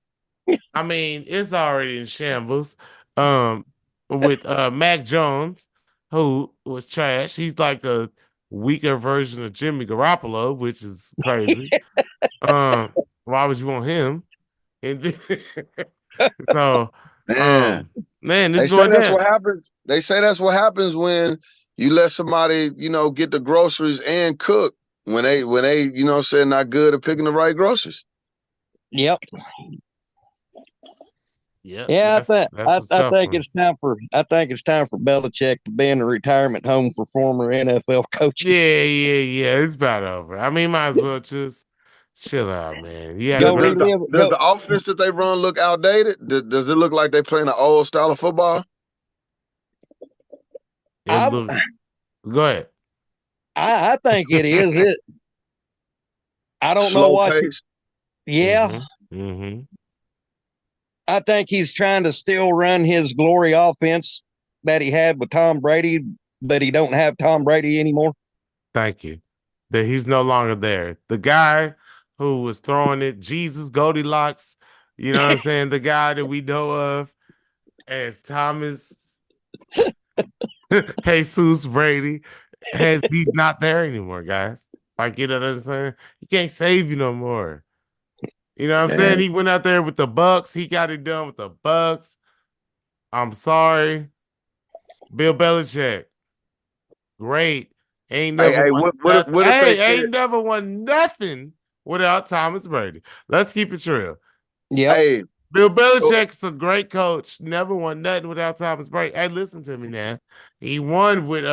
Speaker 1: I mean it's already in shambles. With Mac Jones, who was trash. He's like a weaker version of Jimmy Garoppolo, which is crazy. Why would you want him? And then, so, man, this
Speaker 2: they
Speaker 1: is
Speaker 2: say
Speaker 1: going
Speaker 2: that's
Speaker 1: down.
Speaker 2: what happens. They say that's what happens when you let somebody, get the groceries and cook when they, say not good at picking the right groceries.
Speaker 3: Yep.
Speaker 1: Yeah,
Speaker 3: I think it's time for Belichick to be in a retirement home for former NFL coaches.
Speaker 1: Yeah. It's about over. I mean, might as well just chill out, man. Yeah.
Speaker 2: Does the offense that they run look outdated? Does it look like they playing an old style of football?
Speaker 1: Go ahead.
Speaker 3: I think it is. I don't know what. Yeah.
Speaker 1: Mm-hmm.
Speaker 3: I think he's trying to still run his glory offense that he had with Tom Brady, but he don't have Tom Brady anymore.
Speaker 1: Thank you. That he's no longer there. The guy who was throwing it, Jesus Goldilocks, you know what I'm saying? The guy that we know of as Thomas Jesus Brady, he's not there anymore, guys. Like, you know what I'm saying? He can't save you no more. You know what I'm saying? He went out there with the Bucks. He got it done with the Bucks. I'm sorry. Bill Belichick. Great. Ain't never won ain't never won nothing without Thomas Brady. Let's keep it real.
Speaker 3: Yeah.
Speaker 2: Hey,
Speaker 1: Bill Belichick's a great coach. Never won nothing without Thomas Brady. Hey, listen to me now. He won with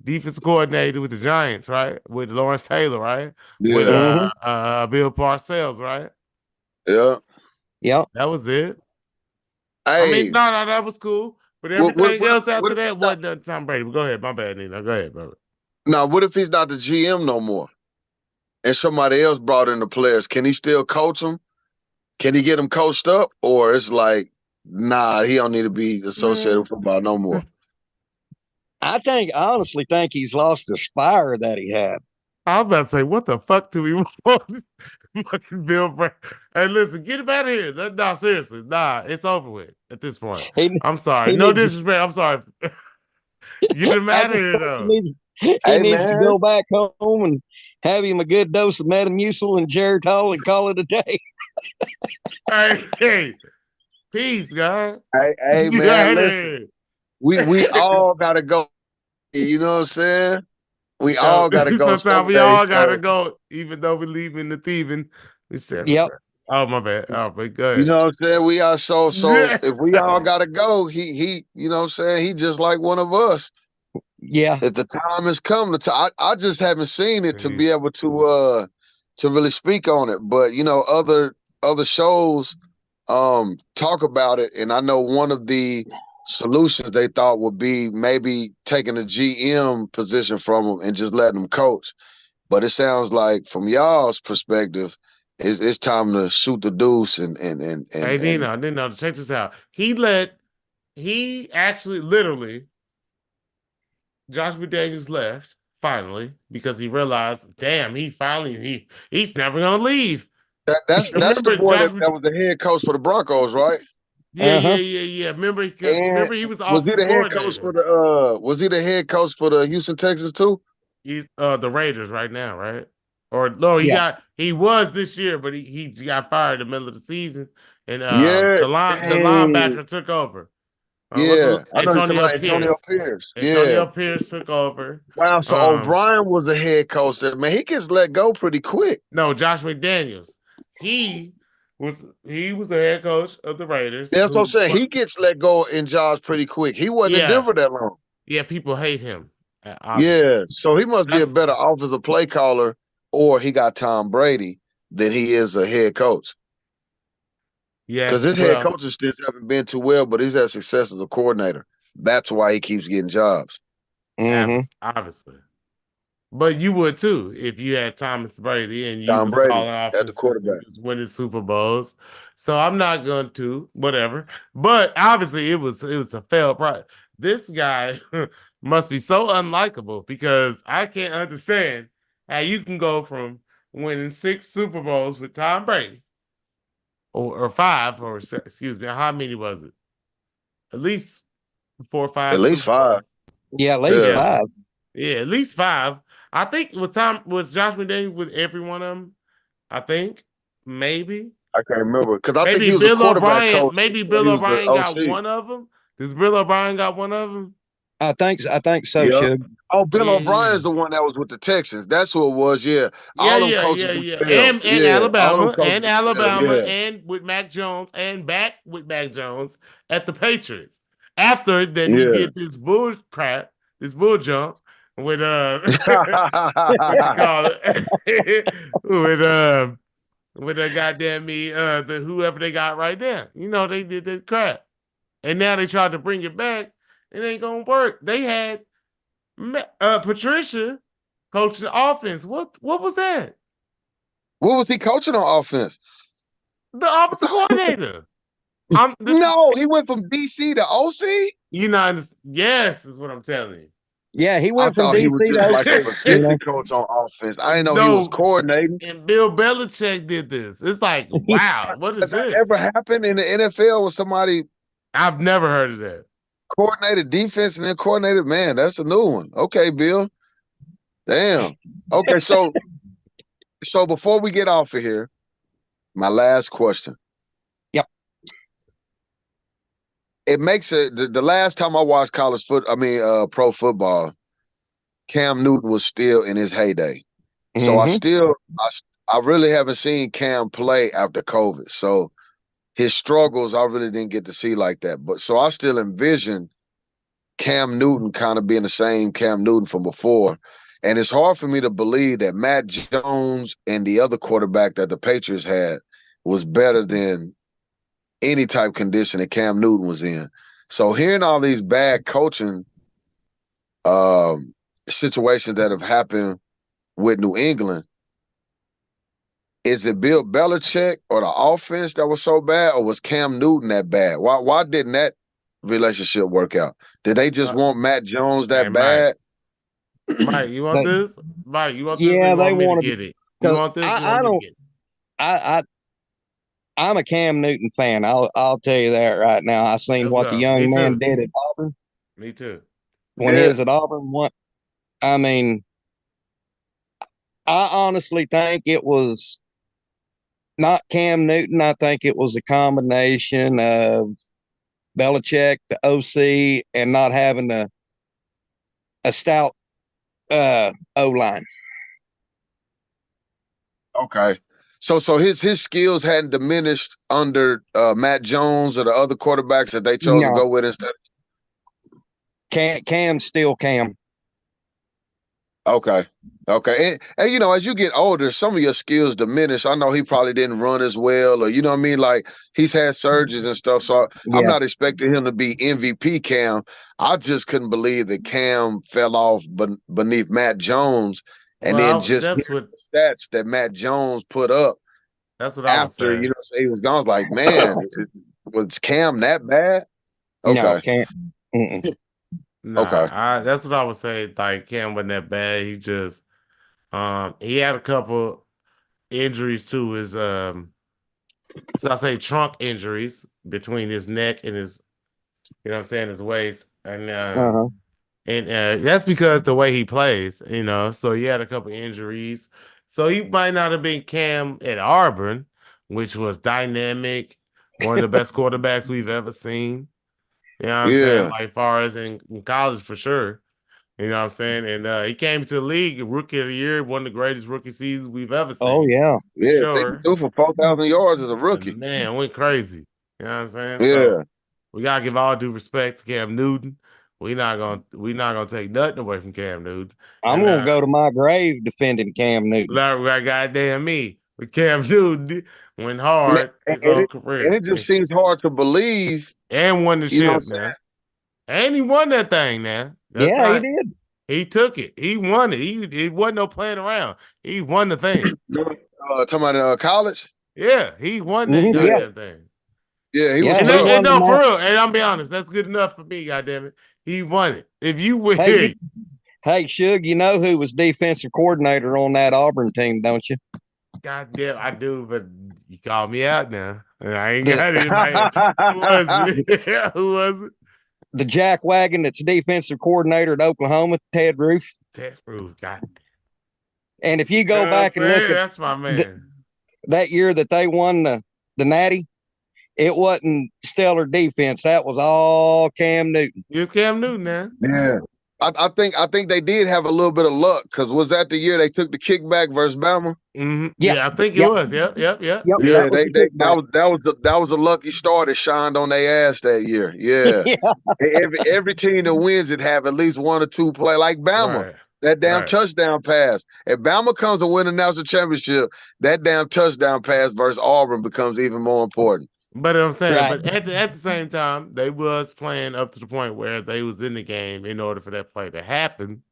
Speaker 1: defense coordinator with the Giants, right? With Lawrence Taylor, right?
Speaker 2: Yeah.
Speaker 1: With Bill Parcells, right?
Speaker 2: Yeah.
Speaker 3: Yeah.
Speaker 1: That was it.
Speaker 2: Hey,
Speaker 1: I mean, no, that was cool. But everything else after that wasn't Tom Brady. But go ahead. My bad, Nino. Go ahead, brother.
Speaker 2: Now, what if he's not the GM no more? And somebody else brought in the players. Can he still coach them? Can he get them coached up? Or it's like, nah, he don't need to be associated with football no more.
Speaker 3: I honestly think he's lost his fire that he had.
Speaker 1: I was about to say, what the fuck do we want? Fucking Bill Brady. Hey, listen, get him out of here. No, seriously. Nah, it's over with at this point. I'm sorry. No disrespect. I'm sorry. Get him
Speaker 3: I
Speaker 1: out of
Speaker 3: just
Speaker 1: here,
Speaker 3: think
Speaker 1: though.
Speaker 3: he
Speaker 2: Hey
Speaker 3: needs to
Speaker 2: man,
Speaker 3: go back home and have him a good dose of Metamucil and Geritol and call it a day.
Speaker 1: Hey, peace, God.
Speaker 2: hey
Speaker 1: Get
Speaker 2: man,
Speaker 1: out of
Speaker 2: listen.
Speaker 1: here.
Speaker 2: We all gotta go. You know what I'm saying? We
Speaker 1: You know,
Speaker 2: all gotta go
Speaker 1: sometimes we
Speaker 2: someday.
Speaker 1: all gotta
Speaker 2: So
Speaker 1: go, even though we leaving the thieving. We said,
Speaker 3: Yep.
Speaker 1: oh my bad. Oh, but go
Speaker 2: you
Speaker 1: ahead.
Speaker 2: know what I'm saying? We are so
Speaker 1: Yeah.
Speaker 2: if we all gotta go, he you know what I'm saying? He just like one of us.
Speaker 3: Yeah.
Speaker 2: If the time has come, I just haven't seen it to be
Speaker 1: Peace.
Speaker 2: able to really speak on it. But you know, other shows talk about it, and I know one of the solutions they thought would be maybe taking the GM position from him and just letting him coach. But it sounds like from y'all's perspective, it's time to shoot the deuce
Speaker 1: Hey,
Speaker 2: and
Speaker 1: Nino, check this out. He actually literally, Josh McDaniels left finally because he realized, damn, he's never gonna leave.
Speaker 2: that's the
Speaker 1: Remember,
Speaker 2: boy that was the head coach for the Broncos, right?
Speaker 3: Uh-huh.
Speaker 1: Yeah.
Speaker 2: And
Speaker 1: Remember he was
Speaker 2: was he
Speaker 1: offensive
Speaker 2: the head coach
Speaker 1: coordinator.
Speaker 2: for the was he the head coach for the Houston Texans too?
Speaker 1: He's the Raiders right now, right? Or no,
Speaker 3: Yeah.
Speaker 1: he was this year, but he got fired in the middle of the season, and
Speaker 2: Yeah,
Speaker 1: the
Speaker 2: dang.
Speaker 1: linebacker took over. Was it
Speaker 2: Yeah. I know you're talking
Speaker 1: Antonio
Speaker 2: about Antonio
Speaker 1: Pierce?
Speaker 2: Pierce. Yeah.
Speaker 1: Antonio Pierce took over.
Speaker 2: Wow. So
Speaker 1: Um,
Speaker 2: O'Brien was a head coach there. Man, he gets let go pretty quick.
Speaker 1: no, Josh McDaniels. He was he was the head coach of the Raiders.
Speaker 2: That's what I'm
Speaker 1: Who
Speaker 2: saying. He gets let go in jobs pretty quick. He wasn't in
Speaker 1: yeah,
Speaker 2: Denver that long.
Speaker 1: yeah, people hate him. Obviously,
Speaker 2: Yeah. So he must be a
Speaker 1: that's
Speaker 2: better offensive play caller, or he got Tom Brady than he is a head coach. Because
Speaker 1: yes.
Speaker 2: his head
Speaker 1: Well,
Speaker 2: coaching stints haven't been too well, but he's had success as a coordinator. That's why he keeps getting jobs.
Speaker 3: Mm-hmm.
Speaker 1: obviously. But you would too if you had Thomas Brady and you
Speaker 2: Tom
Speaker 1: was
Speaker 2: Brady
Speaker 1: calling
Speaker 2: at the
Speaker 1: offenses, you
Speaker 2: quarterback.
Speaker 1: was winning Super Bowls. So I'm not going to whatever. But obviously it was a failed project. This guy must be so unlikable because I can't understand how you can go from winning 6 Super Bowls with Tom Brady or five or excuse me, how many was it? At least 4 or 5
Speaker 2: At least
Speaker 1: Super
Speaker 2: five.
Speaker 1: Bowls.
Speaker 3: Yeah, at least
Speaker 2: Yeah.
Speaker 1: Yeah,
Speaker 3: 5.
Speaker 1: yeah, at least 5. I think was Josh McDaniels with every one of them. I think maybe
Speaker 2: I can't remember because I think he was a quarterback coach
Speaker 1: Maybe
Speaker 2: before
Speaker 1: Bill
Speaker 2: he was the
Speaker 1: O'Brien got
Speaker 2: OC.
Speaker 1: one of them. Does Bill O'Brien got one of them?
Speaker 3: I think so,
Speaker 2: Yeah.
Speaker 3: Shug.
Speaker 2: Oh, Bill
Speaker 1: Yeah,
Speaker 2: O'Brien's the one that was with the Texans. That's who it was. Yeah. All them coaches have
Speaker 1: yeah.
Speaker 2: failed.
Speaker 1: And
Speaker 2: Yeah. All them coaches
Speaker 1: And
Speaker 2: have failed.
Speaker 1: Alabama,
Speaker 2: Yeah.
Speaker 1: and with Mac Jones, and back with Mac Jones at the Patriots. After that, he
Speaker 2: Yeah.
Speaker 1: did this bull crap, this bull jump with what you call it, with the goddamn the whoever they got right there. You know, they did that crap. And now they tried to bring it back. It ain't gonna work. They had Patricia coaching the offense. What was that?
Speaker 2: What was he coaching on offense?
Speaker 1: The offensive coordinator. This is
Speaker 2: No, he went from DC to OC.
Speaker 1: yes, is what I'm telling you.
Speaker 3: Yeah, he
Speaker 2: I
Speaker 3: went from
Speaker 2: thought he was
Speaker 3: DC to
Speaker 2: just like
Speaker 3: OC.
Speaker 2: an
Speaker 3: You know?
Speaker 2: assistant coach on offense. I didn't know he was
Speaker 1: No,
Speaker 2: coordinating.
Speaker 1: and Bill Belichick did this. It's like, wow, what is
Speaker 2: Has that
Speaker 1: this?
Speaker 2: ever happened in the NFL with somebody
Speaker 1: I've never heard of that.
Speaker 2: coordinated defense and then coordinated? Man, that's a new one. Okay, Bill. Damn. Okay, so before we get off of here, my last question.
Speaker 3: Yep.
Speaker 2: It makes it the last time I watched pro football, Cam Newton was still in his heyday. So
Speaker 3: Mm-hmm.
Speaker 2: I really haven't seen Cam play after COVID. So his struggles I really didn't get to see like that. But so I still envision Cam Newton kind of being the same Cam Newton from before. And it's hard for me to believe that Matt Jones and the other quarterback that the Patriots had was better than any type condition that Cam Newton was in. So hearing all these bad coaching situations that have happened with New England, is it Bill Belichick or the offense that was so bad, or was Cam Newton that bad? Why didn't that relationship work out? Did they just want Matt Jones
Speaker 1: Hey,
Speaker 2: that bad?
Speaker 1: Mike, you want
Speaker 3: But
Speaker 1: this? Mike, you want this? Or
Speaker 3: yeah,
Speaker 1: you
Speaker 3: they
Speaker 1: want me to
Speaker 3: wanted
Speaker 1: get it? You
Speaker 3: because
Speaker 1: want this? You
Speaker 3: I
Speaker 1: want me to
Speaker 3: don't
Speaker 1: get it?
Speaker 3: I I'm a Cam Newton fan. I'll tell you that right now. I seen
Speaker 1: Let's
Speaker 3: what the
Speaker 1: go. Me
Speaker 3: young man
Speaker 1: too.
Speaker 3: did at Auburn.
Speaker 1: Me too.
Speaker 3: when he was at Auburn. I mean, I honestly think it was not Cam Newton. I think it was a combination of Belichick, the OC, and not having a stout O line.
Speaker 2: Okay. So his skills hadn't diminished under Matt Jones or the other quarterbacks that they chose to
Speaker 3: No,
Speaker 2: go with instead.
Speaker 3: Cam's still Cam.
Speaker 2: Okay. Okay. And you know, as you get older, some of your skills diminish. I know he probably didn't run as well, or you know what I mean? Like he's had surgeries and stuff. So I'm
Speaker 3: Yeah.
Speaker 2: not expecting him to be MVP Cam. I just couldn't believe that Cam fell off beneath Matt Jones. And then
Speaker 1: Well,
Speaker 2: just
Speaker 1: that's what
Speaker 2: stats that Matt Jones put up
Speaker 1: I was
Speaker 2: after,
Speaker 1: saying.
Speaker 2: he was gone. I was like, man, was Cam that bad?
Speaker 3: No,
Speaker 2: Okay.
Speaker 3: Cam. Mm-mm.
Speaker 2: Okay.
Speaker 1: That's what I would say. Like Cam wasn't that bad. He just he had a couple injuries to his so I say trunk injuries between his neck and his, you know what I'm saying, his waist. And
Speaker 3: Uh-huh.
Speaker 1: that's because the way he plays, you know. So he had a couple injuries. So he might not have been Cam at Auburn, which was dynamic, one of the best quarterbacks we've ever seen. You know what I'm saying?
Speaker 2: Yeah.
Speaker 1: Like far as in college for sure. You know what I'm saying? And he came to the league, rookie of the year, one of the greatest rookie seasons we've ever
Speaker 3: Oh
Speaker 1: seen.
Speaker 3: yeah.
Speaker 2: Yeah. He
Speaker 1: Sure.
Speaker 2: threw for 4,000 yards as a rookie.
Speaker 1: Man, went crazy. You know what I'm saying? So
Speaker 2: Yeah.
Speaker 1: we gotta give all due respect to Cam Newton. We not gonna take nothing away from Cam Newton.
Speaker 3: I'm
Speaker 1: And
Speaker 3: gonna go to my grave defending Cam Newton.
Speaker 1: like goddamn me. With Cam Newton went hard
Speaker 2: And
Speaker 1: his whole
Speaker 2: it
Speaker 1: career.
Speaker 2: just seems hard to believe,
Speaker 1: And won the
Speaker 2: you know what I'm
Speaker 1: ship
Speaker 2: saying?
Speaker 1: now. And he won that thing now. That's
Speaker 3: Yeah, he
Speaker 1: not
Speaker 3: did.
Speaker 1: he took it. He won it. He wasn't no playing around. He won the thing.
Speaker 2: Talking about college?
Speaker 1: Yeah, he won that
Speaker 3: Mhm, yeah.
Speaker 1: goddamn thing.
Speaker 2: Yeah, he
Speaker 3: Yeah,
Speaker 2: was
Speaker 1: And,
Speaker 3: he
Speaker 2: tough.
Speaker 1: and
Speaker 3: won the
Speaker 1: no, for
Speaker 3: match.
Speaker 1: real. And I'm be honest, that's good enough for me. Goddamn it, he won it. If you win,
Speaker 3: Hey, Shug, you know who was defensive coordinator on that Auburn team, don't you?
Speaker 1: goddamn, I do. But you called me out now. And I ain't
Speaker 3: The
Speaker 1: got it in my head. Who was it? Who was it?
Speaker 3: the jack wagon that's defensive coordinator at Oklahoma, Ted Roof.
Speaker 1: Ted Roof. God.
Speaker 3: And if you
Speaker 1: You
Speaker 3: go
Speaker 1: know what
Speaker 3: back
Speaker 1: I'm
Speaker 3: and look
Speaker 1: saying?
Speaker 3: at
Speaker 1: That's my man.
Speaker 3: that year that they won the Natty, it wasn't stellar defense. That was all Cam Newton.
Speaker 1: You Cam Newton now.
Speaker 2: Yeah. I think they did have a little bit of luck because was that the year they took the kickback versus Bama?
Speaker 1: Mm-hmm.
Speaker 3: Yep.
Speaker 1: Yeah, I think it
Speaker 3: Yep.
Speaker 1: was. Yep.
Speaker 3: Yep.
Speaker 2: Yeah,
Speaker 3: That was the kickback.
Speaker 2: that was a lucky star that shined on their ass that year. Yeah.
Speaker 3: Yeah.
Speaker 2: Every team that wins it have at least one or two play like Bama.
Speaker 1: Right.
Speaker 2: That damn
Speaker 1: Right.
Speaker 2: touchdown pass. If Bama comes and win the national championship, that damn touchdown pass versus Auburn becomes even more important.
Speaker 1: But I'm saying,
Speaker 3: Right.
Speaker 1: but at the same time, they was playing up to the point where they was in the game in order for that play to happen.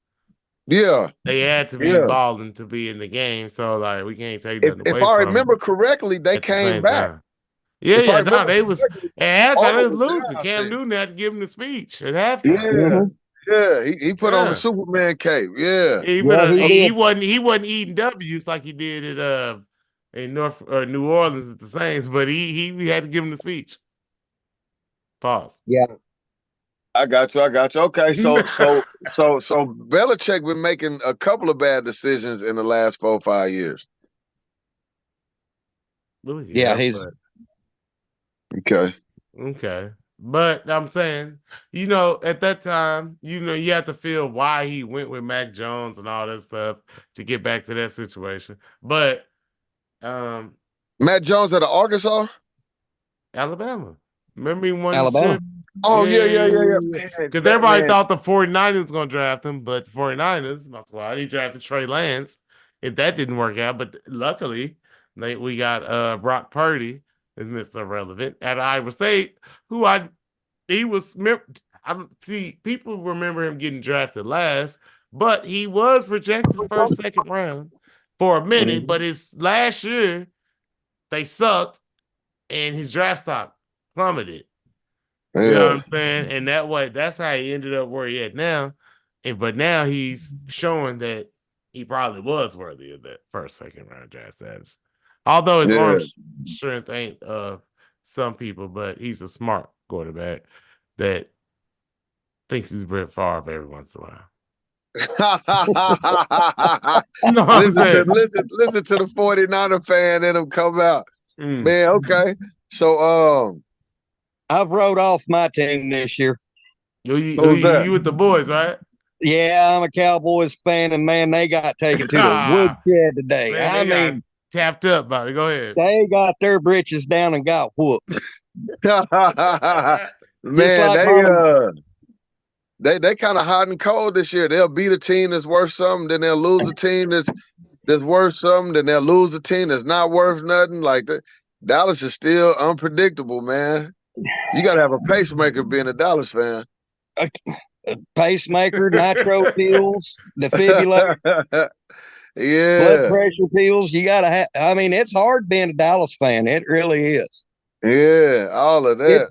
Speaker 2: Yeah.
Speaker 1: They had to be
Speaker 2: Yeah.
Speaker 1: balling to be in the game. So like we can't take nothing
Speaker 2: If
Speaker 1: away
Speaker 2: I
Speaker 1: from
Speaker 2: remember
Speaker 1: them
Speaker 2: correctly, they
Speaker 1: at the
Speaker 2: came
Speaker 1: same
Speaker 2: back.
Speaker 1: time. Yeah,
Speaker 2: If I
Speaker 1: yeah, no,
Speaker 2: remember
Speaker 1: they was
Speaker 2: correctly,
Speaker 1: at halftime they
Speaker 2: Auburn
Speaker 1: was
Speaker 2: was
Speaker 1: losing.
Speaker 2: down, I
Speaker 1: Cam
Speaker 2: think.
Speaker 1: Newton had to give him the speech at halftime.
Speaker 2: Yeah.
Speaker 3: Mhm.
Speaker 2: Yeah. He put on the
Speaker 1: Yeah.
Speaker 2: Superman cape. Yeah.
Speaker 1: He,
Speaker 3: Yeah, he
Speaker 1: he wasn't eating W's like he did at in North or New Orleans at the Saints, but he had to give him the speech. Pause.
Speaker 3: Yeah.
Speaker 2: I got you. Okay, so Belichick been making a couple of bad decisions in the last 4 or 5 years.
Speaker 3: Yeah, he's
Speaker 1: but
Speaker 2: Okay.
Speaker 1: But I'm saying, you know, at that time, you know, you have to feel why he went with Mac Jones and all that stuff to get back to that situation. But
Speaker 2: Matt Jones at Arkansas?
Speaker 1: Alabama. Remember he won
Speaker 3: Alabama.
Speaker 1: the ship?
Speaker 2: Oh, yeah.
Speaker 1: Because everybody thought the 49ers was going to draft him, but the 49ers, my squad, he drafted Trey Lance. If that didn't work out, but luckily, we got Brock Purdy is Mr. Irrelevant at Iowa State, people remember him getting drafted last, but he was projected first, second round for a minute, but his last year, they sucked, and his draft stock plummeted.
Speaker 2: Yeah.
Speaker 1: You know what I'm saying? And that way, that's how he ended up where he at now. But now he's showing that he probably was worthy of that first, second round draft status. Although his arm strength ain't some people, but he's a smart quarterback that thinks he's Brett Favre every once in a while.
Speaker 2: Listen to the 49er fan in him come out. Man, okay. So
Speaker 3: I've wrote off my team this year.
Speaker 1: You with the boys, right?
Speaker 3: Yeah, I'm a Cowboys fan, and man, they got taken to the woodshed today.
Speaker 1: Man, I mean, tapped up about it. Go ahead.
Speaker 3: They got their britches down and got whooped.
Speaker 2: Man, they kind of hot and cold this year. They'll beat a team that's worth something, then they'll lose a team that's worth something, then they'll lose a team that's not worth nothing. Like that, Dallas is still unpredictable, man. You got to have a pacemaker being a Dallas fan.
Speaker 3: A pacemaker, nitro pills, defibrillator, blood pressure pills. You got to have. I mean, it's hard being a Dallas fan. It really is.
Speaker 2: Yeah, all of that.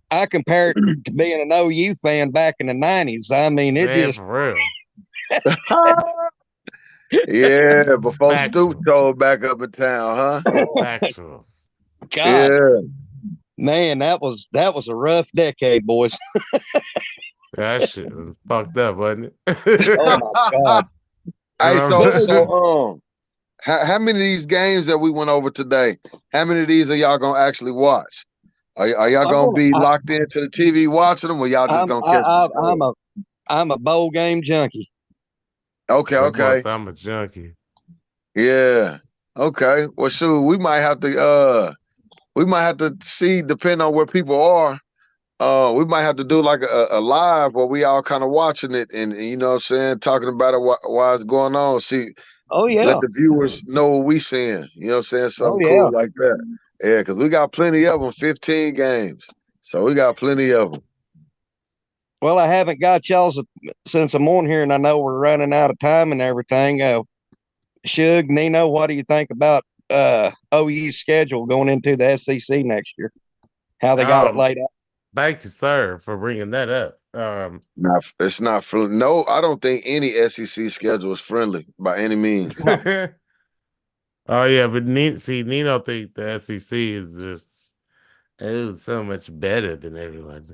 Speaker 3: I compare it to being an OU fan back in the 90s. I mean, it just
Speaker 1: for real.
Speaker 2: Yeah, before Stoop showed back up in town, huh?
Speaker 1: Factuals.
Speaker 3: God. Yeah. Man, that was a rough decade, boys.
Speaker 1: That shit was fucked up, wasn't it?
Speaker 3: Oh my God.
Speaker 2: Hey, so how many of these games that we went over today, how many of these are y'all gonna actually watch? Are y'all gonna be locked into the TV watching them, or y'all just gonna catch the score?
Speaker 3: I'm a bowl game junkie.
Speaker 2: Okay.
Speaker 1: I'm a junkie.
Speaker 2: Yeah. Okay. Well, shoot, we might have to see, depending on where people are. We might have to do like a live where we all kind of watching it and you know what I'm saying, talking about it while it's going on. See, let the viewers know what we seeing. You know what I'm saying? Something cool like that. Yeah, because we got plenty of them, 15 games. So we got plenty of them.
Speaker 3: Well, I haven't got y'all's since I'm on here, and I know we're running out of time and everything. Suge, Nino, what do you think about OU's schedule going into the SEC next year? How they got it laid out?
Speaker 1: Thank you, sir, for bringing that up.
Speaker 2: It's not friendly. No, I don't think any SEC schedule is friendly by any means.
Speaker 1: Oh yeah, but Nino think the SEC is just so much better than everyone.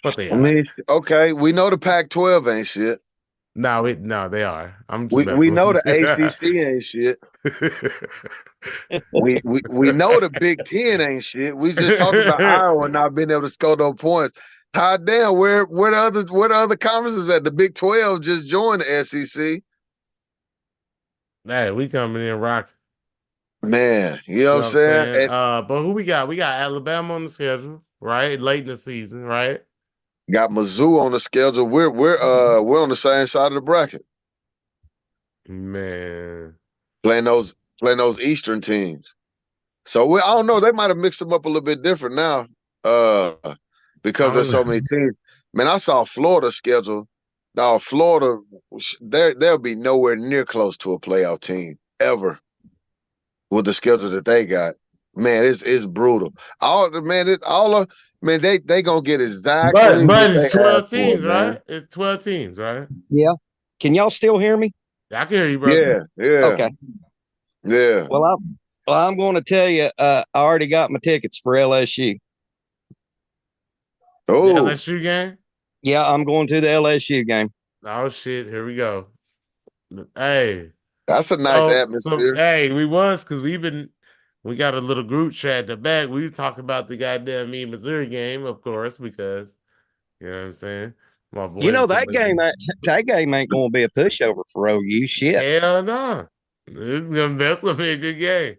Speaker 1: But they are.
Speaker 2: I mean, okay, we know the Pac-12 ain't shit.
Speaker 1: No, they are.
Speaker 2: We know the ACC ain't shit. we know the Big Ten ain't shit. We just talking about Iowa not being able to score no points. God damn, where the other conferences at? The Big 12 just joined the SEC.
Speaker 1: Hey, we coming in rocking.
Speaker 2: Man, you know what I'm saying?
Speaker 1: But who we got? We got Alabama on the schedule, right? Late in the season, right?
Speaker 2: Got Mizzou on the schedule. We're on the same side of the bracket.
Speaker 1: Man,
Speaker 2: playing those Eastern teams. So I don't know. They might have mixed them up a little bit different now, because there's so many teams. Man, I saw Florida's schedule. Now Florida, they'll be nowhere near close to a playoff team ever with the schedule that they got. Man, it's brutal. They gonna get exactly.
Speaker 1: But it's 12 teams, right? It's 12 teams, right?
Speaker 3: Yeah. Can y'all still hear me?
Speaker 1: I can hear you, brother.
Speaker 2: Yeah.
Speaker 3: Okay.
Speaker 2: Yeah.
Speaker 3: Well, I'm going to tell you, I already got my tickets for LSU.
Speaker 2: Oh,
Speaker 1: the LSU game?
Speaker 3: Yeah, I'm going to the LSU game.
Speaker 1: Oh shit! Here we go. Hey,
Speaker 2: that's a nice atmosphere.
Speaker 1: Because we got a little group chat at the back. We was talking about the goddamn Missouri game, of course, because you know what I'm saying. My boy,
Speaker 3: you know that game ain't going to be a pushover for OU. Shit.
Speaker 1: Hell no. That's gonna be a good game.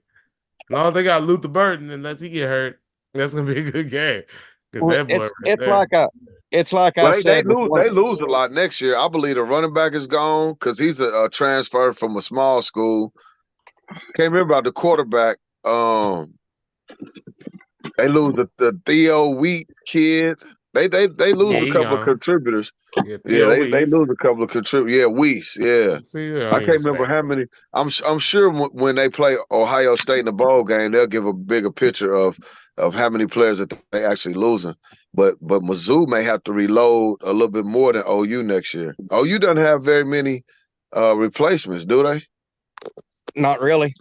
Speaker 1: No, they got Luther Burton, unless he get hurt. That's gonna be a good game.
Speaker 3: Well, it's like I said.
Speaker 2: They lose a lot next year. I believe the running back is gone because he's a transfer from a small school. Can't remember about the quarterback. They lose the Theo Wheat kid. They lose a couple of contributors. Yeah, they lose a couple of contributors. Yeah, Weiss. Yeah, I can't remember how many. I'm sure when they play Ohio State in the bowl game, they'll give a bigger picture of how many players that they actually losing. But Mizzou may have to reload a little bit more than OU next year. OU doesn't have very many replacements, do they?
Speaker 3: Not really.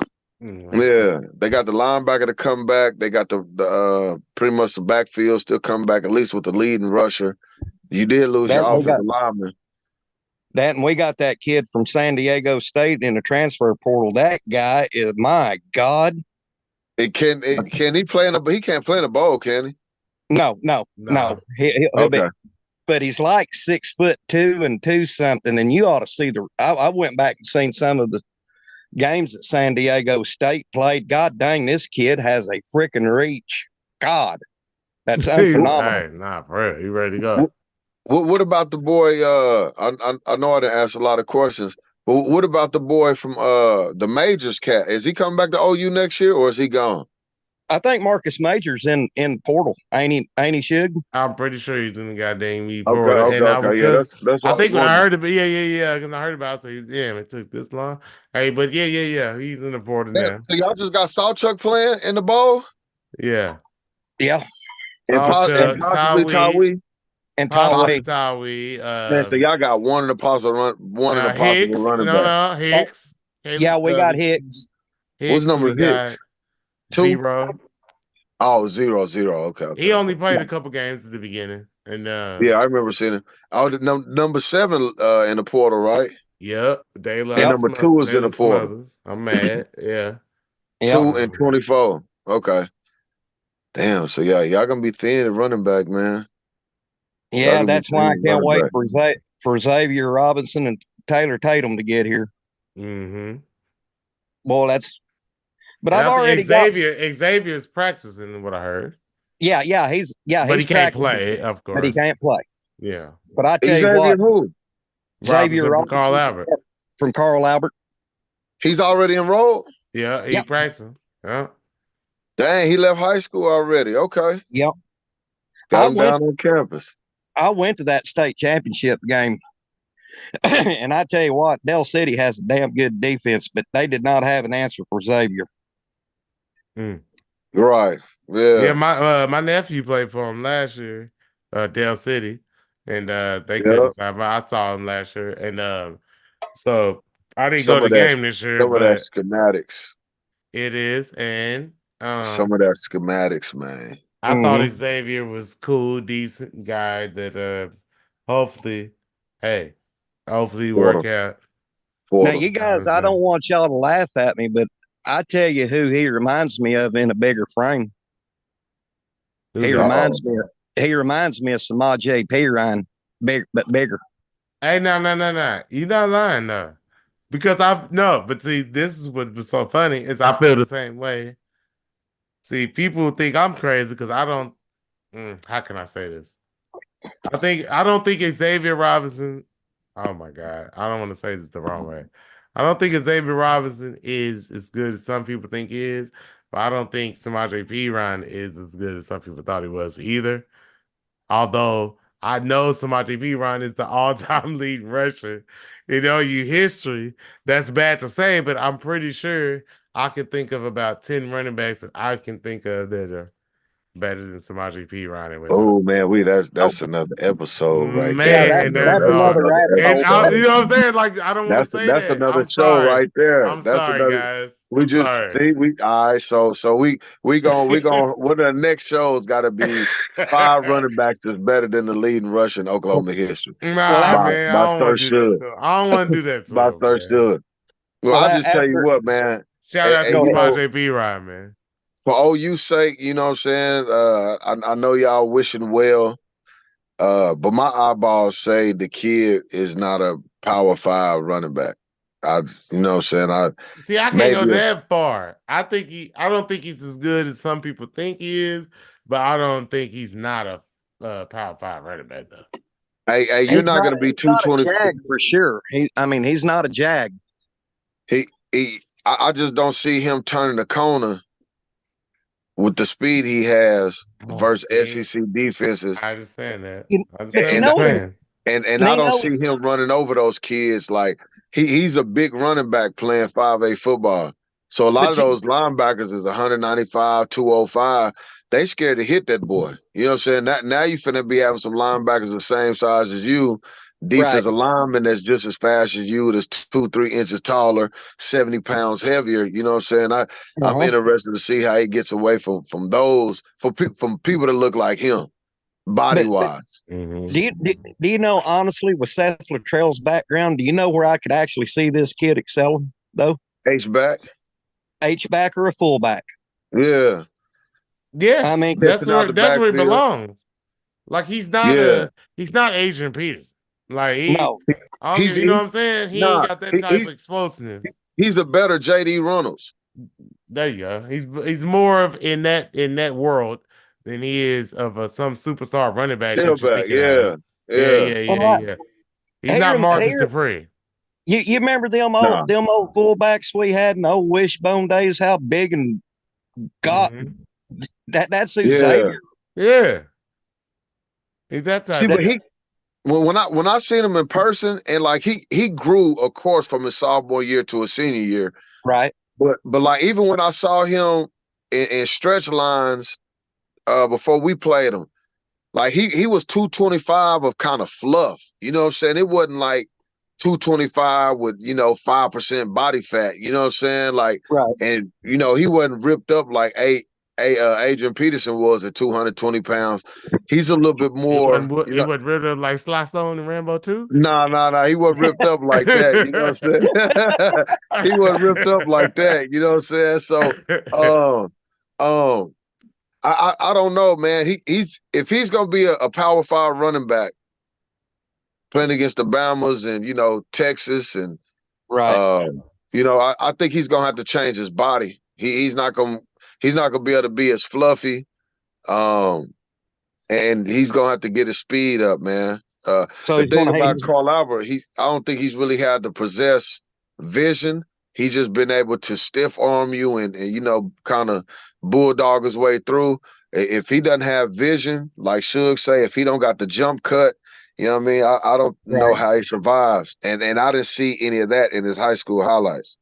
Speaker 2: Yeah, they got the linebacker to come back. They got the pretty much the backfield still come back, at least with the leading rusher. You did lose your
Speaker 3: That we got
Speaker 2: offensive lineman.
Speaker 3: that, and we got that kid from San Diego State in the transfer portal. That guy is, my God.
Speaker 2: Can he play in he can't play in a bowl, can he?
Speaker 3: No.
Speaker 1: No.
Speaker 3: He'll be,
Speaker 2: Okay.
Speaker 3: but he's like 6'2" and 2 something. And you ought to see I went back and seen some of the games that San Diego State played. God dang, this kid has a freaking reach. God, that's unphenomenal.
Speaker 1: Hey, nah, for real. You ready to go?
Speaker 2: What about the boy? I know I didn't ask a lot of questions, but what about the boy from the Majors cat? Is he coming back to OU next year, or is he gone?
Speaker 3: I think Marcus Majors in portal. Ain't he Shug?
Speaker 1: I'm pretty sure he's in the goddamn me
Speaker 2: Okay,
Speaker 1: portal. And
Speaker 2: okay. Yeah, that's
Speaker 1: I
Speaker 2: what I was
Speaker 1: think when I
Speaker 2: wondering.
Speaker 1: heard about yeah. When I heard about it, I said, damn, it took this long. Hey, but yeah. He's in the portal
Speaker 2: Yeah,
Speaker 1: now.
Speaker 2: so y'all just got Sawchuck playing in the bowl,
Speaker 1: Yeah.
Speaker 3: Yeah.
Speaker 2: and
Speaker 1: Sawchuck,
Speaker 2: possibly
Speaker 1: Tawee,
Speaker 3: And
Speaker 1: possibly
Speaker 3: Tawee.
Speaker 1: Tawee,
Speaker 2: Man, so y'all got one in the possible
Speaker 1: Hicks.
Speaker 2: running back.
Speaker 1: No, Hicks.
Speaker 3: Yeah, we got Hicks.
Speaker 2: What's
Speaker 1: Hicks,
Speaker 2: number
Speaker 1: we got
Speaker 2: Hicks? 2?
Speaker 1: 0.
Speaker 2: Oh, 0. Okay.
Speaker 1: He only played a couple games at the beginning. And
Speaker 2: Yeah, I remember seeing it. Oh, number 7 in the portal, right?
Speaker 1: yep, they love
Speaker 2: And number 2 is in the portal.
Speaker 1: Smothers. I'm mad. Yeah.
Speaker 2: 2 and 24. Okay. Damn. So yeah, y'all gonna be thin at running back, man.
Speaker 3: Yeah, that's why I can't wait for Xavier Robinson and Taylor Tatum to get here.
Speaker 1: Mm-hmm.
Speaker 3: Boy, but
Speaker 1: And
Speaker 3: I've already
Speaker 1: Xavier's practicing what I heard.
Speaker 3: Yeah,
Speaker 1: but
Speaker 3: he's
Speaker 1: he can't play, of course.
Speaker 3: But he can't play.
Speaker 1: Yeah.
Speaker 3: But I tell
Speaker 2: Xavier
Speaker 3: you what,
Speaker 2: who?
Speaker 3: Xavier
Speaker 1: Robinson
Speaker 3: Robinson
Speaker 1: from Carl Albert.
Speaker 3: From Carl Albert.
Speaker 2: He's already enrolled?
Speaker 1: Yeah, he practicing. Yeah.
Speaker 2: Dang, he left high school already. Okay.
Speaker 3: Yep.
Speaker 2: Got him down on campus.
Speaker 3: I went to that state championship game. And I tell you what, Del City has a damn good defense, but they did not have an answer for Xavier.
Speaker 2: Right. Yeah.
Speaker 1: Yeah, my nephew played for him last year, Del City. And they couldn't stop him. I saw him last year. And so I didn't go to the game this year.
Speaker 2: Some of that schematics.
Speaker 1: It is. And
Speaker 2: some of that schematics, man.
Speaker 1: I thought Xavier was cool, decent guy that hopefully work out.
Speaker 3: Now, you guys, I don't want y'all to laugh at me, but I tell you who he reminds me of in a bigger frame. He reminds me of Samaj P. Ryan, but bigger.
Speaker 1: Hey, no. You're not lying, though. Because but see, this is what was so funny is I feel the same way. See, people think I'm crazy because I don't. How can I say this? I don't think Xavier Robinson. Oh my God, I don't want to say this the wrong way. I don't think Xavier Robinson is as good as some people think he is, but I don't think Samaj P. Ryan is as good as some people thought he was either. Although I know Samaj P. Ryan is the all-time lead rusher in OU history. That's bad to say, but I'm pretty sure I can think of about 10 running backs that I can think of that are better than Samaj P. Ryan.
Speaker 2: Oh man, that's another episode right
Speaker 1: there.
Speaker 3: That's another
Speaker 1: episode. You know what I'm saying? Like I don't want to say
Speaker 2: that's
Speaker 1: that.
Speaker 2: another show right there.
Speaker 1: I'm sorry, guys.
Speaker 2: We all right. So we gonna one of the next shows got to be 5 running backs that's better than the leading rusher in Oklahoma history.
Speaker 1: Man, I don't want to do that. I don't want to do that.
Speaker 2: By Sir Should. Well, I'll just tell you what, man.
Speaker 1: Shout out to Samaj P. Ryan, man.
Speaker 2: For OU's sake, you know what I'm saying? I know y'all wishing well, but my eyeballs say the kid is not a Power 5 running back. You know what I'm saying?
Speaker 1: I can't go that far. I don't think he's as good as some people think he is, but I don't think he's not a Power 5 running back though.
Speaker 2: Hey, you're not going to be 224
Speaker 3: for sure. He's not a jag.
Speaker 2: I just don't see him turning the corner with the speed he has versus SEC defenses.
Speaker 1: I understand that.
Speaker 2: And I don't see him running over those kids. Like he's a big running back playing 5A football. So a lot of those linebackers is 195, 205. They scared to hit that boy. You know what I'm saying? Now you finna be having some linebackers the same size as you defensive lineman that's just as fast as you, that's 2-3 inches taller, 70 pounds heavier. You know what I'm saying? I'm interested to see how he gets away from those from people that look like him, body wise.
Speaker 3: Do you know, honestly, with Seth Luttrell's background, do you know where I could actually see this kid excelling though?
Speaker 2: H-back
Speaker 3: or a fullback?
Speaker 2: Yeah.
Speaker 1: Yes,
Speaker 3: I mean,
Speaker 1: that's where he belongs. Like he's not Adrian Peterson. Like you know what I'm saying? He ain't got that type of explosiveness.
Speaker 2: He's a better JD Reynolds.
Speaker 1: There you go. He's more of in that world than he is of some superstar running back. Yeah. He's not Marcus Dupree.
Speaker 3: You remember them old fullbacks we had in the old Wishbone days? How big and got that's Xavier.
Speaker 1: Yeah. He's that type.
Speaker 2: See, but when I seen him in person, and like he grew, of course, from his sophomore year to his senior year.
Speaker 3: Right.
Speaker 2: But like even when I saw him in stretch lines before we played him, like he was 225 of kind of fluff. You know what I'm saying? It wasn't like 225 with 5% body fat. You know what I'm saying? Like, and he wasn't ripped up like Adrian Peterson was at 220 pounds. He's a little bit more.
Speaker 1: He wasn't ripped up like Sly Stone and Rambo 2?
Speaker 2: No. He wasn't ripped up like that. You know what I'm saying? He wasn't ripped up like that. You know what I'm saying? So, I don't know, man. If he's gonna be a Power 5 running back playing against the Bamas and Texas and I think he's gonna have to change his body. He's not gonna be able to be as fluffy, and he's gonna have to get his speed up, man. So the thing about Carl Albert, I don't think he's really had to possess vision. He's just been able to stiff arm you and kind of bulldog his way through. If he doesn't have vision, like Suge say, if he don't got the jump cut, you know what I mean? I don't know how he survives. And I didn't see any of that in his high school highlights.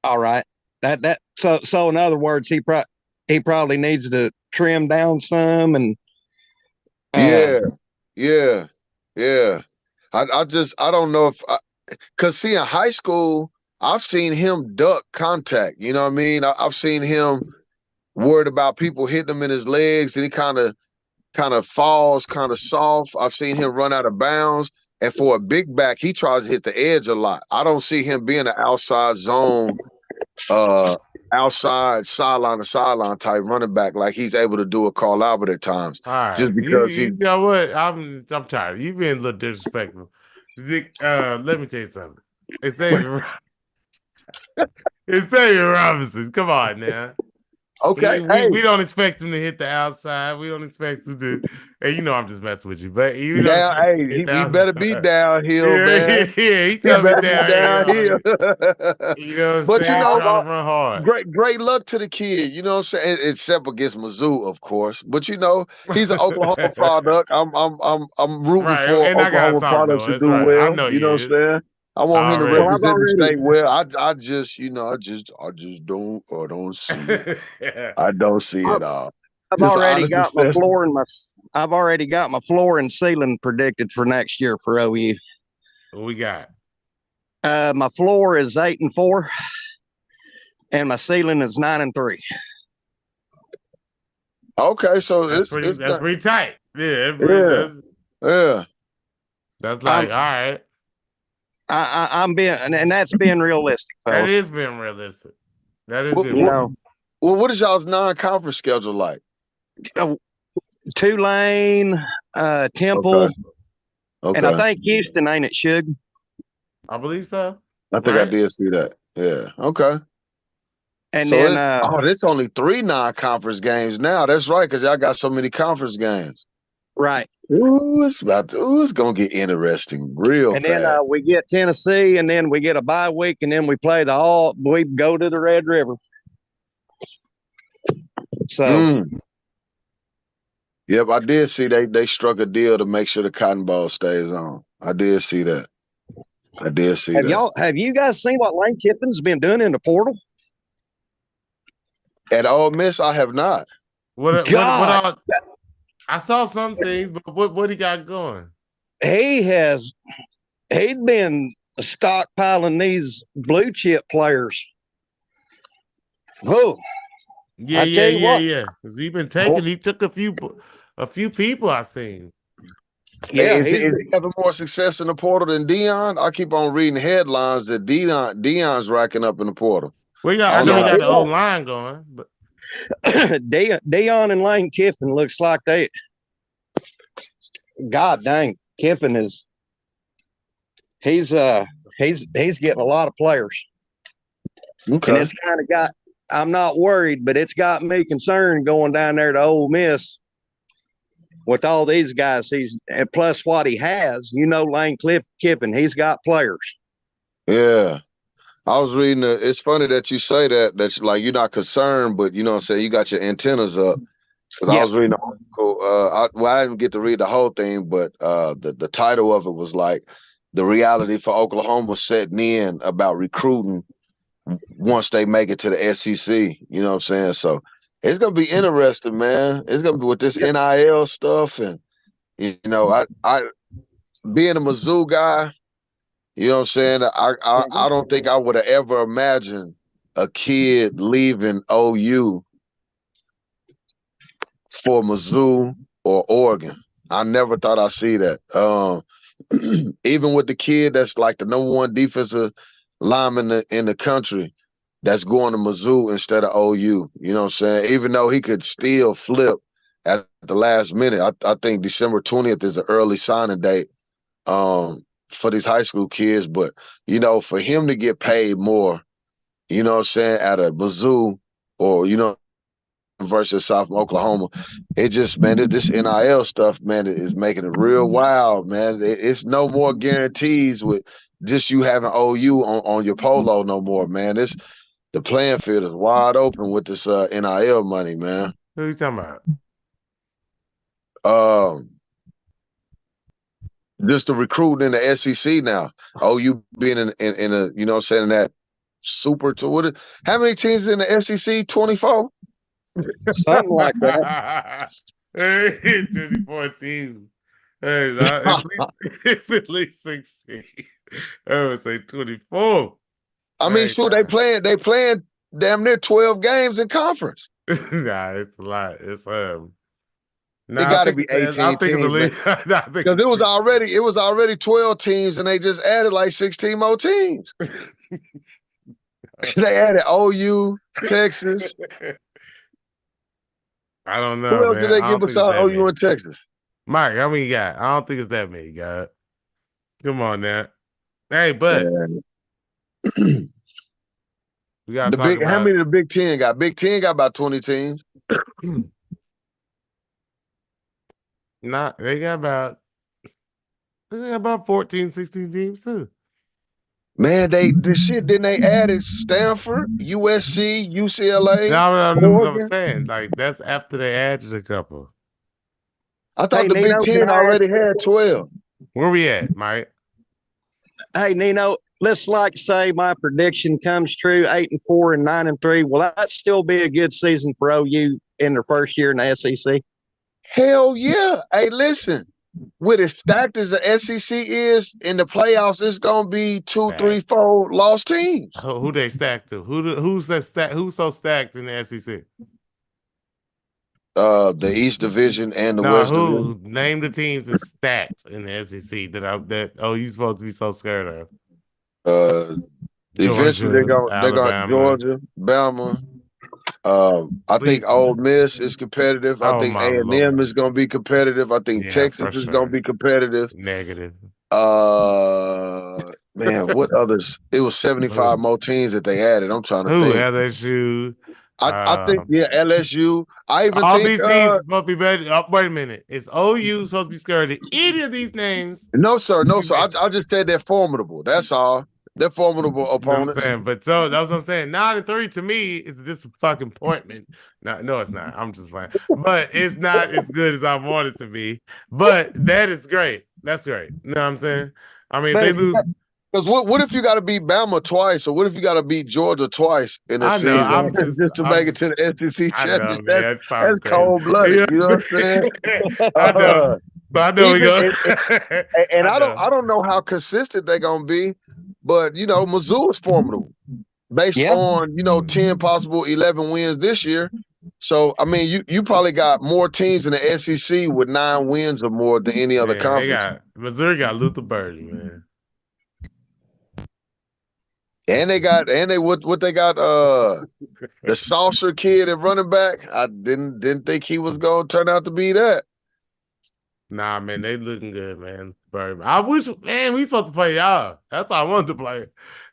Speaker 3: All right. So in other words, he probably needs to trim down some and
Speaker 2: yeah. I don't know because see, in high school, I've seen him duck contact. You know what I mean? I've seen him worried about people hitting him in his legs, and he kind of falls kind of soft. I've seen him run out of bounds, and for a big back, he tries to hit the edge a lot. I don't see him being an outside zone, outside sideline to sideline type running back like he's able to do a Carl Albert at times.
Speaker 1: All right.
Speaker 2: Just because
Speaker 1: you know what? I'm tired. You've been a little disrespectful. Let me tell you something. It's Xavier Robinson. Come on now.
Speaker 2: Okay.
Speaker 1: We don't expect him to hit the outside. We don't expect him to. And I'm just messing with you, but he
Speaker 2: better be downhill, man.
Speaker 1: Yeah, he's coming downhill.
Speaker 2: You know what I'm saying?
Speaker 1: Run hard.
Speaker 2: Great luck to the kid. You know what I'm saying? Except against Mizzou, of course. But he's an Oklahoma product. I'm rooting for Oklahoma products to do well.
Speaker 1: I know
Speaker 2: you know what I'm saying? I want him to represent the state well. I just don't see it. I don't see it all.
Speaker 3: I've already got my floor and ceiling predicted for next year for OU.
Speaker 1: What we got?
Speaker 3: My floor is 8-4, and my ceiling is 9-3.
Speaker 2: Okay, so
Speaker 1: that's pretty tight. Yeah. That's like all right.
Speaker 3: I'm being, and that's being realistic, fellas.
Speaker 1: That is being realistic. That is being
Speaker 2: realistic. Well, what is y'all's non-conference schedule like?
Speaker 3: Tulane, Temple, okay. And I think Houston, ain't it, Suge?
Speaker 1: I believe so.
Speaker 2: I think I did see that. Yeah. Okay.
Speaker 3: And so then,
Speaker 2: there's only 3 non-conference games now. That's right, because y'all got so many conference games.
Speaker 3: Right.
Speaker 2: Ooh, it's gonna get interesting real
Speaker 3: fast.
Speaker 2: And
Speaker 3: then we get Tennessee, and then we get a bye week, and then we play we go to the Red River. So
Speaker 2: yep, I did see they struck a deal to make sure the Cotton Bowl stays on. I did see that.
Speaker 3: Have you guys seen what Lane Kiffin's been doing in the portal?
Speaker 2: At Ole Miss, I have not.
Speaker 1: What I saw some things, but what he got going?
Speaker 3: He has he'd been stockpiling these blue chip players. Oh, I tell you what.
Speaker 1: Yeah. Cause he been taking. He took a few people I seen.
Speaker 3: Yeah,
Speaker 2: is he having more success in the portal than Dion? I keep on reading headlines that Dion's racking up in the portal.
Speaker 1: Well, yeah, I know he got the old line going, but
Speaker 3: Dion and Lane Kiffin looks like they. God dang, Kiffin is. He's getting a lot of players.
Speaker 2: Okay.
Speaker 3: And it's kind of got. I'm not worried, but it's got me concerned going down there to Ole Miss with all these guys. And plus what he has, Lane Kiffin, he's got players.
Speaker 2: Yeah. I was reading it's funny that you say that like you're not concerned, but you know what I'm saying, you got your antennas up. Because I was reading an article. I didn't get to read the whole thing, but the title of it was like the reality for Oklahoma setting in about recruiting once they make it to the SEC. You know what I'm saying? So it's gonna be interesting, man. It's gonna be with this NIL stuff, and I being a Mizzou guy. You know what I'm saying? I don't think I would have ever imagined a kid leaving OU for Mizzou or Oregon. I never thought I'd see that. Even with the kid that's like the #1 defensive lineman in the country that's going to Mizzou instead of OU. You know what I'm saying? Even though he could still flip at the last minute. I think December 20th is the early signing date. For these high school kids, but for him to get paid more, you know what I'm saying, at a Mizzou or University of South Oklahoma, it just, man, this NIL stuff, man, is making it real wild, man. It's no more guarantees with just you having OU on your polo no more, man. The playing field is wide open with this NIL money, man.
Speaker 1: Who are you talking about?
Speaker 2: Just the recruiting in the SEC now. OU being in a, you know what I'm saying, in that super tour. How many teams in the SEC? 24?
Speaker 3: Something like that.
Speaker 1: 24 teams. Hey, it's at least 16. I would say 24.
Speaker 2: I mean, shoot, they playing damn near 12 games in conference.
Speaker 1: Nah, it's a lot. It's
Speaker 2: It got to be 18 teams because it was already 12 teams, and they just added like 16 more teams. They added OU, Texas.
Speaker 1: I don't know.
Speaker 2: Who else did they give besides OU and Texas?
Speaker 1: Mike, how many you got? I don't think it's that many, God. Come on now. Hey, but we got
Speaker 2: how many the Big Ten got? Big Ten got about 20 teams.
Speaker 1: They got about 14, 16 teams too.
Speaker 2: Man, then they added Stanford, USC, UCLA.
Speaker 1: No, I'm saying, like, that's after they added a couple.
Speaker 2: I thought the Big Ten already had 12.
Speaker 1: Where we at, Mike?
Speaker 3: Hey, Nino, let's say my prediction comes true, 8-4 and 9-3. Will that still be a good season for OU in their first year in the SEC?
Speaker 2: Hell yeah. Hey, listen, with as stacked as the SEC is in the playoffs, it's gonna be 2, 3, 4 lost teams.
Speaker 1: Who they stacked to? Who's so stacked in the SEC?
Speaker 2: The East Division and the West Division.
Speaker 1: Name the teams that's stacked in the SEC that you supposed to be so scared
Speaker 2: of. Eventually they're going Georgia, Bama. I think Ole Miss is competitive. I think A&M is going to be competitive. I think Texas is going to be competitive.
Speaker 1: Negative.
Speaker 2: Man, what others? It was 75 more teams that they added. I'm trying to think.
Speaker 1: LSU.
Speaker 2: I think LSU. I even
Speaker 1: all
Speaker 2: think
Speaker 1: these teams supposed to be better. Wait a minute. Is OU supposed to be scared of any of these names?
Speaker 2: No, sir. I just said they're formidable. That's all. They're formidable opponents.
Speaker 1: You know but so that's what I'm saying. 9-3 to me is a disappointment. No, it's not. I'm just playing. But it's not as good as I want it to be. But that is great. That's great. You know what I'm saying? I mean, if they lose.
Speaker 2: Because what if you got to beat Bama twice, or what if you got to beat Georgia twice in a season just to make it to the SEC championship? That's cold blooded. You know what I'm saying?
Speaker 1: I know. But I know we
Speaker 2: Even
Speaker 1: go.
Speaker 2: and
Speaker 1: I know.
Speaker 2: I don't know how consistent they're gonna be, but Mizzou is formidable based
Speaker 3: Yeah.
Speaker 2: on 10 possible 11 wins this year. So I mean, you probably got more teams in the SEC with 9 wins or more than any other
Speaker 1: Man,
Speaker 2: conference.
Speaker 1: Missouri got Luther Burden, man.
Speaker 2: And they what they got the saucer kid at running back. I didn't think he was gonna turn out to be that.
Speaker 1: Nah, man, they looking good, man. Burden. I wish, man, we supposed to play y'all. That's all I wanted to play.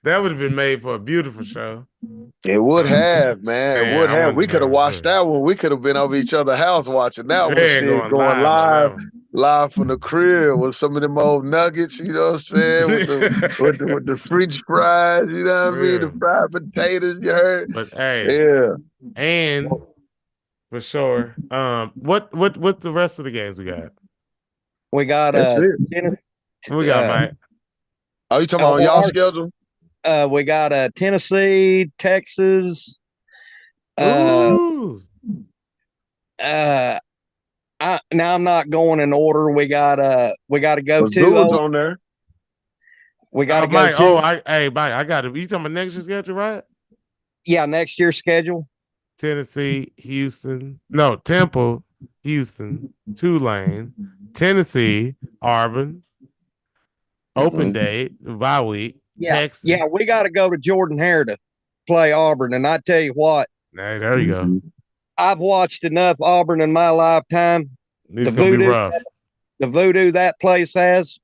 Speaker 1: That would have been made for a beautiful show.
Speaker 2: It would have, man. It would
Speaker 1: I
Speaker 2: have.
Speaker 1: wanted
Speaker 2: We
Speaker 1: to play
Speaker 2: could have
Speaker 1: for
Speaker 2: watched
Speaker 1: sure.
Speaker 2: that one. We could have been over each other's house watching that one.
Speaker 1: Yeah,
Speaker 2: Shit,
Speaker 1: going
Speaker 2: going
Speaker 1: live on that
Speaker 2: live,
Speaker 1: one.
Speaker 2: live from the crib with some of them old nuggets. You know what I'm saying? With the French fries. You know what I mean? The
Speaker 1: Yeah.
Speaker 2: fried potatoes. You heard?
Speaker 1: But hey,
Speaker 2: Yeah.
Speaker 1: and for sure. What the rest of the games we got?
Speaker 3: We got
Speaker 2: That's it.
Speaker 3: Tennessee.
Speaker 1: What we got, Mike?
Speaker 2: Are you talking about on y'all schedule?
Speaker 3: We got Tennessee, Texas.
Speaker 1: Ooh.
Speaker 3: Now I'm not going in order. We got to go
Speaker 2: Mizzou's
Speaker 3: to.
Speaker 2: on there.
Speaker 3: We got to go
Speaker 1: Mike.
Speaker 3: to.
Speaker 1: Mike, I got it. You talking about next year's schedule, right?
Speaker 3: Yeah, next year's schedule.
Speaker 1: Tennessee, Houston. No, Temple, Houston, Tulane, Tennessee, Auburn, open day, bye week,
Speaker 3: Yeah,
Speaker 1: Texas.
Speaker 3: yeah, we got to go to Jordan-Hare to play Auburn, and I tell you what,
Speaker 1: Hey, there you go.
Speaker 3: I've watched enough Auburn in my lifetime.
Speaker 1: It's gonna be rough.
Speaker 3: The voodoo that place has.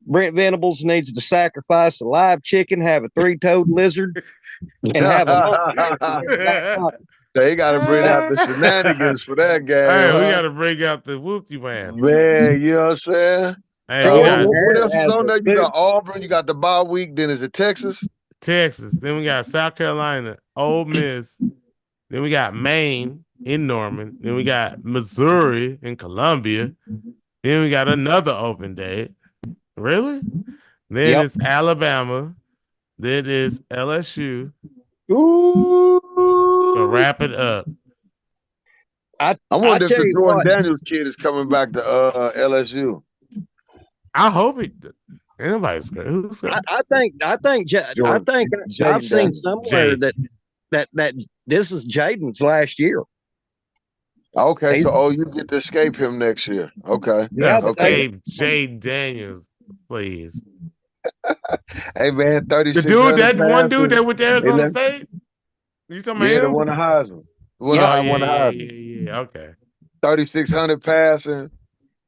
Speaker 3: Brent Venables needs to sacrifice a live chicken, have a 3-toed lizard, and have a
Speaker 2: They got to bring out the shenanigans for that game.
Speaker 1: Hey, we
Speaker 2: huh?
Speaker 1: got to bring out the whoopty man.
Speaker 2: Man, you know what I'm saying?
Speaker 1: Hey,
Speaker 2: what else is on there? You got Auburn, you got the bye week. Then is it Texas?
Speaker 1: Texas. Then we got South Carolina, Ole Miss. Then we got Maine in Norman. Then we got Missouri in Columbia. Then we got another open day. Really? Then it's Alabama. Then it's LSU.
Speaker 2: Ooh.
Speaker 1: To wrap it up.
Speaker 2: I wonder if the Jordan Daniels kid is coming back to LSU.
Speaker 1: I hope he. Anybody's scared. Who's scared?
Speaker 3: I think I've seen somewhere that this is Jaden's last year.
Speaker 2: Okay, so you get to escape him next year. Okay.
Speaker 3: Yeah,
Speaker 1: escape Jay Daniels, please.
Speaker 2: Hey man, 36.
Speaker 1: The dude, that one dude that went to Arizona State? You talking about him?
Speaker 2: the one to Heisman.
Speaker 1: Yeah, okay.
Speaker 2: 3,600 passing.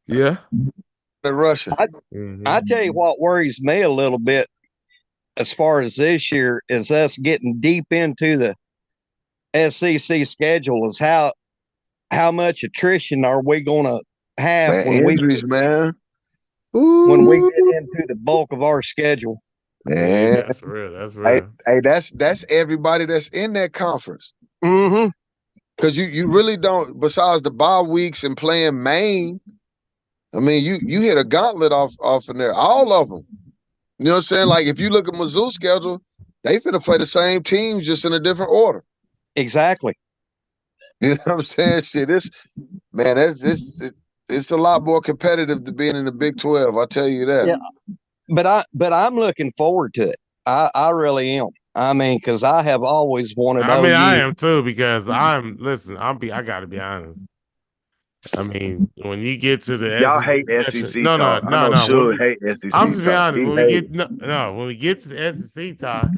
Speaker 1: Yeah.
Speaker 2: The Russian.
Speaker 3: I tell you what worries me a little bit as far as this year is us getting deep into the SEC schedule is how much attrition are we going to have when
Speaker 2: injuries, man.
Speaker 3: When we get into the bulk of our schedule.
Speaker 2: Man,
Speaker 1: that's real. That's real.
Speaker 2: Hey, that's everybody that's in that conference.
Speaker 3: Mm-hmm.
Speaker 2: Because you really don't. Besides the bye weeks and playing Maine, I mean, you hit a gauntlet off in there. All of them. You know what I'm saying? Like if you look at Mizzou's schedule, they finna play the same teams just in a different order.
Speaker 3: Exactly.
Speaker 2: You know what I'm saying? Shit, it's a lot more competitive than being in the Big 12. I'll tell you that.
Speaker 3: Yeah, but I'm looking forward to it. I really am. I mean, because I have always wanted.
Speaker 1: I mean, I am too because I gotta be honest. I mean, when you get to the
Speaker 2: y'all
Speaker 1: SEC,
Speaker 2: hate SEC
Speaker 1: no.
Speaker 2: Should hate SEC.
Speaker 1: I'm just being honest. When we get to the SEC talk,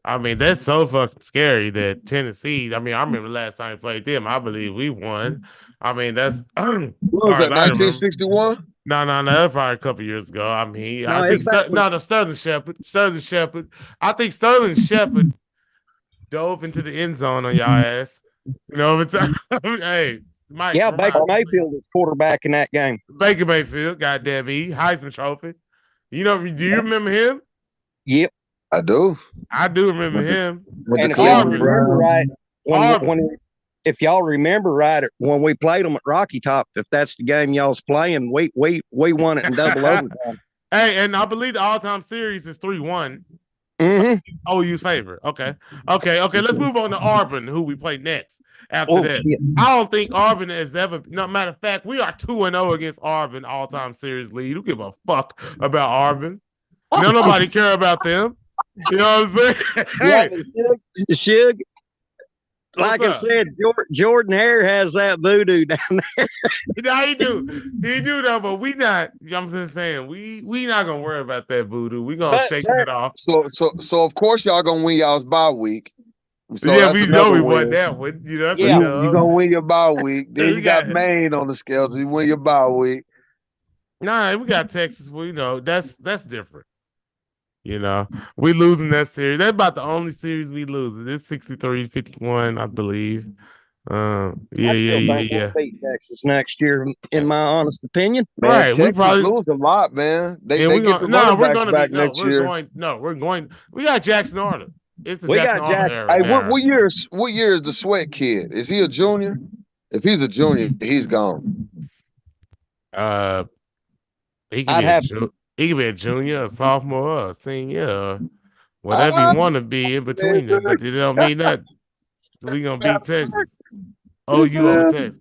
Speaker 1: I mean that's so fucking scary that Tennessee. I mean, I remember last time we played them. I believe we won. I mean, that's
Speaker 2: what was that? 1961.
Speaker 1: No, that's probably a couple years ago. I mean, the Sterling Shepard. I think Sterling Shepard dove into the end zone on y'all ass. You know, hey. Mike,
Speaker 3: yeah, Baker Mayfield was quarterback in that game.
Speaker 1: Baker Mayfield, goddamn Heisman Trophy. You know, do you remember him?
Speaker 3: Yep,
Speaker 2: I do.
Speaker 1: I do remember him.
Speaker 3: And if y'all remember right, if y'all remember right, when we played them at Rocky Top, if that's the game y'all's playing, we won it in double overtime.
Speaker 1: Hey, and I believe the all-time series is 3-1. OU's favorite. Okay. Let's move on to Auburn, who we play next. After that,
Speaker 3: shit.
Speaker 1: I don't think Auburn has ever. No matter of fact, we are 2-0 against Auburn all-time series lead. Who give a fuck about Auburn? Nobody care about them. You know what I'm saying? Hey,
Speaker 3: Shug,
Speaker 1: what's
Speaker 3: like I
Speaker 1: up?
Speaker 3: said, Jordan Hare has that voodoo down there.
Speaker 1: Yeah, he do though, but we not. I'm just saying, we not gonna worry about that voodoo. We gonna shake it off.
Speaker 2: So of course y'all gonna win y'all's bye week. So
Speaker 1: Yeah,
Speaker 2: that's
Speaker 1: we know
Speaker 2: another
Speaker 1: we
Speaker 2: win.
Speaker 1: won that one. You know, that's
Speaker 3: Yeah.
Speaker 2: You gonna win your bye week. Then
Speaker 1: We
Speaker 2: you got
Speaker 1: got-
Speaker 2: Maine on the schedule. You win your bye week.
Speaker 1: Nah, we got Texas. Well, that's different. We losing that series. That's about the only series we lose. It's 63-51, I believe.
Speaker 3: I still think we'll beat Texas next year, in my honest opinion.
Speaker 2: Man,
Speaker 1: Right, we
Speaker 2: Texas
Speaker 1: probably
Speaker 2: lose a lot, man. They
Speaker 1: and
Speaker 2: get the running
Speaker 1: we're
Speaker 2: backs
Speaker 1: gonna
Speaker 2: back
Speaker 1: be no,
Speaker 2: next
Speaker 1: we're
Speaker 2: year.
Speaker 1: going no, we're going. We got Jackson Arnold. It's the
Speaker 3: We
Speaker 1: Jackson
Speaker 3: got
Speaker 1: Arnold
Speaker 3: Jackson.
Speaker 1: era
Speaker 2: Hey,
Speaker 1: now.
Speaker 2: what year is the Sweat kid? Is he a junior? If he's a junior, he's gone.
Speaker 1: He can he can be a junior, a sophomore, or a senior, or whatever you want to be in between it. But it don't mean that we gonna beat Texas. OU over Texas.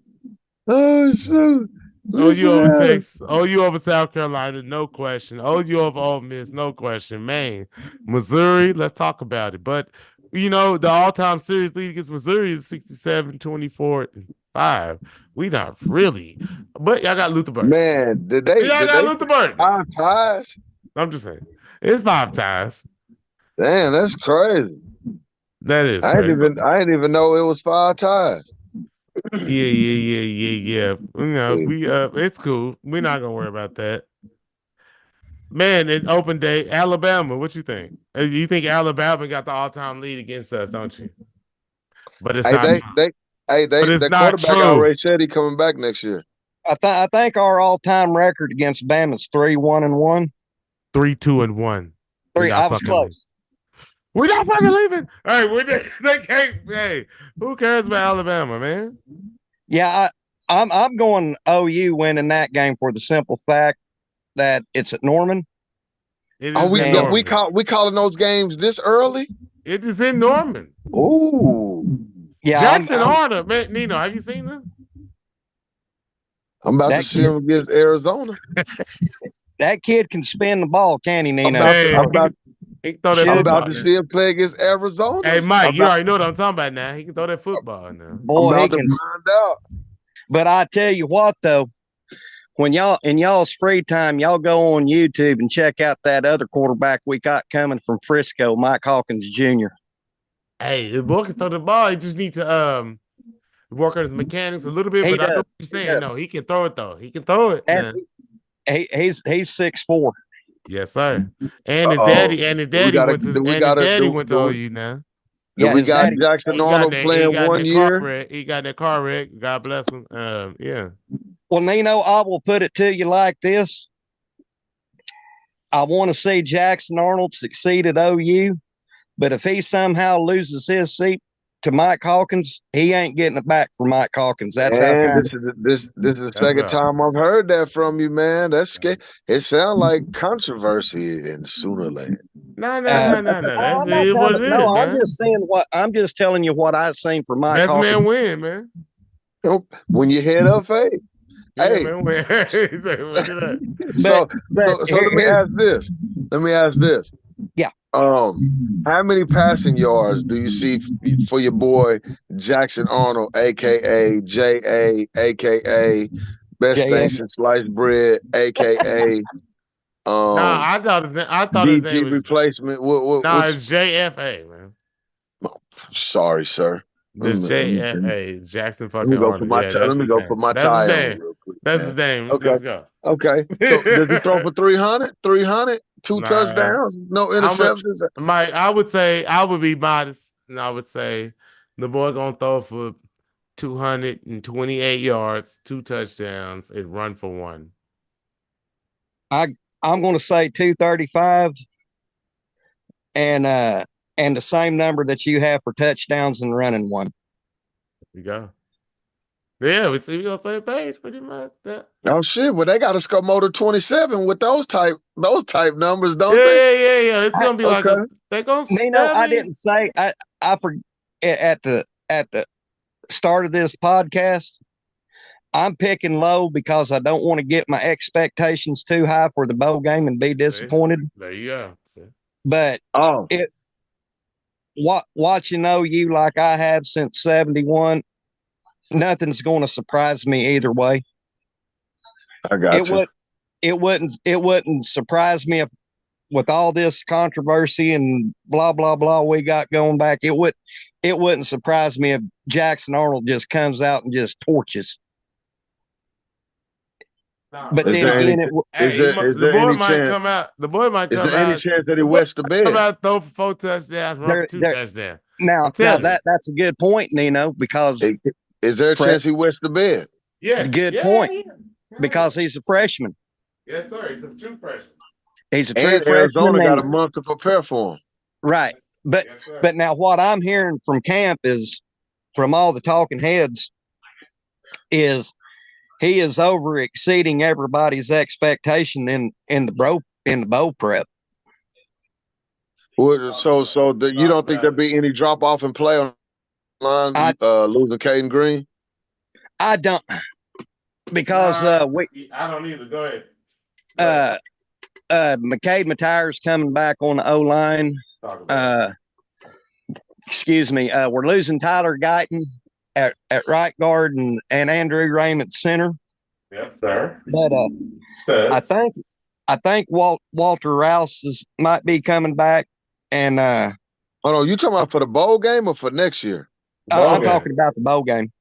Speaker 2: Oh shoot.
Speaker 1: OU over Texas. OU over South Carolina, no question. OU over Ole Miss, no question. Maine, Missouri, let's talk about it. But the all-time series lead against Missouri is 67-24-5. We not really, but y'all got Luther Burden.
Speaker 2: Man,
Speaker 1: Y'all got Luther Burden.
Speaker 2: 5 ties?
Speaker 1: I'm just saying, it's 5 ties.
Speaker 2: Damn, that's crazy.
Speaker 1: That is.
Speaker 2: I didn't even know it was 5 ties.
Speaker 1: Yeah. It's cool. We're not gonna worry about that. Man, in open day, Alabama. What you think? You think Alabama got the all-time lead against us, don't you? But it's not.
Speaker 2: But it's
Speaker 1: the
Speaker 2: quarterback already said he coming back next year.
Speaker 3: I think our all-time record against Bama is 3-1-1.
Speaker 1: 3-2-1.
Speaker 3: I was close.
Speaker 1: We're not fucking leaving. Hey, who cares about Alabama, man?
Speaker 3: Yeah, I'm going OU winning that game for the simple fact that it's at Norman.
Speaker 2: We calling those games this early?
Speaker 1: It is in Norman.
Speaker 2: Ooh.
Speaker 3: Yeah.
Speaker 1: Jackson Arnold, man. Nino, have you seen them?
Speaker 2: I'm about to see him against Arizona.
Speaker 3: That kid can spin the ball, can he, Nino?
Speaker 2: I'm about to see him play against Arizona.
Speaker 1: Hey, Mike, you already know what I'm talking about now. He can throw that football now.
Speaker 3: Boy, he can find out. But I tell you what, though, when y'all in y'all's free time, y'all go on YouTube and check out that other quarterback we got coming from Frisco, Mike Hawkins Jr.
Speaker 1: Hey, the boy can throw the ball. He just needs to work on his mechanics a little bit. But I know what you're saying. No, he can throw it though. He can throw it.
Speaker 3: He's 6'4".
Speaker 1: Yes, sir. And his daddy went to OU now.
Speaker 2: Yeah, we got Jackson Arnold playing 1 year.
Speaker 1: He got that car wreck. God bless him. Yeah.
Speaker 3: Well, Nino, I will put it to you like this. I want to see Jackson Arnold succeed at OU, but if he somehow loses his seat to Mike Hawkins, he ain't getting it back for Mike Hawkins. That's how.
Speaker 2: This is the second time I've heard that from you, man. That's scary. It sounds like controversy in Sooner Land.
Speaker 1: No. That's what it is.
Speaker 3: No, I'm just telling you what I've seen for Mike
Speaker 1: Best
Speaker 3: Hawkins.
Speaker 1: man win, man.
Speaker 2: When you head up, hey.
Speaker 1: Yeah, man, win.
Speaker 2: So let me ask this.
Speaker 3: Yeah.
Speaker 2: How many passing yards do you see for your boy Jackson Arnold, aka J.A., aka Best Thing Since Sliced Bread, aka
Speaker 1: I thought his name was
Speaker 2: replacement.
Speaker 1: it's JFA, man.
Speaker 2: Sorry, sir.
Speaker 1: This JFA, Jackson fucking
Speaker 2: Let me go for my tie.
Speaker 1: That's his name.
Speaker 2: Okay.
Speaker 1: Let's go.
Speaker 2: Okay. So does he throw for 300? 300? 2 touchdowns? No interceptions?
Speaker 1: Mike, I would be modest, and I would say the boy gonna throw for 228 yards, 2 touchdowns, and run for 1.
Speaker 3: I'm gonna say 235 and the same number that you have for touchdowns and running 1.
Speaker 1: There you go. Yeah, we see we on the same page pretty much. Yeah.
Speaker 2: Oh shit! Well, they got a Scomotor 27 with those type numbers, don't they?
Speaker 1: Yeah. It's gonna be like
Speaker 2: Okay.
Speaker 1: they're gonna.
Speaker 3: Nino, I
Speaker 1: mean,
Speaker 3: didn't say I forget at the start of this podcast. I'm picking low because I don't want to get my expectations too high for the bowl game and be disappointed.
Speaker 1: There you go. See?
Speaker 3: But watching OU like I have since '71, nothing's going to surprise me either way.
Speaker 2: I got you.
Speaker 3: It wouldn't surprise me if, with all this controversy and blah blah blah we got going back, it wouldn't surprise me if Jackson Arnold just comes out and just torches. But
Speaker 2: is
Speaker 3: then
Speaker 2: there
Speaker 3: again,
Speaker 2: the boy might
Speaker 1: chance?
Speaker 2: come
Speaker 1: out. The boy might come out.
Speaker 2: Is there any chance that he wets the bed?
Speaker 1: Come out, throw for 4 touchdowns, run for 2 touchdowns.
Speaker 3: Now that's a good point, Nino, because
Speaker 2: is there a chance he wets the bed?
Speaker 3: Yes. Good point. Yeah. Because he's a freshman.
Speaker 1: Yes, sir. He's a true freshman.
Speaker 3: He's a true freshman.
Speaker 2: Arizona got a month to prepare for him.
Speaker 3: Right. But now what I'm hearing from camp is, from all the talking heads, is he is over exceeding everybody's expectation in the bowl prep.
Speaker 2: You don't think there'd be any drop off in play on line losing Caden Green?
Speaker 3: I don't, because
Speaker 1: I don't either. Go ahead.
Speaker 3: McCade Mattire's coming back on the O line. Excuse me. We're losing Tyler Guyton at right guard and Andrew Raymond center.
Speaker 1: Yes, sir.
Speaker 3: But I think Walter Rouse might be coming back. And
Speaker 2: hold on, you talking about for the bowl game or for next year?
Speaker 3: I'm talking about the bowl game.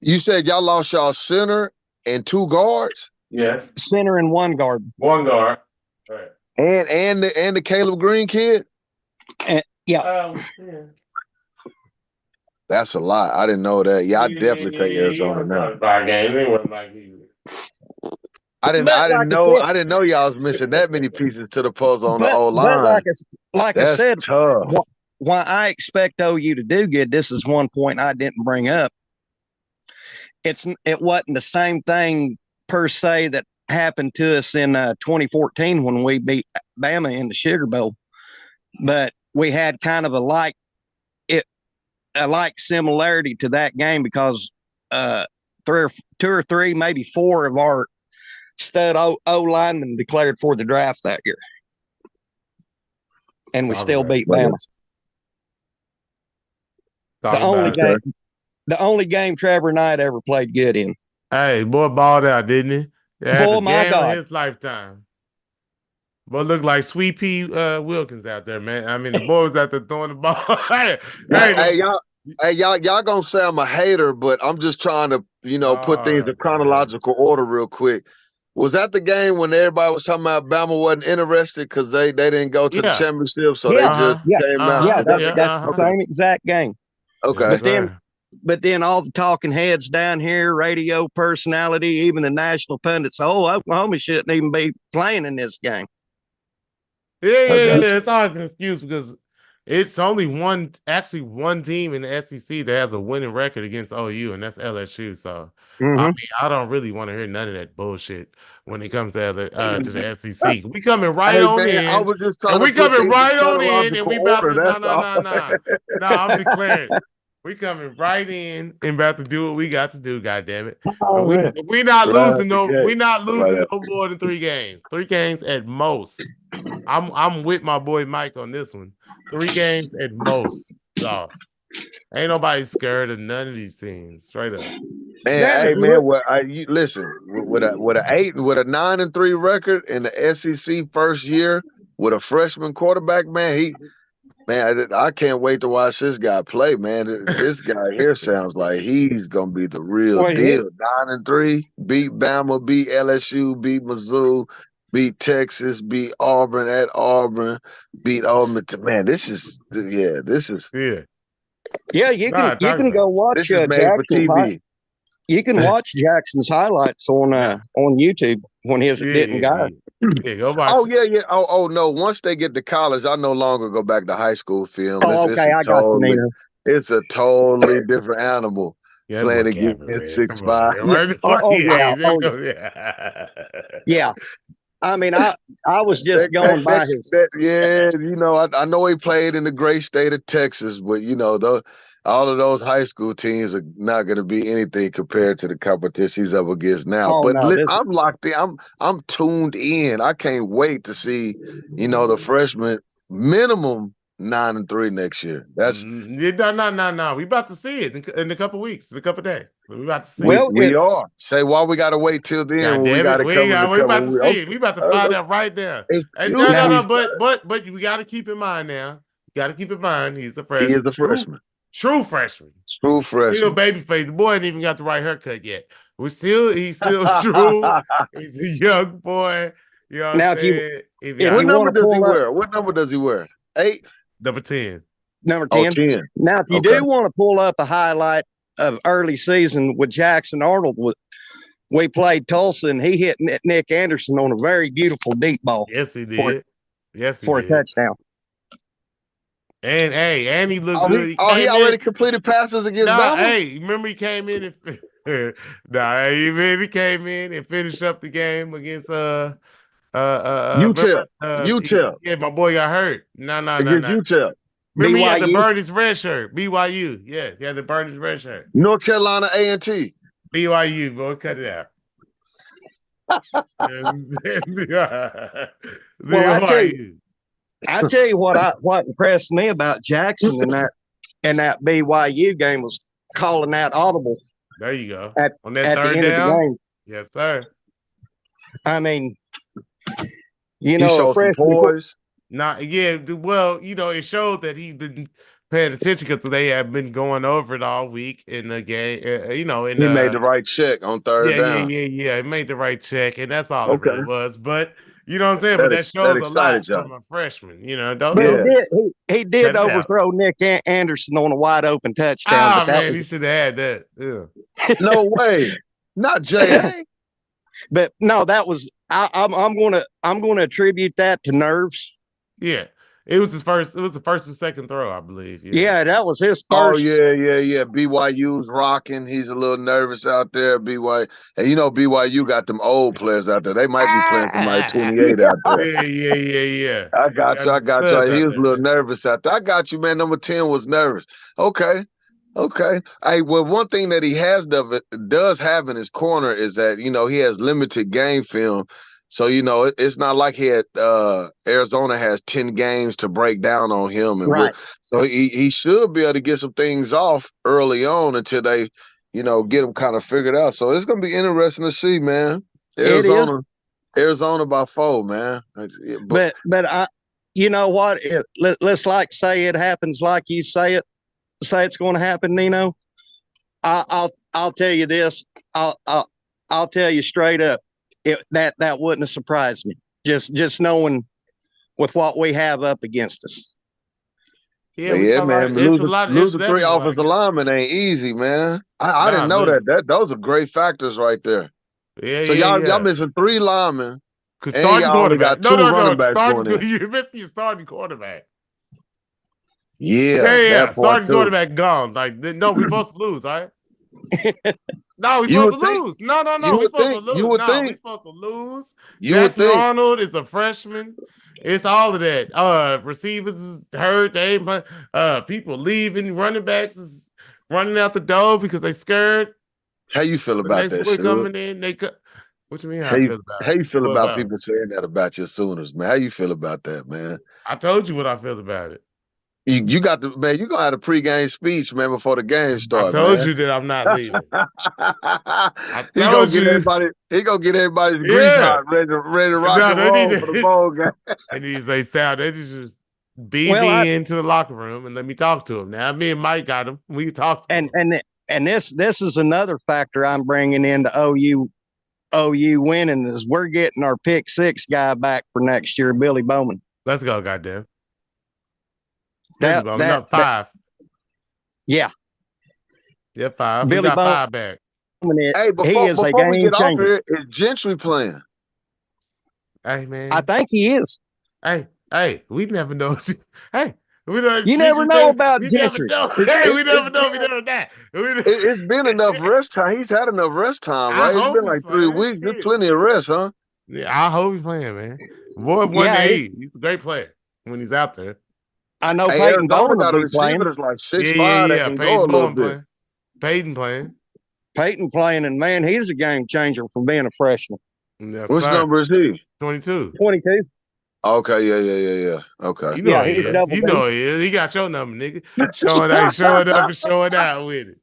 Speaker 2: You said y'all lost y'all center and 2 guards?
Speaker 1: Yes.
Speaker 3: Center and 1 guard.
Speaker 1: 1 guard. Right.
Speaker 2: And the Caleb Green kid?
Speaker 3: Yeah.
Speaker 2: That's a lot. I didn't know that. Yeah, I definitely take Arizona now. I didn't know y'all was missing that many pieces to the puzzle on the O line.
Speaker 3: Like I said, tough. Why I expect OU to do good, this is one point I didn't bring up. It wasn't the same thing per se that happened to us in 2014 when we beat Bama in the Sugar Bowl, but we had kind of a like similarity to that game because 2 or 3, maybe 4 of our stud O linemen declared for the draft that year, and we still beat Bama. The only game Trevor Knight ever played good in.
Speaker 1: Hey, boy balled out, didn't he?
Speaker 3: Oh my God!
Speaker 1: His lifetime. Boy looked like Sweet Pea Wilkins out there, man. I mean, the boy was out there throwing the ball.
Speaker 2: Y'all gonna say I'm a hater, but I'm just trying to, put things in chronological order real quick. Was that the game when everybody was talking about Bama wasn't interested because they didn't go to the championship, so they just came out?
Speaker 3: Yeah, that's the same exact game.
Speaker 2: Okay.
Speaker 3: But then all the talking heads down here, radio personality, even the national pundits, Oklahoma shouldn't even be playing in this game.
Speaker 1: Yeah. It's always an excuse because it's only one team in the SEC that has a winning record against OU, and that's LSU. So I mean, I don't really want to hear none of that bullshit when it comes to the SEC. We coming right on in.
Speaker 2: I was just talking.
Speaker 1: We coming right on in, and we about to no. I'm declaring. We coming right in and about to do what we got to do. God damn it! We not losing no. We not losing no more than 3 games. 3 games at most. I'm with my boy Mike on this one. 3 games at most lost. Ain't nobody scared of none of these teams. Straight up.
Speaker 2: Man, listen, with a 9-3 record in the SEC first year with a freshman quarterback, man, I can't wait to watch this guy play, man. This guy here sounds like he's gonna be the real deal. 9-3, beat Bama, beat LSU, beat Mizzou, beat Texas, beat Auburn at Auburn, beat Auburn. Man, this is.
Speaker 3: Yeah, you can go watch Jackson's You can watch Jackson's highlights on YouTube when he's getting guys.
Speaker 1: Yeah, go watch.
Speaker 2: Oh yeah. Oh no. Once they get to college, I no longer go back to high school film.
Speaker 3: I got you, Nina.
Speaker 2: It's a totally different animal.
Speaker 1: Yeah, that boy
Speaker 2: playing
Speaker 1: Gavin,
Speaker 2: against
Speaker 1: man. Come on,
Speaker 2: 6'5".
Speaker 1: man. Why the fuck he
Speaker 3: yeah,
Speaker 1: ain't? Yeah.
Speaker 3: yeah. I mean, I was just going by his.
Speaker 2: Yeah, I know he played in the great state of Texas, but all of those high school teams are not going to be anything compared to the competition he's up against now.
Speaker 3: Oh
Speaker 2: But
Speaker 3: no,
Speaker 2: I'm locked in. I'm tuned in. I can't wait to see, the freshman minimum 9-3 next year. That's
Speaker 1: No. We about to see it in a couple weeks, in a couple days. We about to see
Speaker 3: well,
Speaker 1: it.
Speaker 2: we are. Say why we got to wait till then
Speaker 1: God
Speaker 2: when we
Speaker 1: damn
Speaker 2: got
Speaker 1: it.
Speaker 2: to cover the
Speaker 1: We about to
Speaker 2: cover.
Speaker 1: see it. We about to find out right now.
Speaker 2: Excuse
Speaker 3: Now-
Speaker 2: me,
Speaker 1: But we got to keep in mind now. You got to keep in mind he's a
Speaker 2: he
Speaker 1: freshman.
Speaker 2: is a freshman.
Speaker 1: True freshman.
Speaker 2: True
Speaker 1: Still
Speaker 2: freshman.
Speaker 1: baby face. The boy ain't even got the right haircut yet. He's still true. He's a young boy. You know what
Speaker 3: Now,
Speaker 1: I'm saying?
Speaker 2: What
Speaker 3: you
Speaker 2: number
Speaker 3: wanna
Speaker 2: does he
Speaker 3: pull up-
Speaker 2: wear? What number does he wear? 8?
Speaker 1: Number 10.
Speaker 3: number
Speaker 2: Oh,
Speaker 3: 10.
Speaker 2: 10.
Speaker 3: Now, if you
Speaker 2: Okay.
Speaker 3: do want to pull up a highlight of early season with Jackson Arnold, we played Tulsa and he hit Nick Anderson on a very beautiful deep ball
Speaker 1: Yes, he did.
Speaker 3: for a touchdown.
Speaker 1: And he looked good.
Speaker 2: He already completed passes against Bama?
Speaker 1: Hey, remember he came in and he came in and finished up the game against
Speaker 2: UTEP.
Speaker 1: Yeah, my boy got hurt. No.
Speaker 2: Against UTEP.
Speaker 1: Remember he had to
Speaker 3: BYU?
Speaker 1: burn his red shirt. BYU. Yeah, he had to burn his red shirt.
Speaker 2: North Carolina A&T.
Speaker 1: BYU, boy, cut it out.
Speaker 3: I tell you what impressed me about Jackson in that BYU game was calling that audible.
Speaker 1: There you go. On
Speaker 3: At
Speaker 1: that
Speaker 3: the
Speaker 1: third
Speaker 3: end of the
Speaker 1: down.
Speaker 3: game.
Speaker 1: Yes, sir.
Speaker 3: I mean,
Speaker 2: He showed some poise.
Speaker 1: Well, it showed that he's been paying attention because they have been going over it all week in the game.
Speaker 2: He made the right check on third down.
Speaker 1: Yeah. He made the right check, and that's all
Speaker 2: Okay.
Speaker 1: it really was. But you know what I'm saying. But that shows a lot
Speaker 2: excited y'all.
Speaker 1: from a freshman.
Speaker 3: But he did
Speaker 1: Cut it out.
Speaker 3: overthrow Nick Anderson on a wide open touchdown.
Speaker 1: Ah,
Speaker 3: but that
Speaker 1: man,
Speaker 3: was-
Speaker 1: he should have had that. Yeah.
Speaker 2: No way. Not J.A.
Speaker 3: But no, that was I'm gonna attribute that to nerves.
Speaker 1: Yeah. It was his first. It was the first and second throw, I believe.
Speaker 3: Yeah, that was his
Speaker 2: Oh,
Speaker 3: first.
Speaker 2: yeah. BYU's rocking. He's a little nervous out there. BYU. And BYU got them old players out there. They might be playing somebody 28 out there.
Speaker 1: Yeah.
Speaker 2: I got you. He was a little nervous out there. I got you, man. Number 10 was nervous. Okay. Hey, well, one thing that he does have in his corner is that, he has limited game film. So, it's not like Arizona has 10 games to break down on him. And
Speaker 3: Right.
Speaker 2: so he should be able to get some things off early on until they, get him kind of figured out. So it's going to be interesting to see, man. Arizona by 4, man.
Speaker 3: But I, you know what? Let's say it happens like you say it's going to happen, Nino. I'll tell you this. I'll tell you straight up. That wouldn't have surprised me. Just knowing with what we have up against us.
Speaker 2: Yeah, man. Losing 3 offensive linemen ain't easy, man. I didn't know that. Those are great factors right there.
Speaker 1: Yeah.
Speaker 2: So y'all missing 3 linemen.
Speaker 1: Starting quarterback.
Speaker 2: Got 2 running backs going in.
Speaker 1: You're missing your starting quarterback.
Speaker 2: Yeah.
Speaker 1: Starting quarterback gone. No, we're supposed to lose, all right? No, we're supposed to lose. No. We're supposed to lose. We're supposed to lose. Jackson Arnold is a freshman. It's all of that. Receivers is hurt. They people leaving. Running backs is running out the door because they scared.
Speaker 2: How you feel about that shit?
Speaker 1: Coming in, what you mean?
Speaker 2: How you feel about people saying that about your Sooners, man? How you feel about that, man?
Speaker 1: I told you what I feel about it.
Speaker 2: You got the man. You gonna have a pregame speech, man, before the game starts.
Speaker 1: I told you that I'm not leaving.
Speaker 2: He gonna get everybody's grease hot, ready to rock and roll for the bowl game.
Speaker 1: They need to say, "Sal, they just beat me into the locker room and let me talk to him." Now, me and Mike got him. We talked.
Speaker 3: And this is another factor I'm bringing into OU winning is we're getting our pick 6 guy back for next year, Billy Bowman.
Speaker 1: Let's go, goddamn.
Speaker 3: That
Speaker 1: 5.
Speaker 3: Yeah.
Speaker 1: Yeah, 5.
Speaker 3: Billy
Speaker 1: We got
Speaker 3: Bowman.
Speaker 1: 5 back.
Speaker 2: Hey, before we get off here, is Gentry playing?
Speaker 1: Hey, man.
Speaker 3: I think he is.
Speaker 1: Hey, we never know. Hey, We don't.
Speaker 3: You never know about
Speaker 1: We never
Speaker 3: Gentry.
Speaker 1: know.
Speaker 2: It's-
Speaker 1: We
Speaker 2: it's-
Speaker 1: never
Speaker 2: it's
Speaker 1: know. We
Speaker 2: been-
Speaker 1: never that.
Speaker 2: It's been enough rest time. He's had enough rest time,
Speaker 1: I
Speaker 2: right? It's
Speaker 1: hope
Speaker 2: been
Speaker 1: he's
Speaker 2: like 3
Speaker 1: playing.
Speaker 2: weeks. There's
Speaker 1: Shit.
Speaker 2: plenty of rest, huh?
Speaker 1: Yeah, I hope he's playing, man. Boy,
Speaker 3: Yeah,
Speaker 1: he's a great player when he's out there.
Speaker 3: I know
Speaker 2: Hey,
Speaker 3: Peyton
Speaker 2: Arizona
Speaker 3: Bowen
Speaker 2: got
Speaker 3: will
Speaker 2: a
Speaker 3: be playing.
Speaker 2: receiver that's like 6'5"
Speaker 1: Yeah.
Speaker 2: that can go a
Speaker 1: Peyton
Speaker 2: little
Speaker 1: Bowen
Speaker 2: bit.
Speaker 1: playing. Peyton playing.
Speaker 3: Peyton playing, and man, he's a game changer from being a freshman.
Speaker 1: Yes,
Speaker 2: Which
Speaker 1: sir.
Speaker 2: number is he?
Speaker 1: 22.
Speaker 3: 22.
Speaker 2: Okay, yeah. Okay.
Speaker 1: You know
Speaker 3: Yeah,
Speaker 1: he
Speaker 3: he's
Speaker 1: is.
Speaker 3: double
Speaker 1: You
Speaker 3: D.
Speaker 1: know he is. He got your number, nigga. Showing up and showing out with it.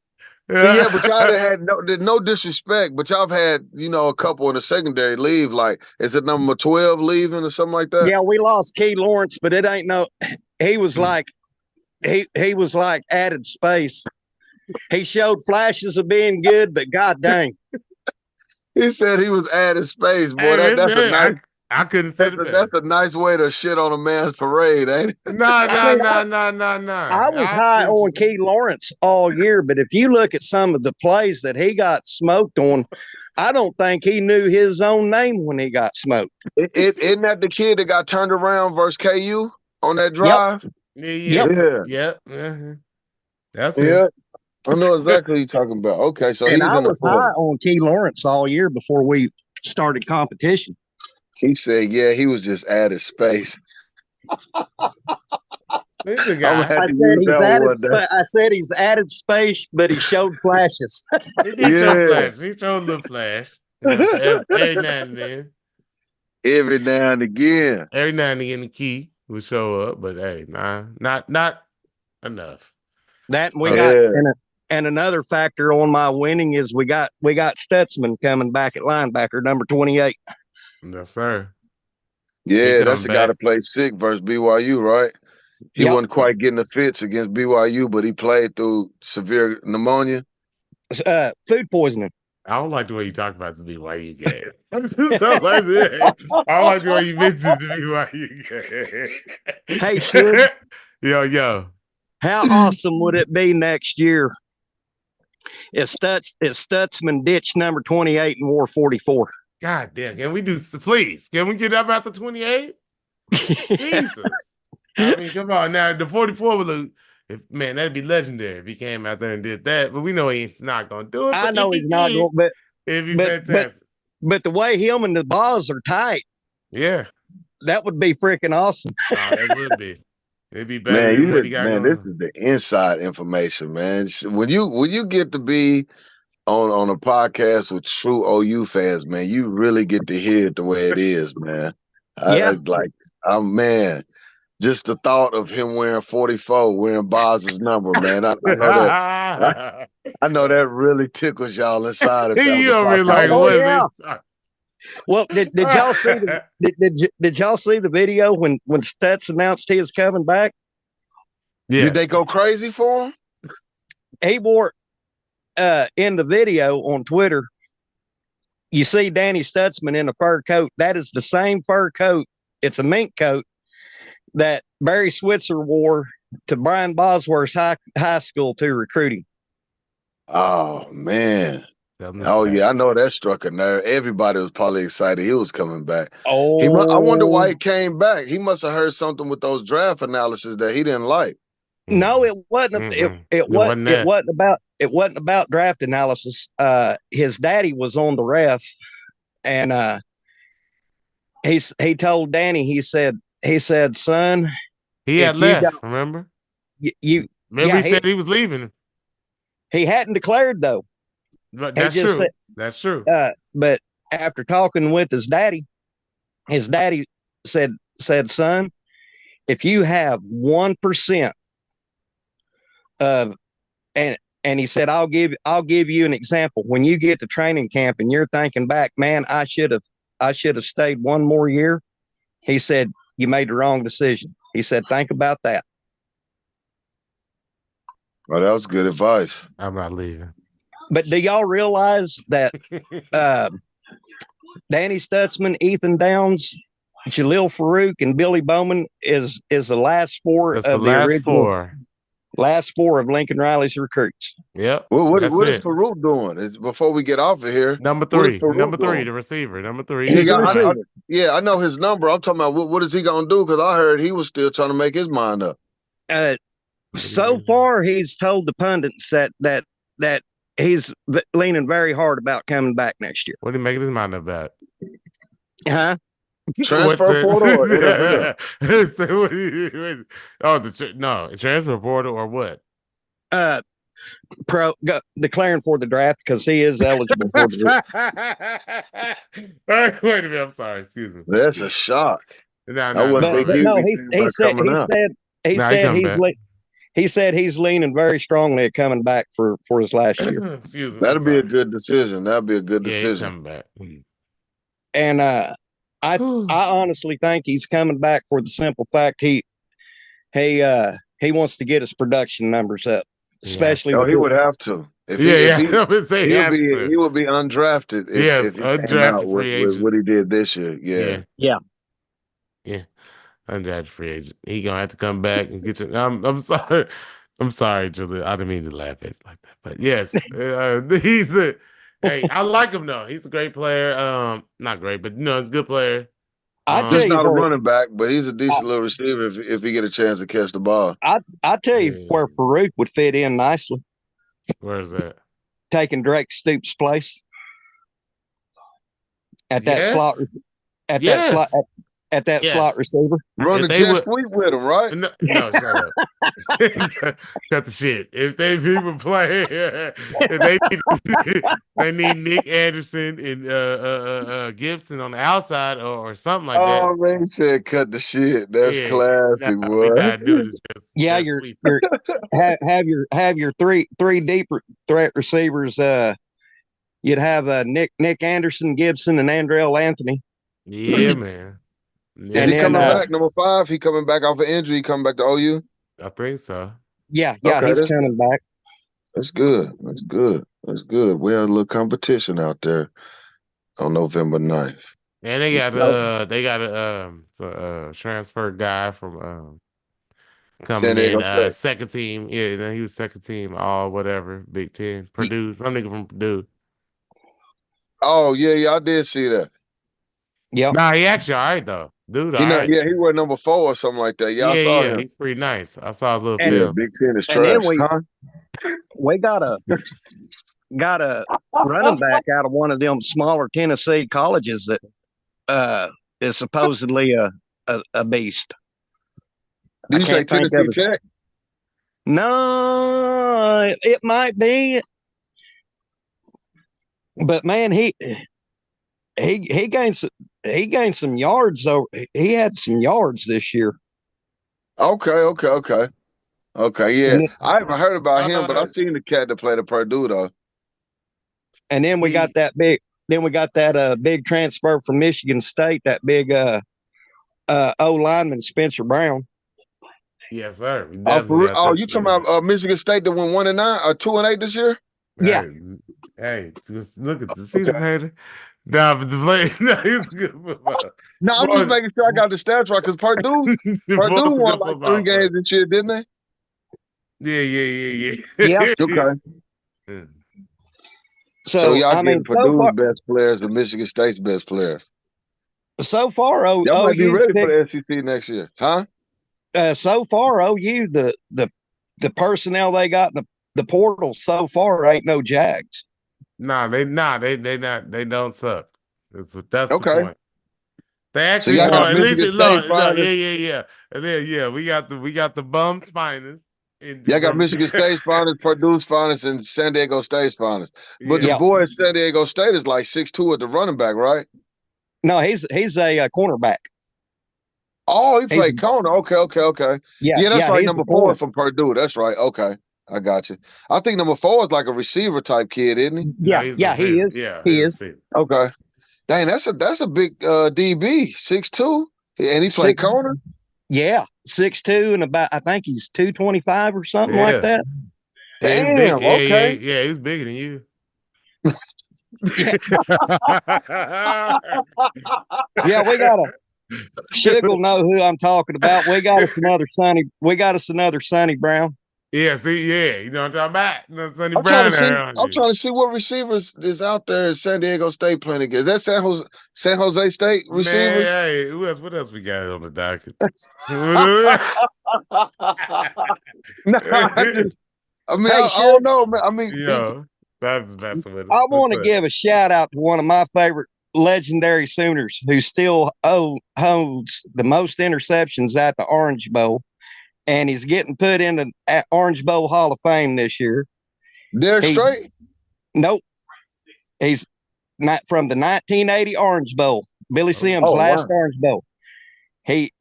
Speaker 2: See, yeah, but y'all done had no disrespect, but y'all have had, a couple in the secondary leave. Like, is it number 12 leaving or something like that?
Speaker 3: Yeah, we lost Key Lawrence, but it ain't no. He was like, he was like added space. He showed flashes of being good, but god dang,
Speaker 2: He said he was adding space, boy.
Speaker 1: Hey,
Speaker 2: That's
Speaker 1: man,
Speaker 2: a nice.
Speaker 1: I couldn't say it better.
Speaker 2: That's a nice way to shit on a man's parade, ain't it?
Speaker 1: No.
Speaker 3: I was high on Key Lawrence all year, but if you look at some of the plays that he got smoked on, I don't think he knew his own name when he got smoked.
Speaker 2: Isn't that the kid that got turned around versus KU on that drive?
Speaker 1: Yeah. That's it.
Speaker 2: Yeah. I know exactly what you're talking about. Okay, so
Speaker 3: And
Speaker 2: he's
Speaker 3: I
Speaker 2: in the
Speaker 3: was high on Key Lawrence all year before we started competition.
Speaker 2: He said, yeah, he was just added space.
Speaker 1: He's a
Speaker 2: I'm
Speaker 1: guy.
Speaker 2: had
Speaker 3: I
Speaker 2: to
Speaker 3: said
Speaker 2: use
Speaker 3: he's
Speaker 2: that
Speaker 3: added.
Speaker 2: one day.
Speaker 3: I said he's added space, but he showed flashes.
Speaker 1: He did show
Speaker 2: Yeah.
Speaker 1: flash. He showed a little flash. Every now and then.
Speaker 2: Every now and again.
Speaker 1: Every now and again the key would show up, but hey, not enough.
Speaker 3: That we
Speaker 1: Oh,
Speaker 3: got,
Speaker 2: yeah.
Speaker 3: and another factor on my winning is we got Stutzman coming back at linebacker, number 28.
Speaker 1: Yes, sir.
Speaker 2: Yeah,
Speaker 1: He
Speaker 2: that's the
Speaker 1: come
Speaker 2: guy
Speaker 1: back.
Speaker 2: that played sick versus BYU, right? He
Speaker 3: Yep.
Speaker 2: wasn't quite getting the fits against BYU, but he played through severe pneumonia.
Speaker 3: Food poisoning.
Speaker 1: I don't like the way you talk about the BYU game. I don't like that. I don't like the way you mentioned the BYU game.
Speaker 3: Hey, Shug.
Speaker 1: Yo.
Speaker 3: How awesome would it be next year if Stutzman ditched number 28 and wore 44?
Speaker 1: God damn, can we please? Can we get up after 28? Jesus. I mean, come on now. The 44 would look, man, that'd be legendary if he came out there and did that. But we know he's not going to do it.
Speaker 3: I know he's not
Speaker 1: did,
Speaker 3: going, but
Speaker 1: it'd be
Speaker 3: but-
Speaker 1: fantastic.
Speaker 3: but the way him and the balls are tight,
Speaker 1: Yeah,
Speaker 3: that would be freaking awesome.
Speaker 1: it would be. It'd be better
Speaker 2: Man,
Speaker 1: than what he got going
Speaker 2: this
Speaker 1: on.
Speaker 2: is the inside information, man. When you get to be on a podcast with true OU fans, man, you really get to hear it the way it is, man.
Speaker 3: Yeah.
Speaker 2: Man, just the thought of him wearing 44, wearing Boz's number, man. I know that. I know that really tickles y'all inside. If that was
Speaker 1: You
Speaker 2: a
Speaker 1: over like,
Speaker 3: Oh,
Speaker 1: what?
Speaker 3: yeah. Well, did y'all see did y'all see the video when Stutz announced he was coming back?
Speaker 1: Yes.
Speaker 2: Did they go crazy for him?
Speaker 3: He wore in the video on Twitter. You see Danny Stutzman in a fur coat. That is the same fur coat. It's a mink coat that Barry Switzer wore to Brian Bosworth's high school to recruit him.
Speaker 2: Oh man. Oh yeah, I know that struck a nerve. Everybody was probably excited he was coming back.
Speaker 3: Oh,
Speaker 2: I wonder why he came back. He must have heard something with those draft analysis that he didn't like.
Speaker 3: No, it wasn't. It wasn't about draft analysis. His daddy was on the ref, and he told Danny. He said, son,
Speaker 1: he had
Speaker 3: if you
Speaker 1: left.
Speaker 3: don't-
Speaker 1: Remember?
Speaker 3: you.
Speaker 1: Remember
Speaker 3: Yeah,
Speaker 1: he said he was leaving.
Speaker 3: He hadn't declared though.
Speaker 1: But
Speaker 3: He
Speaker 1: that's
Speaker 3: just
Speaker 1: true.
Speaker 3: said-
Speaker 1: That's true.
Speaker 3: But after talking with his daddy said, son, if you have 1% of, and he said, I'll give you an example. When you get to training camp and you're thinking back, man, I should have stayed one more year. He said, you made the wrong decision. He said, think about that.
Speaker 2: Well, that was good advice.
Speaker 1: I'm not leaving.
Speaker 3: But do y'all realize that Danny Stutzman, Ethan Downs, Jalil Farouk, and Billy Bowman is the last four
Speaker 1: That's
Speaker 3: of
Speaker 1: the
Speaker 3: the
Speaker 1: last
Speaker 3: original last four of Lincoln Riley's recruits.
Speaker 1: Yep.
Speaker 2: What
Speaker 1: that's
Speaker 2: is
Speaker 1: it.
Speaker 2: Farouk doing? Before we get off of here,
Speaker 1: Number
Speaker 2: what
Speaker 1: three.
Speaker 2: is Farouk
Speaker 1: Number three,
Speaker 2: doing?
Speaker 1: the receiver. Number three.
Speaker 3: He's a receiver.
Speaker 2: I know his number. I'm talking about what is he gonna do? Because I heard he was still trying to make his mind up.
Speaker 3: So far, he's told the pundits that he's leaning very hard about coming back next year.
Speaker 1: What did he make his mind up about?
Speaker 3: Huh?
Speaker 2: Transfer portal or NFL?
Speaker 1: So no, transfer portal or what?
Speaker 3: Declaring for the draft because he is eligible for the
Speaker 1: draft. Wait a minute, I'm sorry. Excuse me.
Speaker 2: That's a shock.
Speaker 1: No,
Speaker 3: he said he's leaning very strongly at coming back for his last year.
Speaker 1: Excuse me.
Speaker 2: That'd be a good decision. That'd be a good decision.
Speaker 1: He's coming back.
Speaker 3: And I honestly think he's coming back for the simple fact he wants to get his production numbers up, especially.
Speaker 2: He would have to. He would be undrafted. If undrafted free agent. With what he did this year.
Speaker 3: Yeah.
Speaker 1: Undrafted free agent. He gonna have to come back and get you. I'm sorry. I'm sorry, Julie. I didn't mean to laugh at it like that. But yes, he's a. Hey, I like him though. He's a great player. Not great, but he's a good player.
Speaker 2: He's not a running back, but he's a decent little receiver if he get a chance to catch the ball.
Speaker 3: I tell you where Farouk would fit in nicely.
Speaker 1: Where is that?
Speaker 3: Taking Drake Stoops' place at that slot. At that slot receiver.
Speaker 2: Run the jet sweep with him, right?
Speaker 1: No, shut up. Cut the shit. If people play, they need Nick Anderson and Gibson on the outside or something like that.
Speaker 2: Oh man, he said cut the shit. That's classic, boy.
Speaker 3: Have your three deep threat receivers. You'd have Nick Anderson, Gibson, and Andrell Anthony.
Speaker 1: Yeah, man.
Speaker 2: Is he coming back, number 5? He coming back off an injury? He coming back to OU?
Speaker 1: I think so.
Speaker 3: Yeah, he's coming back.
Speaker 2: That's good. We have a little competition out there on November 9th.
Speaker 1: And they got a transfer guy from coming in second team. Yeah, he was second team, all whatever, Big Ten, Purdue, some nigga from Purdue.
Speaker 2: Oh yeah, I did see that.
Speaker 3: Yeah.
Speaker 1: Nah, he actually all right though. Dude,
Speaker 2: he wore number 4 or something like that. I saw him.
Speaker 1: He's pretty nice. I saw his little film.
Speaker 2: Big Ten is trash.
Speaker 3: We got a running back out of one of them smaller Tennessee colleges that is supposedly a beast.
Speaker 2: Did you say Tennessee Tech?
Speaker 3: No, it might be. But man, he gained some yards though. He had some yards this year.
Speaker 2: Okay. Yeah, I haven't heard about him, but I've seen the cat that played at Purdue though.
Speaker 3: And then we got that big. Then we got that big transfer from Michigan State. That big O lineman Spencer Brown.
Speaker 1: Yes, sir.
Speaker 2: You talking about Michigan State that went 1-9 or 2-8 this year?
Speaker 3: Yeah.
Speaker 1: Hey, just look at the season hater. Nah, but the play. No, he was good football.
Speaker 2: No, I'm just making sure I got the stats right because Purdue won like 3 games this year, didn't they?
Speaker 1: Yeah.
Speaker 3: Yeah.
Speaker 2: Okay.
Speaker 1: Yeah.
Speaker 2: So y'all getting Purdue's best players and Michigan State's best players.
Speaker 3: So far,
Speaker 2: y'all might be ready for the SEC next year, huh?
Speaker 3: So far, OU the personnel they got in the portal so far ain't no Jags.
Speaker 1: They don't suck. That's the point. They actually
Speaker 2: so
Speaker 1: at least yeah. And then we got the bums finest.
Speaker 2: Y'all got Michigan State's finest, Purdue's finest, and San Diego State's finest. But the boy at San Diego State is like 6'2" at the running back, right?
Speaker 3: No, he's a cornerback.
Speaker 2: Oh, he played corner. Okay. Yeah, that's like number 4 from Purdue. That's right. Okay. I got you. I think number 4 is like a receiver type kid, isn't he?
Speaker 3: Yeah, he is.
Speaker 1: Yeah,
Speaker 3: he is.
Speaker 2: Okay. Dang, that's a big DB, 6'2", and he played corner.
Speaker 3: Yeah, 6'2" and about I think he's 225 or something like that.
Speaker 2: Damn. Okay.
Speaker 1: Yeah, he was bigger than you.
Speaker 3: Yeah, we got Suge will know who I'm talking about. We got us another Sonny Brown.
Speaker 1: Yeah, you know what I'm talking about. Sonny
Speaker 2: I'm
Speaker 1: Brown.
Speaker 2: trying to see what receivers is out there in San Diego State playing against. Is that San Jose State receivers?
Speaker 1: Hey, what else we got on the docket?
Speaker 2: No, I mean,
Speaker 3: Hey,
Speaker 2: I don't know, man. I mean,
Speaker 1: Yo, that's messing with it.
Speaker 3: I
Speaker 1: What's
Speaker 3: want to
Speaker 1: up?
Speaker 3: give a shout out to one of my favorite legendary Sooners who still holds the most interceptions at the Orange Bowl, and he's getting put in the Orange Bowl Hall of Fame this year.
Speaker 2: Derek
Speaker 3: He,
Speaker 2: Strait.
Speaker 3: nope, he's not from the 1980 Orange Bowl, Billy Sims'
Speaker 2: Oh
Speaker 3: last
Speaker 2: wow.
Speaker 3: Orange Bowl. He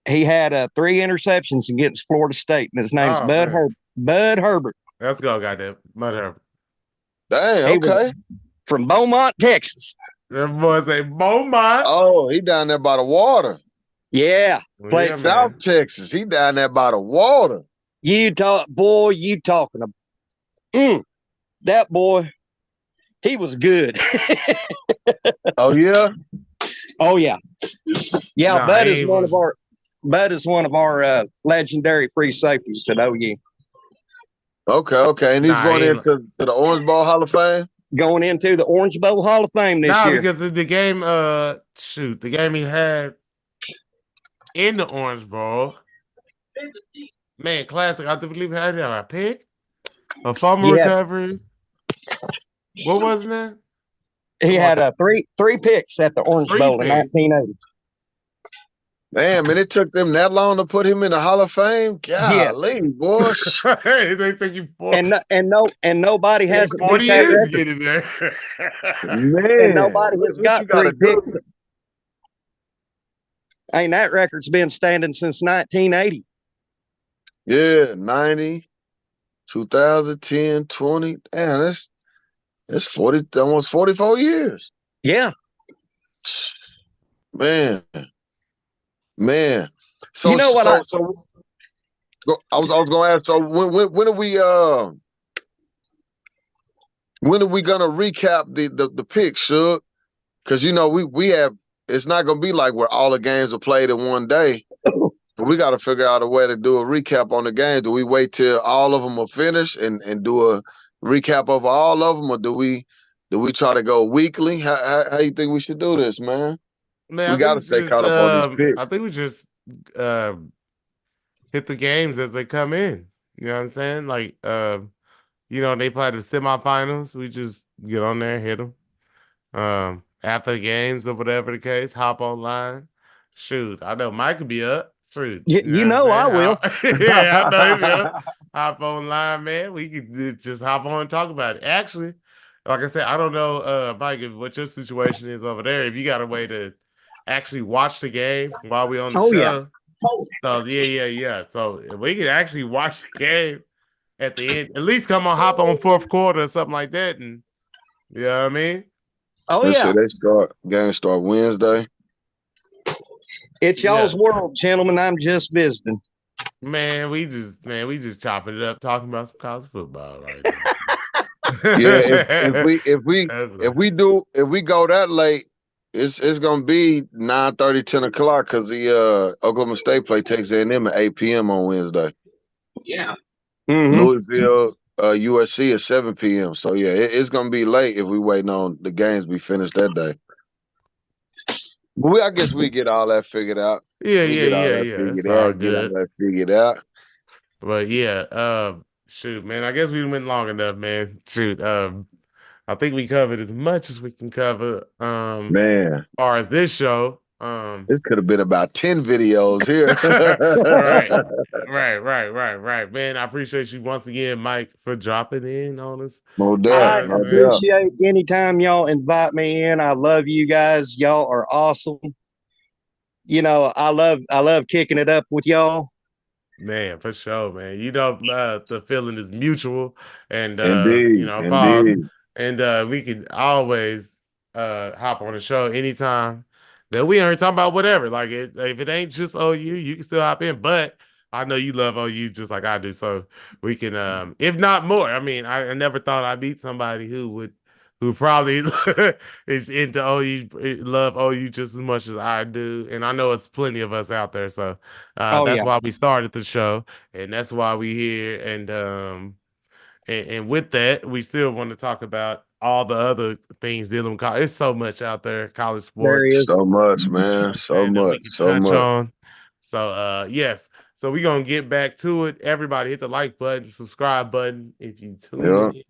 Speaker 3: had 3 interceptions against Florida State, and his name's
Speaker 1: Oh, man.
Speaker 3: Bud Herbert.
Speaker 1: Let's go, goddamn. Mother.
Speaker 2: Dang.
Speaker 3: He was
Speaker 2: Okay.
Speaker 3: from Beaumont, Texas.
Speaker 1: That boy say Beaumont.
Speaker 2: Oh, he down there by the water.
Speaker 3: Yeah, play
Speaker 1: Yeah,
Speaker 2: South
Speaker 1: man.
Speaker 2: Texas. He down there by the water.
Speaker 3: you talking about that boy. He was good.
Speaker 2: Oh yeah.
Speaker 3: Oh yeah, yeah.
Speaker 1: Nah,
Speaker 3: Bud
Speaker 1: he
Speaker 3: is one
Speaker 1: was-
Speaker 3: of our legendary free safeties at OU.
Speaker 2: Okay. And he's
Speaker 1: Nah,
Speaker 2: going
Speaker 1: he-
Speaker 2: into the Orange Bowl Hall of Fame.
Speaker 3: Going into the Orange Bowl Hall of Fame this
Speaker 1: Nah,
Speaker 3: year.
Speaker 1: because the game, the game he had in the Orange Bowl, man, classic. I believe he had it on a pick, a fumble
Speaker 3: Yeah.
Speaker 1: recovery. What was that?
Speaker 3: He had three picks at the Orange
Speaker 1: 3
Speaker 3: Bowl in
Speaker 1: picks.
Speaker 3: 1980.
Speaker 2: Damn, and it took them that long to put him in the Hall of Fame. Golly, boy.
Speaker 1: Hey, they think you
Speaker 3: Nobody has
Speaker 1: 40
Speaker 3: beat that
Speaker 1: years to
Speaker 3: record.
Speaker 1: get in there.
Speaker 2: Man,
Speaker 3: And nobody has
Speaker 2: what
Speaker 3: got
Speaker 2: you gotta
Speaker 3: 3
Speaker 2: do?
Speaker 3: picks. I mean, that record's been standing since 1980.
Speaker 2: Yeah, 90, 2010, 20. Damn, that's 40, almost 44 years.
Speaker 3: Yeah.
Speaker 2: Man. So
Speaker 3: You know what
Speaker 2: I was gonna ask. So when are we gonna recap the picks, Suge? Because we have, it's not gonna be like where all the games are played in one day. We got to figure out a way to do a recap on the game. Do we wait till all of them are finished and do a recap of all of them, or do we try to go weekly? How you think we should do this, man?
Speaker 1: Man,
Speaker 2: We got to stay caught up on these picks.
Speaker 1: I think we just hit the games as they come in. You know what I'm saying? Like, they play the semifinals. We just get on there and hit them. After the games or whatever the case, hop online. Shoot, I know Mike could be up. Shoot,
Speaker 3: You know
Speaker 1: what
Speaker 3: I
Speaker 1: I'm
Speaker 3: will.
Speaker 1: saying? Yeah, I know he will. Hop online, man. We could just hop on and talk about it. Actually, like I said, I don't know, Mike, what your situation is over there. If you got a way to actually watch the game while we on the
Speaker 3: Oh, yeah.
Speaker 1: show. So yeah. So if we could actually watch the game at the end, at least hop on fourth quarter or something like that, and you know what I mean?
Speaker 3: Oh,
Speaker 2: Let's
Speaker 3: yeah.
Speaker 2: see, games start Wednesday.
Speaker 3: It's y'all's world, gentlemen. I'm just visiting.
Speaker 1: Man, we just chopping it up, talking about some college football right now.
Speaker 2: Yeah, if we go that late, it's gonna be 9:30, 10 o'clock because the Oklahoma State play Texas A&M at 8 p.m. on Wednesday.
Speaker 3: Yeah.
Speaker 2: Louisville, USC at 7 p.m. So yeah, it's gonna be late if we waiting on the games be finished that day. But I guess we get all that figured out.
Speaker 1: Yeah. It's all good.
Speaker 2: Get all that figured out.
Speaker 1: But yeah, shoot, man. I guess we went long enough, man. Shoot, I think we covered as much as we can cover.
Speaker 2: Man,
Speaker 1: as far as this show,
Speaker 2: this could have been about 10 videos here.
Speaker 1: Right. Man, I appreciate you once again, Mike, for dropping in on us.
Speaker 3: I appreciate anytime y'all invite me in. I love you guys. Y'all are awesome. I love kicking it up with y'all.
Speaker 1: Man, for sure, man. The feeling is mutual, and
Speaker 2: Indeed.
Speaker 1: and we can always hop on the show anytime that we ain't talking about whatever. Like if it ain't just OU, you can still hop in. But I know you love OU just like I do, so we can, if not more. I mean, I never thought I'd meet somebody who probably is into OU, love OU just as much as I do. And I know it's plenty of us out there. So that's why we started the show. And that's why we here. And with that, we still want to talk about all the other things dealing with college. There's so much out there, college sports.
Speaker 2: So much, man. So much.
Speaker 1: On. So yes. So we're gonna get back to it. Everybody hit the like button, subscribe button if you tune in.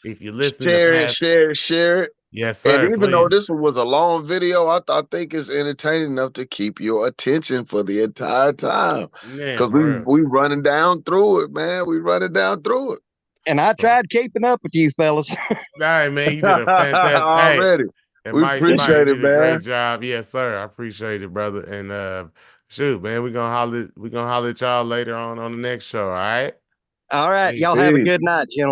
Speaker 1: If you listen to
Speaker 2: Share it,
Speaker 1: past,
Speaker 2: share it, share it.
Speaker 1: yes,
Speaker 2: And
Speaker 1: sir.
Speaker 2: even though
Speaker 1: Please.
Speaker 2: this one was a long video, I think it's entertaining enough to keep your attention for the entire time.
Speaker 1: Man,
Speaker 2: Because
Speaker 1: for real.
Speaker 2: we running down through it, man. We running down through it.
Speaker 3: And I tried keeping up with you fellas.
Speaker 1: All right, man. You did a fantastic
Speaker 2: already.
Speaker 1: And
Speaker 2: We
Speaker 1: Mike
Speaker 2: appreciate it,
Speaker 1: did a great
Speaker 2: man.
Speaker 1: job. Yes, sir. I appreciate it, brother. And shoot, man, we're gonna holler at y'all later on the next show. All right.
Speaker 3: All right.
Speaker 1: Peace.
Speaker 3: Y'all have a good night, gentlemen.